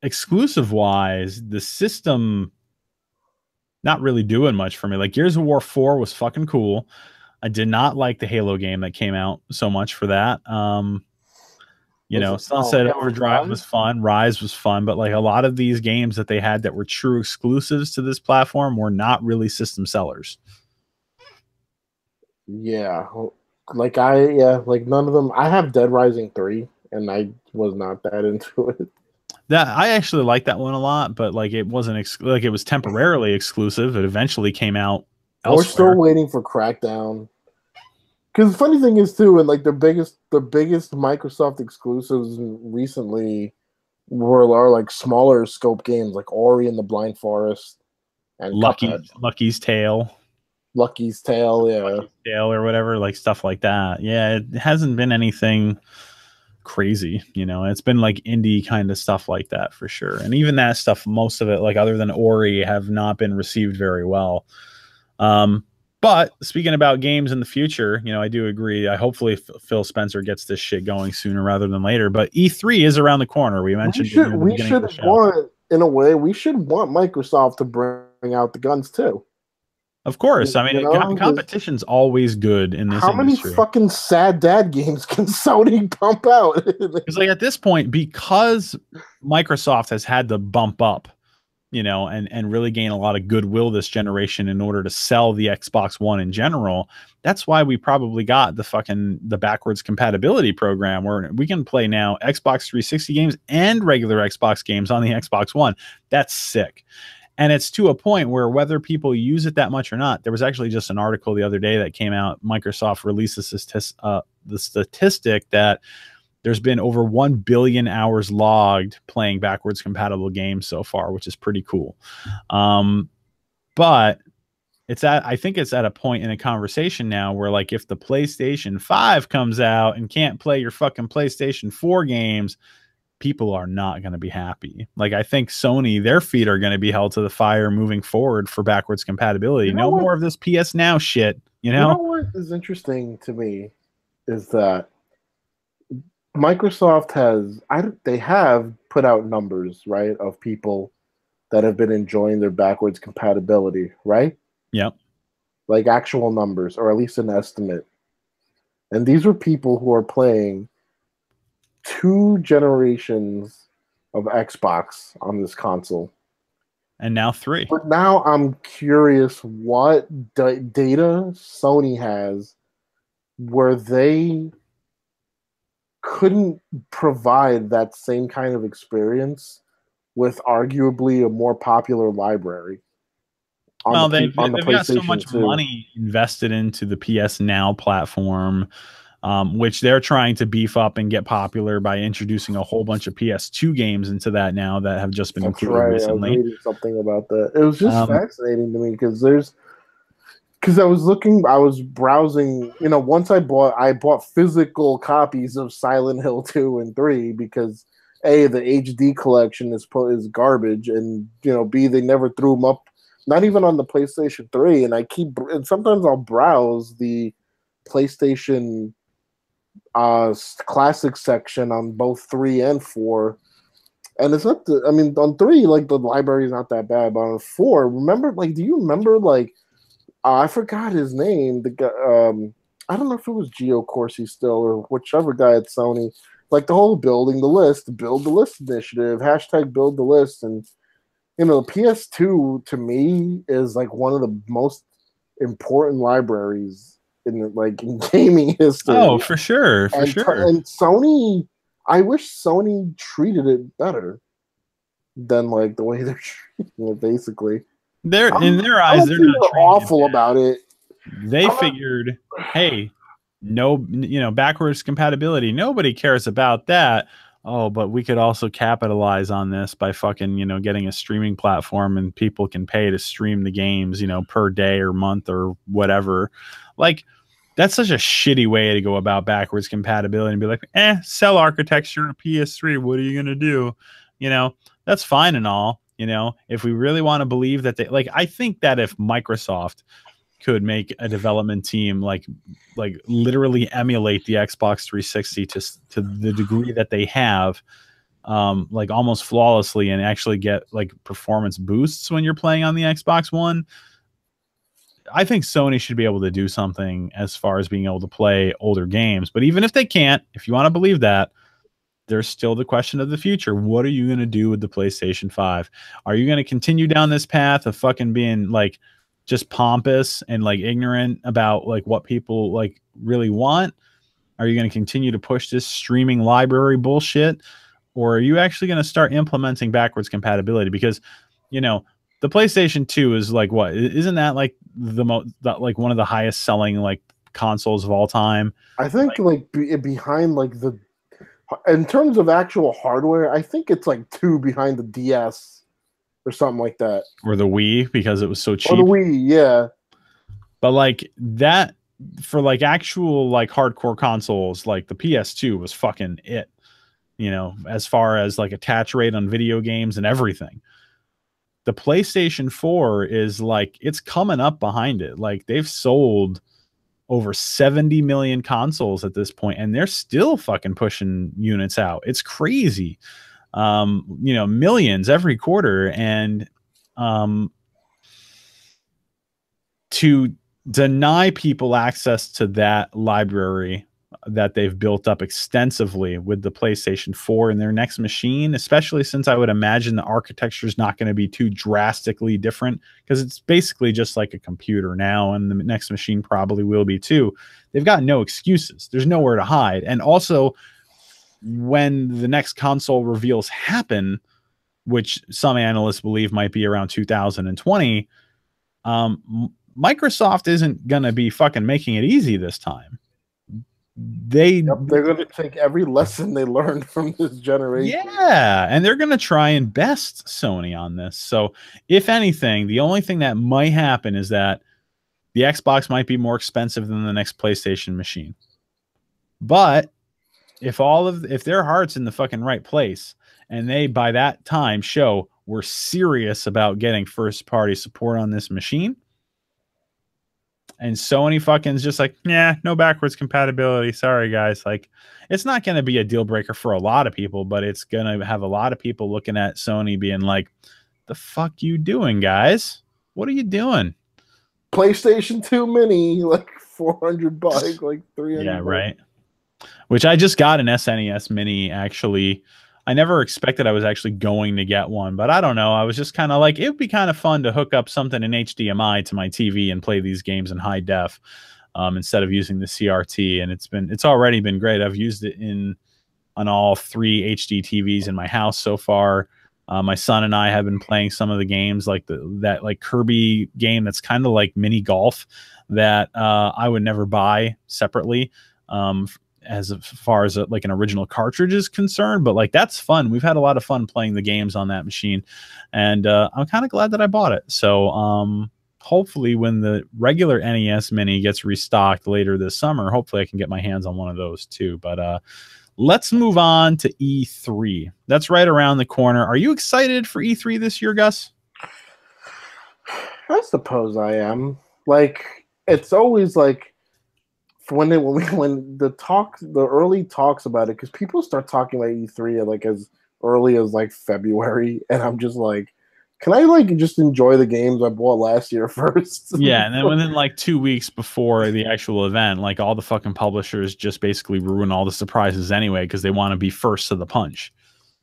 Speaker 1: exclusive wise, the system not really doing much for me. Like, Gears of War 4 was fucking cool. I did not like the Halo game that came out so much for that. You know, Sunset Overdrive was fun. Rise was fun. But like a lot of these games that they had that were true exclusives to this platform were not really system sellers.
Speaker 2: Yeah. Like like none of them. I have Dead Rising 3 and I was not that into it.
Speaker 1: That I actually like that one a lot, but like it wasn't like it was temporarily exclusive. It eventually came out
Speaker 2: And we're still
Speaker 1: elsewhere.
Speaker 2: waiting for Crackdown. Because the funny thing is too, and like the biggest Microsoft exclusives recently are like smaller scope games like Ori and the Blind Forest and Cuphead.
Speaker 1: Lucky's Tale.
Speaker 2: Lucky's Tale, yeah.
Speaker 1: Lucky's Tale or whatever, like stuff like that. Yeah, it hasn't been anything crazy, you know. It's been like indie kind of stuff like that for sure. And even that stuff, most of it, like other than Ori, have not been received very well. But speaking about games in the future, you know, I do agree. I hopefully Phil Spencer gets this shit going sooner rather than later. But E3 is around the corner. We mentioned it near the
Speaker 2: We
Speaker 1: beginning of
Speaker 2: should
Speaker 1: the show.
Speaker 2: want, in a way, we should want Microsoft to bring out the guns too.
Speaker 1: Of course. I mean,
Speaker 2: You know,
Speaker 1: competition's always good in this
Speaker 2: how many
Speaker 1: industry.
Speaker 2: fucking sad dad games can Sony pump out?
Speaker 1: Because like at this point, because Microsoft has had to bump up, you know, and really gain a lot of goodwill this generation in order to sell the Xbox One in general. That's why we probably got the backwards compatibility program where we can play now Xbox 360 games and regular Xbox games on the Xbox One. That's sick. And it's to a point where whether people use it that much or not, there was actually just an article the other day that came out. Microsoft releases the statistic that there's been over 1 billion hours logged playing backwards compatible games so far, which is pretty cool. But I think it's at a point in a conversation now where like if the PlayStation 5 comes out and can't play your fucking PlayStation 4 games, people are not going to be happy. Like I think Sony, their feet are going to be held to the fire moving forward for backwards compatibility. No more of this PS Now shit, you know?
Speaker 2: You know what is interesting to me is that Microsoft they have put out numbers, right, of people that have been enjoying their backwards compatibility, right?
Speaker 1: Yep.
Speaker 2: Like actual numbers, or at least an estimate. And these were people who are playing 2 generations of Xbox on this console.
Speaker 1: And now 3.
Speaker 2: But now I'm curious what data Sony has where they couldn't provide that same kind of experience with arguably a more popular library.
Speaker 1: Well, they've got so much money invested into the PS Now platform, which they're trying to beef up and get popular by introducing a whole bunch of PS2 games into that now that have just been included recently.
Speaker 2: I was reading something about that. It was just fascinating to me because I was browsing, you know, once I bought physical copies of Silent Hill 2 and 3 because A, the HD collection is garbage, and you know, B, they never threw them up, not even on the PlayStation 3, and sometimes I'll browse the PlayStation classic section on both 3 and 4. And it's not on 3, like the library is not that bad, but on 4, do you remember like I forgot his name. The guy, I don't know if it was Gio Corsi still or whichever guy at Sony. Like the whole build the list initiative, #build the list, and you know, PS2 to me is like one of the most important libraries in gaming history.
Speaker 1: Oh, for sure, sure.
Speaker 2: And Sony, I wish Sony treated it better than like the way they're treating it, basically.
Speaker 1: In their eyes, they're not
Speaker 2: awful about it.
Speaker 1: They figured, hey, no, you know, backwards compatibility. Nobody cares about that. Oh, but we could also capitalize on this by fucking, you know, getting a streaming platform and people can pay to stream the games, you know, per day or month or whatever. Like, that's such a shitty way to go about backwards compatibility and be like, cell architecture PS3. What are you going to do? You know, that's fine and all. You know, if we really want to believe that I think that if Microsoft could make a development team like literally emulate the Xbox 360 to the degree that they have, like almost flawlessly, and actually get like performance boosts when you're playing on the Xbox One, I think Sony should be able to do something as far as being able to play older games. But even if they can't, if you want to believe that, there's still the question of the future. What are you going to do with the PlayStation 5? Are you going to continue down this path of fucking being like just pompous and like ignorant about like what people like really want? Are you going to continue to push this streaming library bullshit? or are you actually going to start implementing backwards compatibility? Because, you know, the PlayStation 2 is like what? Isn't that like like one of the highest selling like consoles of all time?
Speaker 2: I think behind like the in terms of actual hardware, I think it's like 2 behind the DS or something like that.
Speaker 1: Or the Wii, because it was so cheap.
Speaker 2: Or the Wii, yeah.
Speaker 1: But like that, for like actual like hardcore consoles, like the PS2 was fucking it, you know, as far as like attach rate on video games and everything. The PlayStation 4 is like, it's coming up behind it. Like they've sold over 70 million consoles at this point, and they're still fucking pushing units out. It's crazy. You know, millions every quarter. And to deny people access to that library that they've built up extensively with the PlayStation 4 in their next machine, especially since I would imagine the architecture is not going to be too drastically different, because it's basically just like a computer now, and the next machine probably will be too. They've got no excuses. There's nowhere to hide. And also, when the next console reveals happen, which some analysts believe might be around 2020, Microsoft isn't going to be fucking making it easy this time. They're
Speaker 2: going to take every lesson they learned from this generation.
Speaker 1: Yeah, and they're going to try and best Sony on this. So, if anything, the only thing that might happen is that the Xbox might be more expensive than the next PlayStation machine. But if their heart's in the fucking right place, and they by that time show we're serious about getting first party support on this machine, and Sony fucking's just like, yeah, no backwards compatibility. Sorry, guys. Like, it's not going to be a deal breaker for a lot of people, but it's going to have a lot of people looking at Sony being like, the fuck you doing, guys? What are you doing?
Speaker 2: PlayStation 2 Mini, like $400, like $300.
Speaker 1: Yeah, right. Which I just got an SNES Mini, actually. I never expected I was actually going to get one, but I don't know. I was just kind of like, it would be kind of fun to hook up something in HDMI to my TV and play these games in high def instead of using the CRT. And it's already been great. I've used it on all 3 HD TVs in my house so far. My son and I have been playing some of the games, like that like Kirby game that's kind of like mini golf that I would never buy separately. As far as like an original cartridge is concerned, but like that's fun. We've had a lot of fun playing the games on that machine, and I'm kind of glad that I bought it. So hopefully when the regular NES Mini gets restocked later this summer, hopefully I can get my hands on one of those too. But let's move on to E3. That's right around the corner. Are you excited for E3 this year, Gus?
Speaker 2: I suppose I am. Like, it's always like, when the early talks about it, because people start talking about E3 like as early as like February, and I'm just like, can I like just enjoy the games I bought last year first?
Speaker 1: Yeah, and then within like 2 weeks before the actual event, like all the fucking publishers just basically ruin all the surprises anyway because they want to be first to the punch.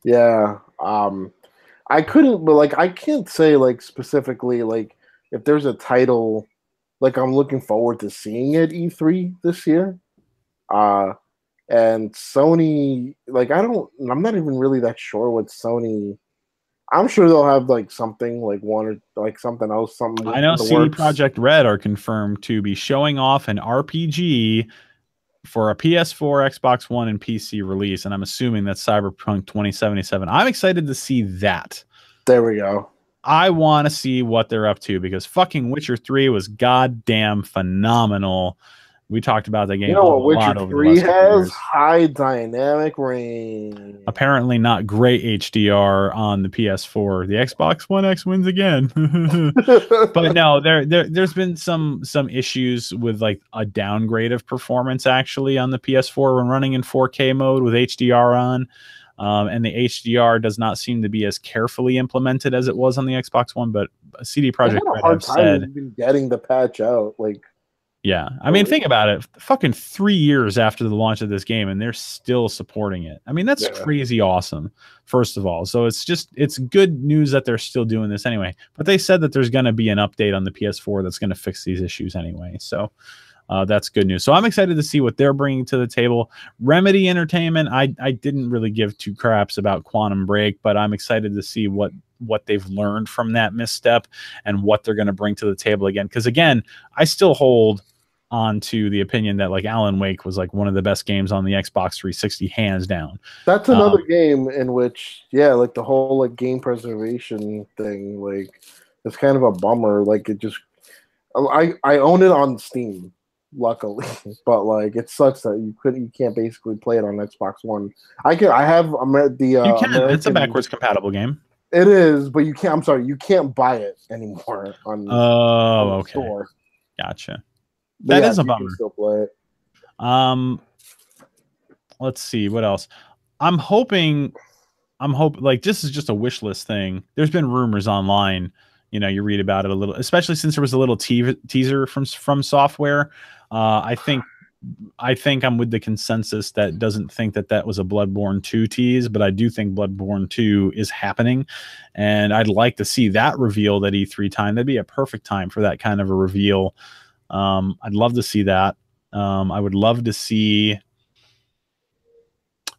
Speaker 2: Yeah, I couldn't, but like I can't say like specifically like if there's a title. Like, I'm looking forward to seeing at E3 this year. And Sony, like, I'm not even really that sure what Sony. I'm sure they'll have like something, like one or like something else. Something.
Speaker 1: I know CD Projekt Red are confirmed to be showing off an RPG for a PS4, Xbox One, and PC release, and I'm assuming that's Cyberpunk 2077. I'm excited to see that.
Speaker 2: There we go.
Speaker 1: I want to see what they're up to because fucking Witcher 3 was goddamn phenomenal. We talked about that game.
Speaker 2: You know what Witcher 3 has? High dynamic range.
Speaker 1: Apparently not great HDR on the PS4. The Xbox One X wins again. But no, there's been some issues with like a downgrade of performance actually on the PS4 when running in 4K mode with HDR on. And the HDR does not seem to be as carefully implemented as it was on the Xbox One, but CD Projekt Red have said
Speaker 2: getting the patch out. Like,
Speaker 1: yeah, I mean, think about it. Fucking 3 years after the launch of this game, and they're still supporting it. I mean, that's crazy awesome. First of all, so it's good news that they're still doing this anyway. But they said that there's going to be an update on the PS4 that's going to fix these issues anyway. So That's good news. So I'm excited to see what they're bringing to the table. Remedy Entertainment, I didn't really give two craps about Quantum Break, but I'm excited to see what they've learned from that misstep and what they're going to bring to the table again. Because again, I still hold on to the opinion that like Alan Wake was like one of the best games on the Xbox 360, hands down.
Speaker 2: That's another game in which, yeah, like the whole like game preservation thing, like it's kind of a bummer. Like it just, I own it on Steam, luckily, but like it sucks that you can't basically play it on Xbox One. I have the
Speaker 1: You can.
Speaker 2: American,
Speaker 1: It's a backwards compatible game.
Speaker 2: It is, but you can't. I'm sorry, you can't buy it anymore on the
Speaker 1: okay.
Speaker 2: store.
Speaker 1: Gotcha.
Speaker 2: But
Speaker 1: that
Speaker 2: yeah,
Speaker 1: is a
Speaker 2: you
Speaker 1: bummer.
Speaker 2: can still play it.
Speaker 1: Let's see what else. I'm hoping like this is just a wish list thing. There's been rumors online, you know, you read about it a little, especially since there was a little teaser from software. I think I'm with the consensus that doesn't think that was a Bloodborne 2 tease, but I do think Bloodborne 2 is happening, and I'd like to see that revealed at E3 time. That'd be a perfect time for that kind of a reveal. I'd love to see that. I would love to see.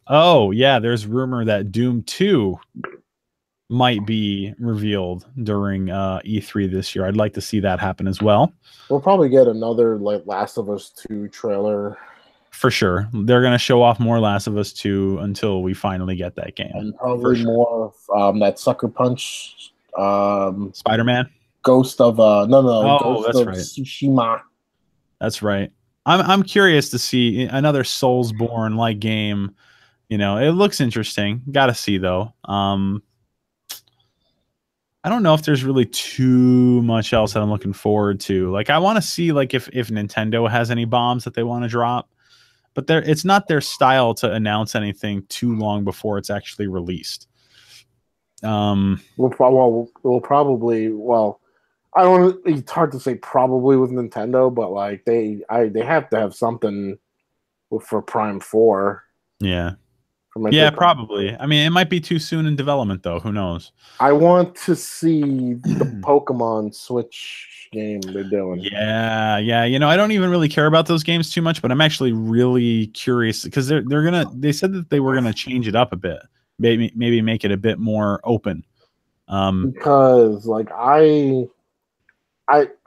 Speaker 1: Oh yeah, there's rumor that Doom 2 might be revealed during E3 this year. I'd like to see that happen as well.
Speaker 2: We'll probably get another like Last of Us 2 trailer.
Speaker 1: For sure. They're going to show off more Last of Us 2 until we finally get that game.
Speaker 2: And probably more of that Sucker Punch
Speaker 1: Spider-Man?
Speaker 2: Ghost of
Speaker 1: Ghost
Speaker 2: of
Speaker 1: right.
Speaker 2: Tsushima.
Speaker 1: That's right. I'm curious to see another Soulsborne like game. You know, it looks interesting. Got to see though. I don't know if there's really too much else that I'm looking forward to. Like I want to see like if Nintendo has any bombs that they want to drop. But it's not their style to announce anything too long before it's actually released.
Speaker 2: We'll probably I don't. It's hard to say probably with Nintendo, but like they have to have something for Prime 4.
Speaker 1: Yeah. Yeah, probably. I mean, it might be too soon in development, though. Who knows?
Speaker 2: I want to see the Pokemon Switch game they're doing.
Speaker 1: Yeah. You know, I don't even really care about those games too much, but I'm actually really curious because they said that they were gonna change it up a bit, maybe make it a bit more open.
Speaker 2: Because like I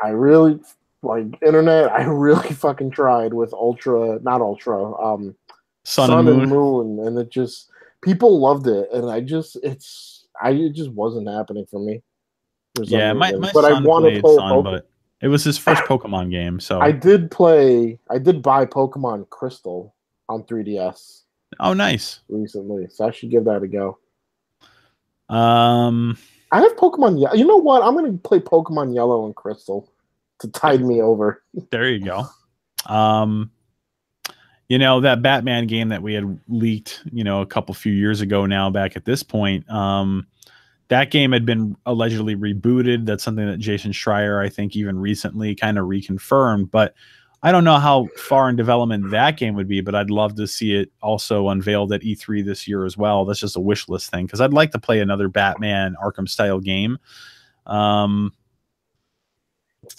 Speaker 2: really like internet. I really fucking tried with Sun and Moon, and it just people loved it, and it just wasn't happening for me.
Speaker 1: Yeah, my son played Sun, but it was his first Pokemon game, so
Speaker 2: I did buy Pokemon Crystal on 3DS.
Speaker 1: Oh, nice.
Speaker 2: Recently, so I should give that a go.
Speaker 1: I
Speaker 2: have Pokemon Yellow. You know what? I'm going to play Pokemon Yellow and Crystal to tide me over.
Speaker 1: There you go. You know, that Batman game that we had leaked, you know, a few years ago now, back at this point, that game had been allegedly rebooted. That's something that Jason Schreier, I think, even recently kind of reconfirmed. But I don't know how far in development that game would be, but I'd love to see it also unveiled at E3 this year as well. That's just a wish list thing because I'd like to play another Batman Arkham style game.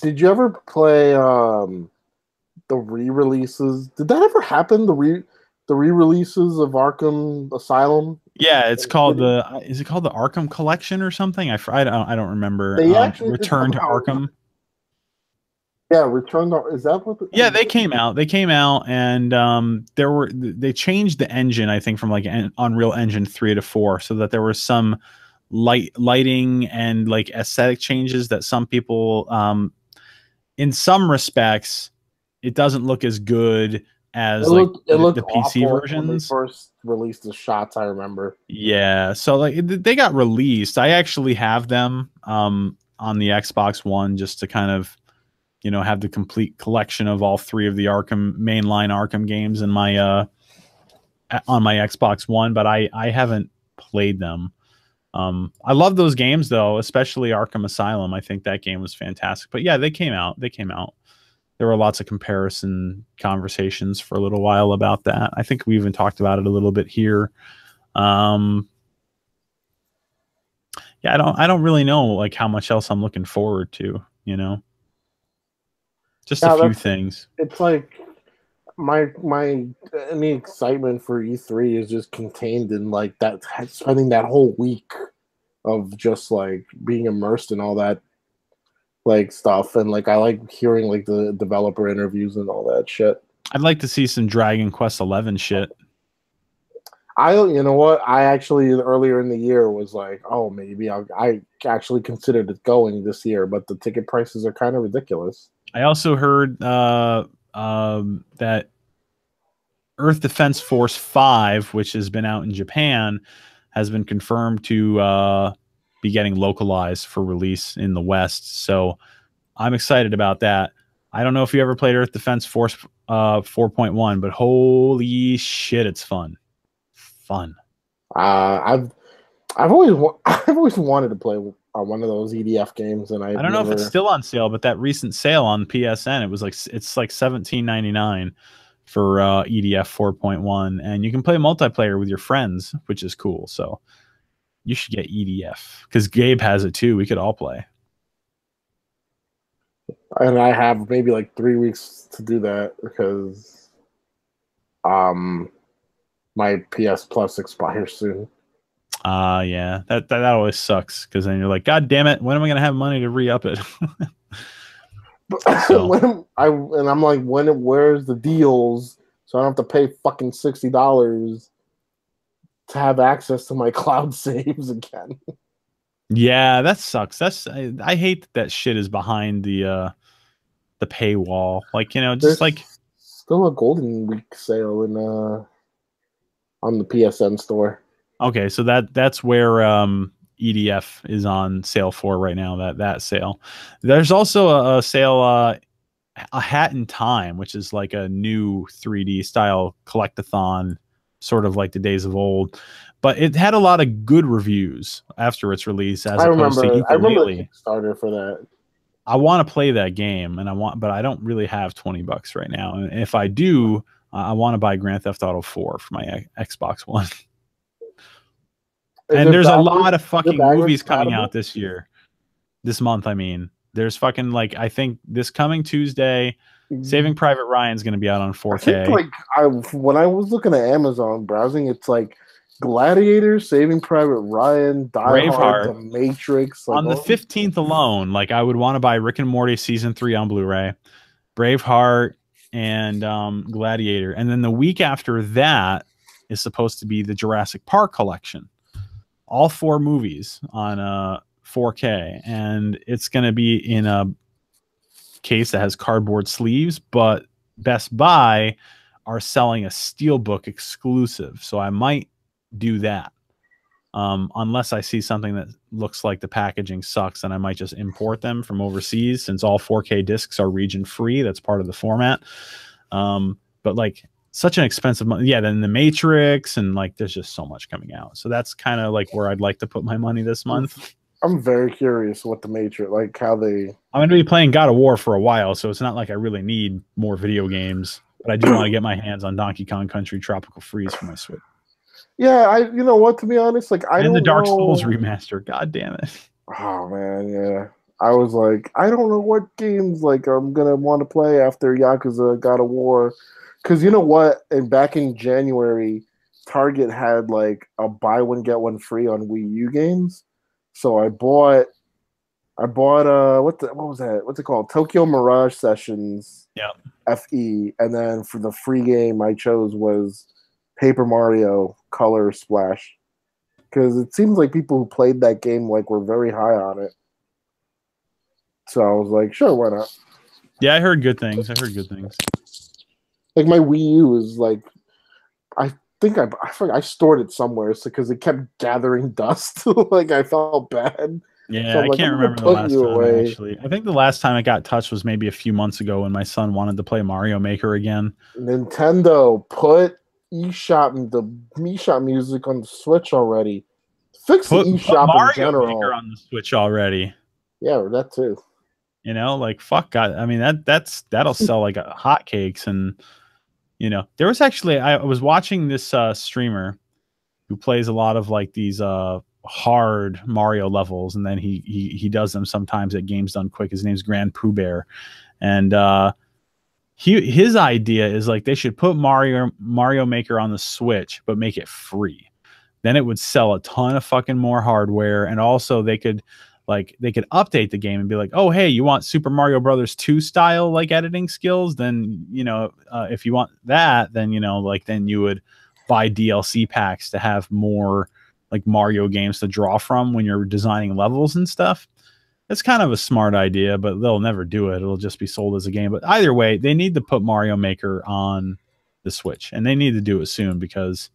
Speaker 2: Did you ever play the re-releases? Did that ever happen? The re-releases of Arkham Asylum?
Speaker 1: Yeah, it's called is it called the Arkham Collection or something? I don't rember.
Speaker 2: They actually
Speaker 1: Return to Arkham.
Speaker 2: Yeah, Return to, is that what?
Speaker 1: They came out. They came out, and they changed the engine, I think, from like Unreal Engine 3 to 4, so that there was some lighting and like aesthetic changes that some people, in some respects, it doesn't look as good as the PC versions.
Speaker 2: When they first released the shots, I remember.
Speaker 1: Yeah, so like they got released. I actually have them on the Xbox One just to kind of, you know, have the complete collection of all 3 of the mainline Arkham games in my on my Xbox One, but I haven't played them. I love those games though, especially Arkham Asylum. I think that game was fantastic. But yeah, they came out. There were lots of comparison conversations for a little while about that. I think we even talked about it a little bit here. Yeah, I don't really know like how much else I'm looking forward to, you know. Just
Speaker 2: Yeah,
Speaker 1: a few things.
Speaker 2: it's like my any excitement for E3 is just contained in like that spending that whole week of just like being immersed in all that like stuff, and like I like hearing like the developer interviews and all that shit.
Speaker 1: I'd like to see some Dragon Quest 11 shit.
Speaker 2: You know what? I actually earlier in the year was like, oh, maybe I actually considered it going this year, but the ticket prices are kind of ridiculous.
Speaker 1: I also heard that Earth Defense Force 5, which has been out in Japan, has been confirmed to be getting localized for release in the West. So I'm excited about that. I don't know if you ever played Earth Defense Force 4.1, but holy shit, it's fun. Fun.
Speaker 2: I've always wanted to play one of those EDF games, and
Speaker 1: I don't know if it's still on sale, but that recent sale on PSN, it's like $17.99 for EDF 4.1, and you can play multiplayer with your friends, which is cool. So you should get EDF because Gabe has it too. We could all play.
Speaker 2: And I have maybe like 3 weeks to do that because my PS Plus expires soon.
Speaker 1: Yeah, that always sucks because then you're like, God damn it, when am I gonna have money to re-up it?
Speaker 2: So. I'm like, where's the deals? So I don't have to pay fucking $60 to have access to my cloud saves again.
Speaker 1: Yeah, that sucks. I hate that shit is behind the paywall. Like, you know, just
Speaker 2: There's
Speaker 1: like
Speaker 2: still a Golden Week sale in on the PSN store.
Speaker 1: Okay, so that's where EDF is on sale for right now. That sale. There's also a sale, A Hat in Time, which is like a new 3D style collectathon, sort of like the days of old. But it had a lot of good reviews after its release, as opposed to Yooka-Laylee.
Speaker 2: I remember the Kickstarter for that.
Speaker 1: I want to play that game, but I don't really have $20 right now. And if I do, I want to buy Grand Theft Auto 4 for my Xbox One. And there's a lot of fucking movies coming out this month. I mean, there's fucking like, I think this coming Tuesday, Saving Private Ryan's going to be out on 4K.
Speaker 2: I think like when I was looking at Amazon browsing, it's like Gladiator, Saving Private Ryan, Die Hard, The Matrix. Like,
Speaker 1: on the 15th alone, like I would want to buy Rick and Morty season 3 on Blu-ray, Braveheart, and Gladiator. And then the week after that is supposed to be the Jurassic Park collection. All 4 movies on 4K, and it's going to be in a case that has cardboard sleeves, but Best Buy are selling a Steelbook exclusive, so I might do that. Unless I see something that looks like the packaging sucks, and I might just import them from overseas, since all 4K discs are region free. That's part of the format. But like, such an expensive money. Yeah, then The Matrix, and like there's just so much coming out. So that's kind of like where I'd like to put my money this month.
Speaker 2: I'm very curious what The Matrix, like how they...
Speaker 1: I'm going to be playing God of War for a while, so it's not like I really need more video games, but I do want to get my hands on Donkey Kong Country Tropical Freeze for my Switch.
Speaker 2: Yeah, you know what, to be honest, like I don't know.
Speaker 1: And the Dark Souls remaster. God damn it.
Speaker 2: Oh man, yeah. I was like, I don't know what games like I'm gonna want to play after Yakuza God of War. Because you know what? And back in January, Target had like a buy one get one free on Wii U games. So I bought what was that? What's it called? Tokyo Mirage Sessions.
Speaker 1: Yeah.
Speaker 2: FE, and then for the free game I chose was Paper Mario Color Splash. Because it seems like people who played that game like were very high on it. So I was like, sure, why not?
Speaker 1: Yeah, I heard good things.
Speaker 2: Like my Wii U is like, I think I stored it somewhere because it kept gathering dust. Like I felt bad.
Speaker 1: Yeah, so I can't remember the last time actually. I think the last time it got touched was maybe a few months ago when my son wanted to play Mario Maker again.
Speaker 2: Nintendo, put the eShop music on the Switch already. Fix the eShop in general.
Speaker 1: Maker on the Switch already.
Speaker 2: Yeah, that too.
Speaker 1: You know, like fuck God. I mean that'll sell like hotcakes. And you know, there was actually I was watching this streamer who plays a lot of like these hard Mario levels, and then he does them sometimes at Games Done Quick. His name's Grand Pooh Bear, and his idea is like they should put Mario Maker on the Switch, but make it free. Then it would sell a ton of fucking more hardware, and also they could update the game and be like, oh hey, you want Super Mario Brothers 2 style like editing skills? Then if you want that, then then you would buy DLC packs to have more like Mario games to draw from when you're designing levels and stuff. It's kind of a smart idea, but they'll never do it. It'll just be sold as a game. But either way, they need to put Mario Maker on the Switch, and they need to do it soon, because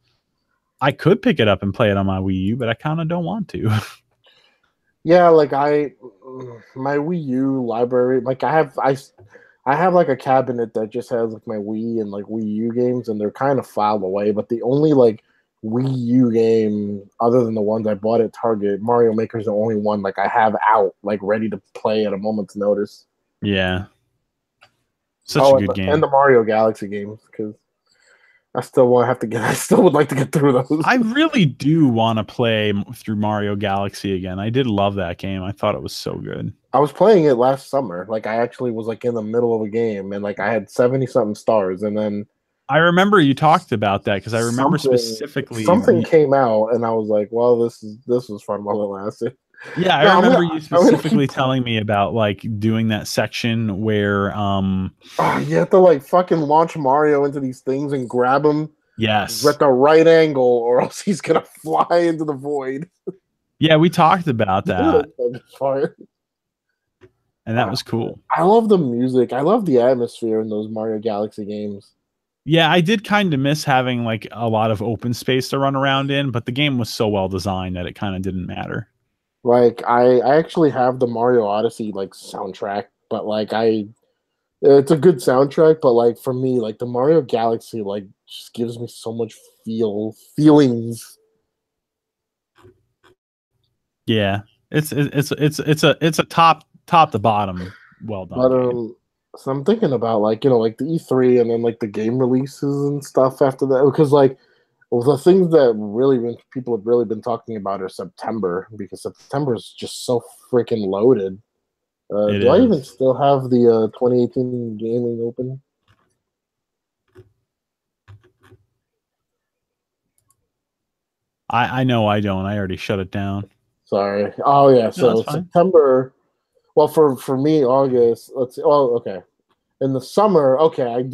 Speaker 1: I could pick it up and play it on my Wii U, but I kind of don't want to.
Speaker 2: Yeah, like my Wii U library, like I have like a cabinet that just has like my Wii and like Wii U games, and they're kind of filed away. But the only like Wii U game, other than the ones I bought at Target, Mario Maker is the only one like I have out, like ready to play at a moment's notice.
Speaker 1: Yeah, such a good game.
Speaker 2: And the Mario Galaxy games, because I still would like to get through those.
Speaker 1: I really do want to play through Mario Galaxy again. I did love that game. I thought it was so good.
Speaker 2: I was playing it last summer. Like I actually was like in the middle of a game, and like I had 70-something stars, and then
Speaker 1: I remember you talked about that, because I remember specifically
Speaker 2: something came out, and I was like, "Well, this was fun while it lasted."
Speaker 1: Yeah, I remember you specifically telling me about like doing that section where
Speaker 2: you have to like fucking launch Mario into these things and grab him.
Speaker 1: Yes,
Speaker 2: at the right angle, or else he's gonna fly into the void.
Speaker 1: Yeah, we talked about that. And that was cool.
Speaker 2: I love the music. I love the atmosphere in those Mario Galaxy games.
Speaker 1: Yeah, I did kind of miss having like a lot of open space to run around in, but the game was so well designed that it kind of didn't matter.
Speaker 2: Like I actually have the Mario Odyssey like soundtrack, but like it's a good soundtrack, but like for me, like the Mario Galaxy like just gives me so much feelings.
Speaker 1: Yeah, it's a top to bottom well done.
Speaker 2: But so I'm thinking about like like the E3 and then like the game releases and stuff after that, because like the things that people have really been talking about are September, because September is just so freaking loaded. Do I even still have the 2018 gaming open?
Speaker 1: I know I don't. I already shut it down.
Speaker 2: Sorry. Oh yeah. So September. Well, for me, August. Let's see. Oh, okay. In the summer, okay.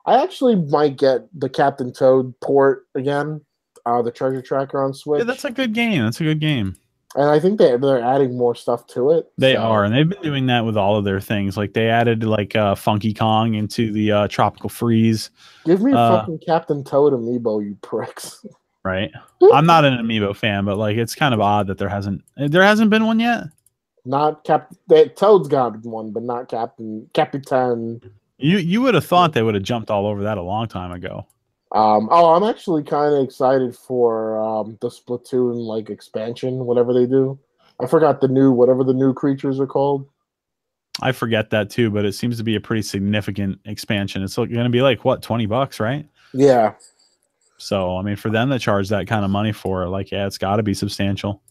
Speaker 2: I actually might get the Captain Toad port again. The Treasure Tracker on Switch.
Speaker 1: Yeah, that's a good game.
Speaker 2: And I think they're adding more stuff to it.
Speaker 1: They are, and they've been doing that with all of their things. Like they added like Funky Kong into the Tropical Freeze.
Speaker 2: Give me fucking Captain Toad amiibo, you pricks.
Speaker 1: Right. I'm not an amiibo fan, but like it's kind of odd that there hasn't been one yet.
Speaker 2: Not Toad's got one, but not Capitan.
Speaker 1: You would have thought they would have jumped all over that a long time ago.
Speaker 2: I'm actually kind of excited for the Splatoon like expansion, whatever they do. I forgot whatever the new creatures are called.
Speaker 1: I forget that too, but it seems to be a pretty significant expansion. It's going to be like what, $20, right?
Speaker 2: Yeah.
Speaker 1: So I mean, for them to charge that kind of money for it, like it's got to be substantial.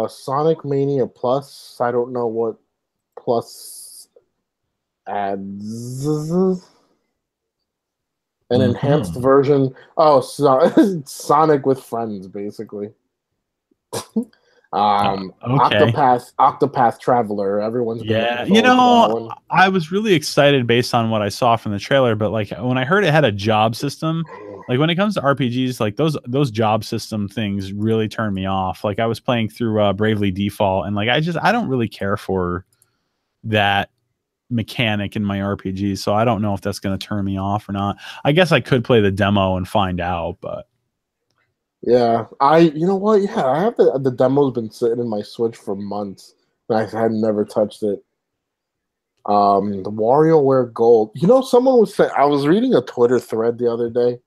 Speaker 2: Sonic Mania Plus. I don't know what Plus adds. An enhanced version. Oh, Sonic with friends, basically. Okay. Octopath Traveler. Everyone's
Speaker 1: I was really excited based on what I saw from the trailer, but like when I heard it had a job system, like when it comes to RPGs, like those job system things really turn me off. Like I was playing through Bravely Default, and like I don't really care for that mechanic in my RPG, so I don't know if that's going to turn me off or not. I guess I could play the demo and find out, but
Speaker 2: yeah, you know what? Yeah, I have the demo's been sitting in my Switch for months, and I had never touched it. The WarioWare Gold. Someone was saying, I was reading a Twitter thread the other day,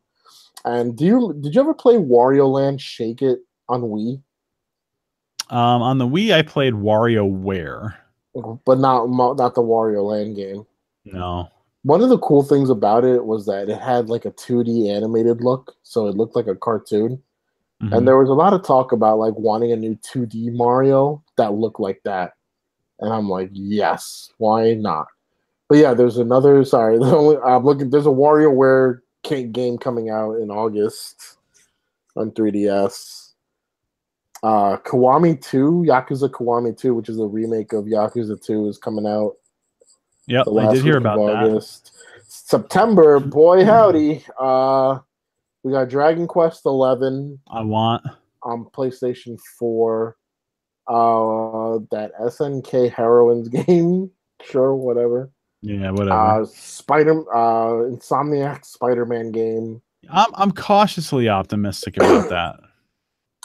Speaker 2: and did you ever play Wario Land Shake It on Wii?
Speaker 1: On the Wii, I played WarioWare,
Speaker 2: but not the Wario Land game.
Speaker 1: No.
Speaker 2: One of the cool things about it was that it had like a 2D animated look, so it looked like a cartoon. And there was a lot of talk about like wanting a new 2D Mario that looked like that. And I'm like, yes, why not? But yeah, there's another. Sorry, I'm looking. There's a WarioWare game coming out in August on 3DS. Kiwami 2, Yakuza Kiwami 2, which is a remake of Yakuza 2, is coming out.
Speaker 1: Yep, I did hear about
Speaker 2: August. September, boy howdy. We got Dragon Quest 11.
Speaker 1: I want
Speaker 2: on PlayStation 4. That SNK Heroines game. Sure, whatever.
Speaker 1: Yeah, whatever.
Speaker 2: Insomniac Spider-Man game.
Speaker 1: I'm cautiously optimistic about that.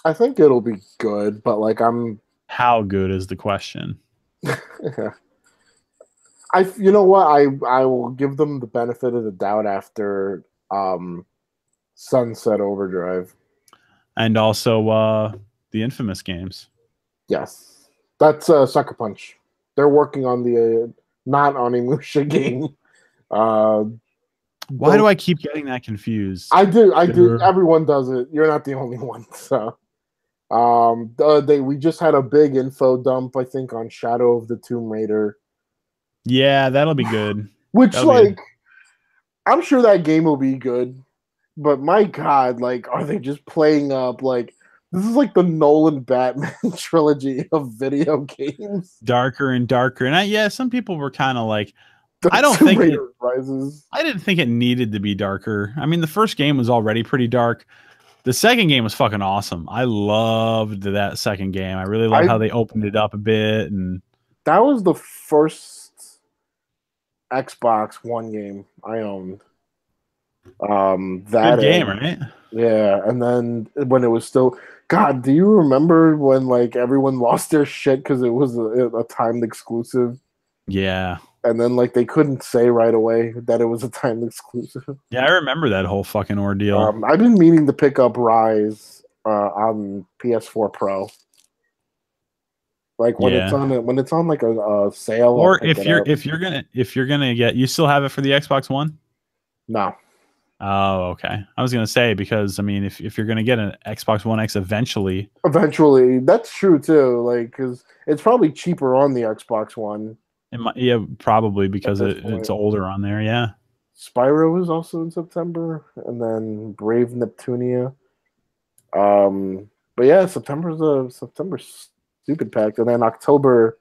Speaker 2: I think it'll be good, but like
Speaker 1: how good is the question?
Speaker 2: You know what? I will give them the benefit of the doubt after Sunset Overdrive.
Speaker 1: And also the Infamous games.
Speaker 2: Yes. That's Sucker Punch. They're working on the not Onimusha game.
Speaker 1: Why do I keep getting that confused?
Speaker 2: I do. Everyone does it. You're not the only one. So, we just had a big info dump, I think, on Shadow of the Tomb Raider.
Speaker 1: Yeah, that'll be good.
Speaker 2: Which, I'm sure that game will be good. But my God, like, are they just playing up like this is like the Nolan Batman trilogy of video games?
Speaker 1: Darker and darker. And some people were kind of like, I didn't think it needed to be darker. I mean, the first game was already pretty dark. The second game was fucking awesome. I loved that second game. I really loved how they opened it up a bit, and
Speaker 2: that was the first Xbox One game I owned.
Speaker 1: That good game, right?
Speaker 2: Yeah, and then when it was still, God, do you remember when like everyone lost their shit because it was a timed exclusive?
Speaker 1: Yeah.
Speaker 2: And then like they couldn't say right away that it was a timed exclusive.
Speaker 1: Yeah, I remember that whole fucking ordeal.
Speaker 2: I've been meaning to pick up Rise on PS4 Pro. Like when it's on like a sale,
Speaker 1: or if you're gonna get, you still have it for the Xbox One?
Speaker 2: No.
Speaker 1: Oh, okay. I was gonna say, because I mean, if you're gonna get an Xbox One X eventually,
Speaker 2: that's true too. Like, because it's probably cheaper on the Xbox One.
Speaker 1: Yeah, probably because it's older on there. Yeah.
Speaker 2: Spyro is also in September, and then Brave Neptunia. But yeah, September's stupid packed, and then October,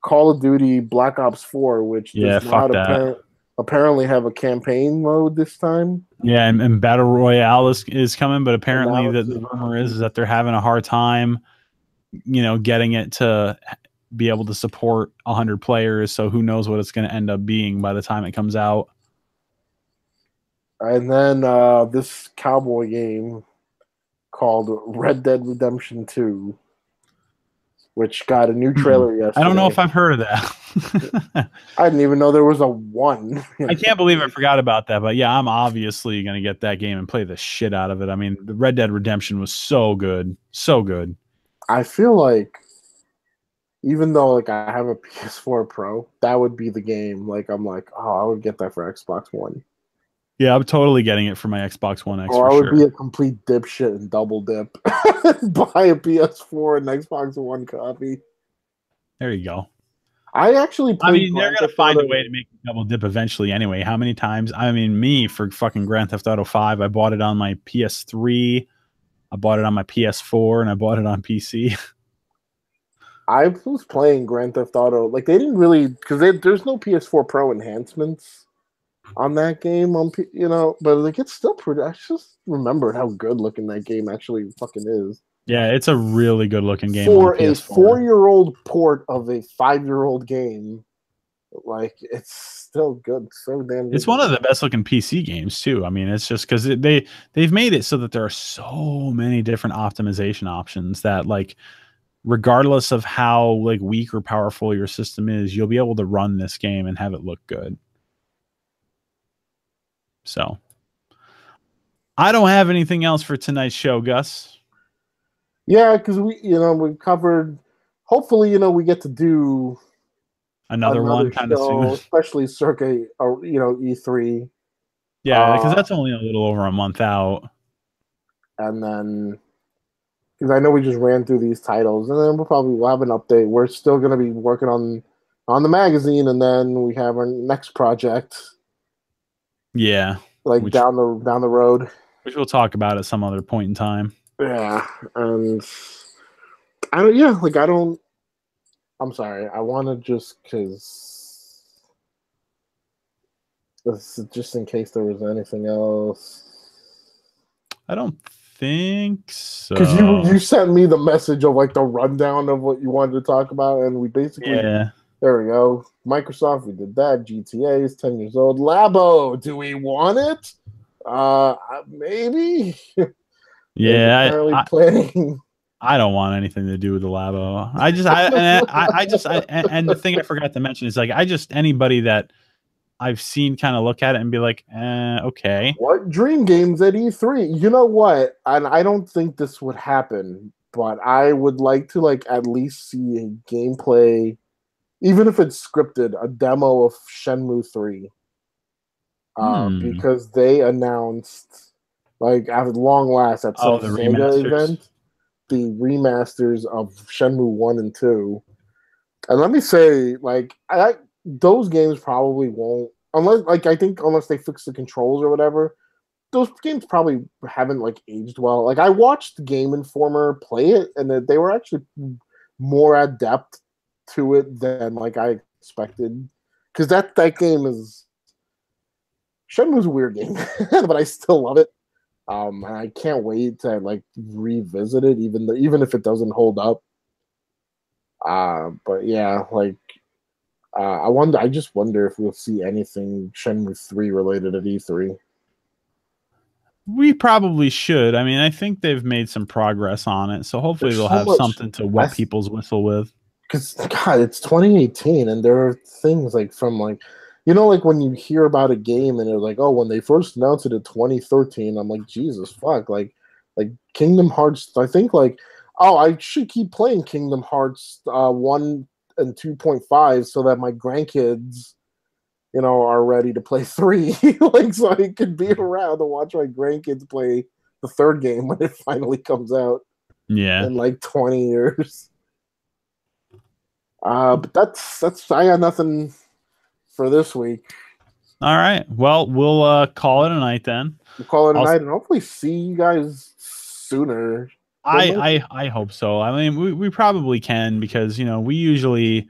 Speaker 2: Call of Duty Black Ops 4, which does not apparently have a campaign mode this time.
Speaker 1: Yeah, and Battle Royale is coming, but apparently the rumor is that they're having a hard time, getting it to be able to support 100 players. So who knows what it's going to end up being by the time it comes out.
Speaker 2: And then this cowboy game called Red Dead Redemption 2, which got a new trailer yesterday.
Speaker 1: I don't know if I've heard of that.
Speaker 2: I didn't even know there was a 1.
Speaker 1: I can't believe I forgot about that. But yeah, I'm obviously going to get that game and play the shit out of it. I mean, the Red Dead Redemption was so good. So good.
Speaker 2: I feel like even though like I have a PS4 Pro, that would be the game. Like I'm like, oh, I would get that for Xbox One.
Speaker 1: Yeah, I'm totally getting it for my Xbox One X.
Speaker 2: Or I would be a complete dipshit and double dip. Buy a PS4 and Xbox One copy.
Speaker 1: There you go.
Speaker 2: I actually
Speaker 1: I mean, they're going to find a way to make a double dip eventually anyway. How many times? I mean, me for fucking Grand Theft Auto 5, I bought it on my PS3, I bought it on my PS4, and I bought it on PC.
Speaker 2: I was playing Grand Theft Auto. Like, they didn't really, because there's no PS4 Pro enhancements on that game, but like it's still pretty. I just remembered how good looking that game actually fucking is.
Speaker 1: Yeah, it's a really good looking game
Speaker 2: for a 4-year-old port of a 5-year-old game. Like, it's still good, so damn good.
Speaker 1: It's one of the best looking PC games too. I mean, it's just because they've made it so that there are so many different optimization options that, like, regardless of how like weak or powerful your system is, you'll be able to run this game and have it look good. So I don't have anything else for tonight's show, Gus.
Speaker 2: Yeah, because we covered. Hopefully, we get to do
Speaker 1: another one kind of soon,
Speaker 2: especially circa E3.
Speaker 1: Yeah, because that's only a little over a month out.
Speaker 2: And then because I know we just ran through these titles, and then we'll have an update. We're still going to be working on the magazine, and then we have our next project.
Speaker 1: Yeah,
Speaker 2: like down the road,
Speaker 1: which we'll talk about at some other point in time.
Speaker 2: Yeah, and I don't. Yeah, like I don't. I'm sorry. I want to just because just in case there was anything else.
Speaker 1: I don't think so.
Speaker 2: Because you sent me the message of like the rundown of what you wanted to talk about, and we basically there we go. Microsoft, we did that. GTA is 10 years old. Labo, do we want it? Maybe.
Speaker 1: Yeah,
Speaker 2: planning.
Speaker 1: I don't want anything to do with the Labo. And the thing I forgot to mention is like anybody that I've seen kind of look at it and be like, okay.
Speaker 2: What Dream Games at E3? You know what? And I don't think this would happen, but I would like to like at least see a gameplay, even if it's scripted, a demo of Shenmue 3. Because they announced, like at long last at some Sega event, the remasters of Shenmue 1 and 2. And let me say, like, those games probably won't, unless they fix the controls or whatever, those games probably haven't like aged well. Like I watched Game Informer play it, and they were actually more adept to it than like I expected. Because that game is Shenmue's a weird game, but I still love it. And I can't wait to like revisit it, even if it doesn't hold up. But yeah, like I just wonder if we'll see anything Shenmue 3 related at E3.
Speaker 1: We probably should. I mean, I think they've made some progress on it, so hopefully they'll have something to wet people's whistle with.
Speaker 2: Because God, it's 2018, and there are things like from like, you know, like when you hear about a game and they're like, oh, when they first announced it in 2013, I'm like, Jesus fuck, like Kingdom Hearts. I think like, oh, I should keep playing Kingdom Hearts 1 and 2.5 so that my grandkids, you know, are ready to play 3, like so I could be around to watch my grandkids play the third game when it finally comes out.
Speaker 1: Yeah,
Speaker 2: in like 20 years. But that's I got nothing for this week.
Speaker 1: All right. Well, we'll call it a night then.
Speaker 2: We'll call it a night and hopefully see you guys sooner.
Speaker 1: I hope so. I mean, we probably can because, you know, we usually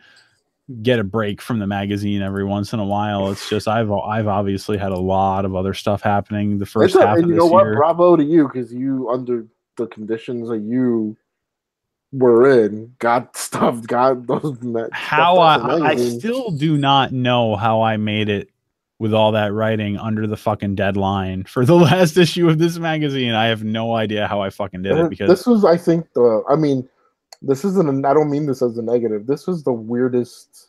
Speaker 1: get a break from the magazine every once in a while. It's just I've obviously had a lot of other stuff happening the first half of this year. You know what?
Speaker 2: Bravo to you, because you, under the conditions that you were in, got those.
Speaker 1: How I still do not know how I made it with all that writing under the fucking deadline for the last issue of this magazine. I have no idea how I fucking did it, because
Speaker 2: this was, I think, this isn't. I don't mean this as a negative. This was the weirdest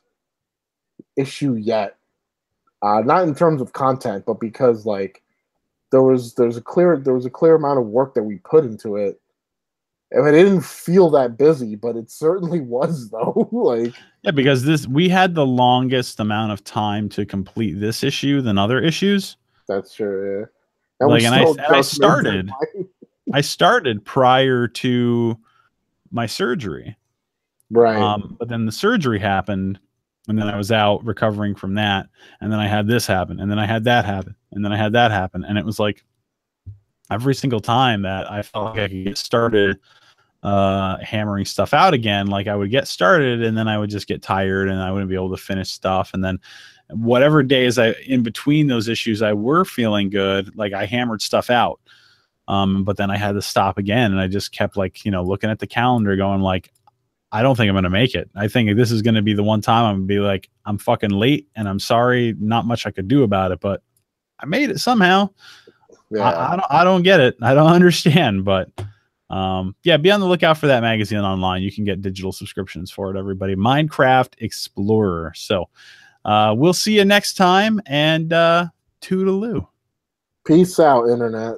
Speaker 2: issue yet. Not in terms of content, but because like there was a clear amount of work that we put into it. I mean, it didn't feel that busy, but it certainly was, though. Like,
Speaker 1: yeah, because we had the longest amount of time to complete this issue than other issues.
Speaker 2: That's true. Yeah.
Speaker 1: And I started prior to my surgery,
Speaker 2: right?
Speaker 1: But then the surgery happened, and then I was out recovering from that, and then I had this happen, and then I had that happen, and then I had that happen, and it was like every single time that I felt like I could get started hammering stuff out again, like I would get started and then I would just get tired and I wouldn't be able to finish stuff, and then whatever days in between those issues I were feeling good, like I hammered stuff out, but then I had to stop again, and I just kept like, you know, looking at the calendar going like, I don't think I'm gonna make it. I think this is gonna be the one time I'm gonna be like, I'm fucking late and I'm sorry, not much I could do about it, but I made it somehow. Yeah. I don't get it, I don't understand, but yeah, be on the lookout for that magazine online. You can get digital subscriptions for it, everybody. Minecraft Explorer. So we'll see you next time, and toodaloo.
Speaker 2: Peace out, internet.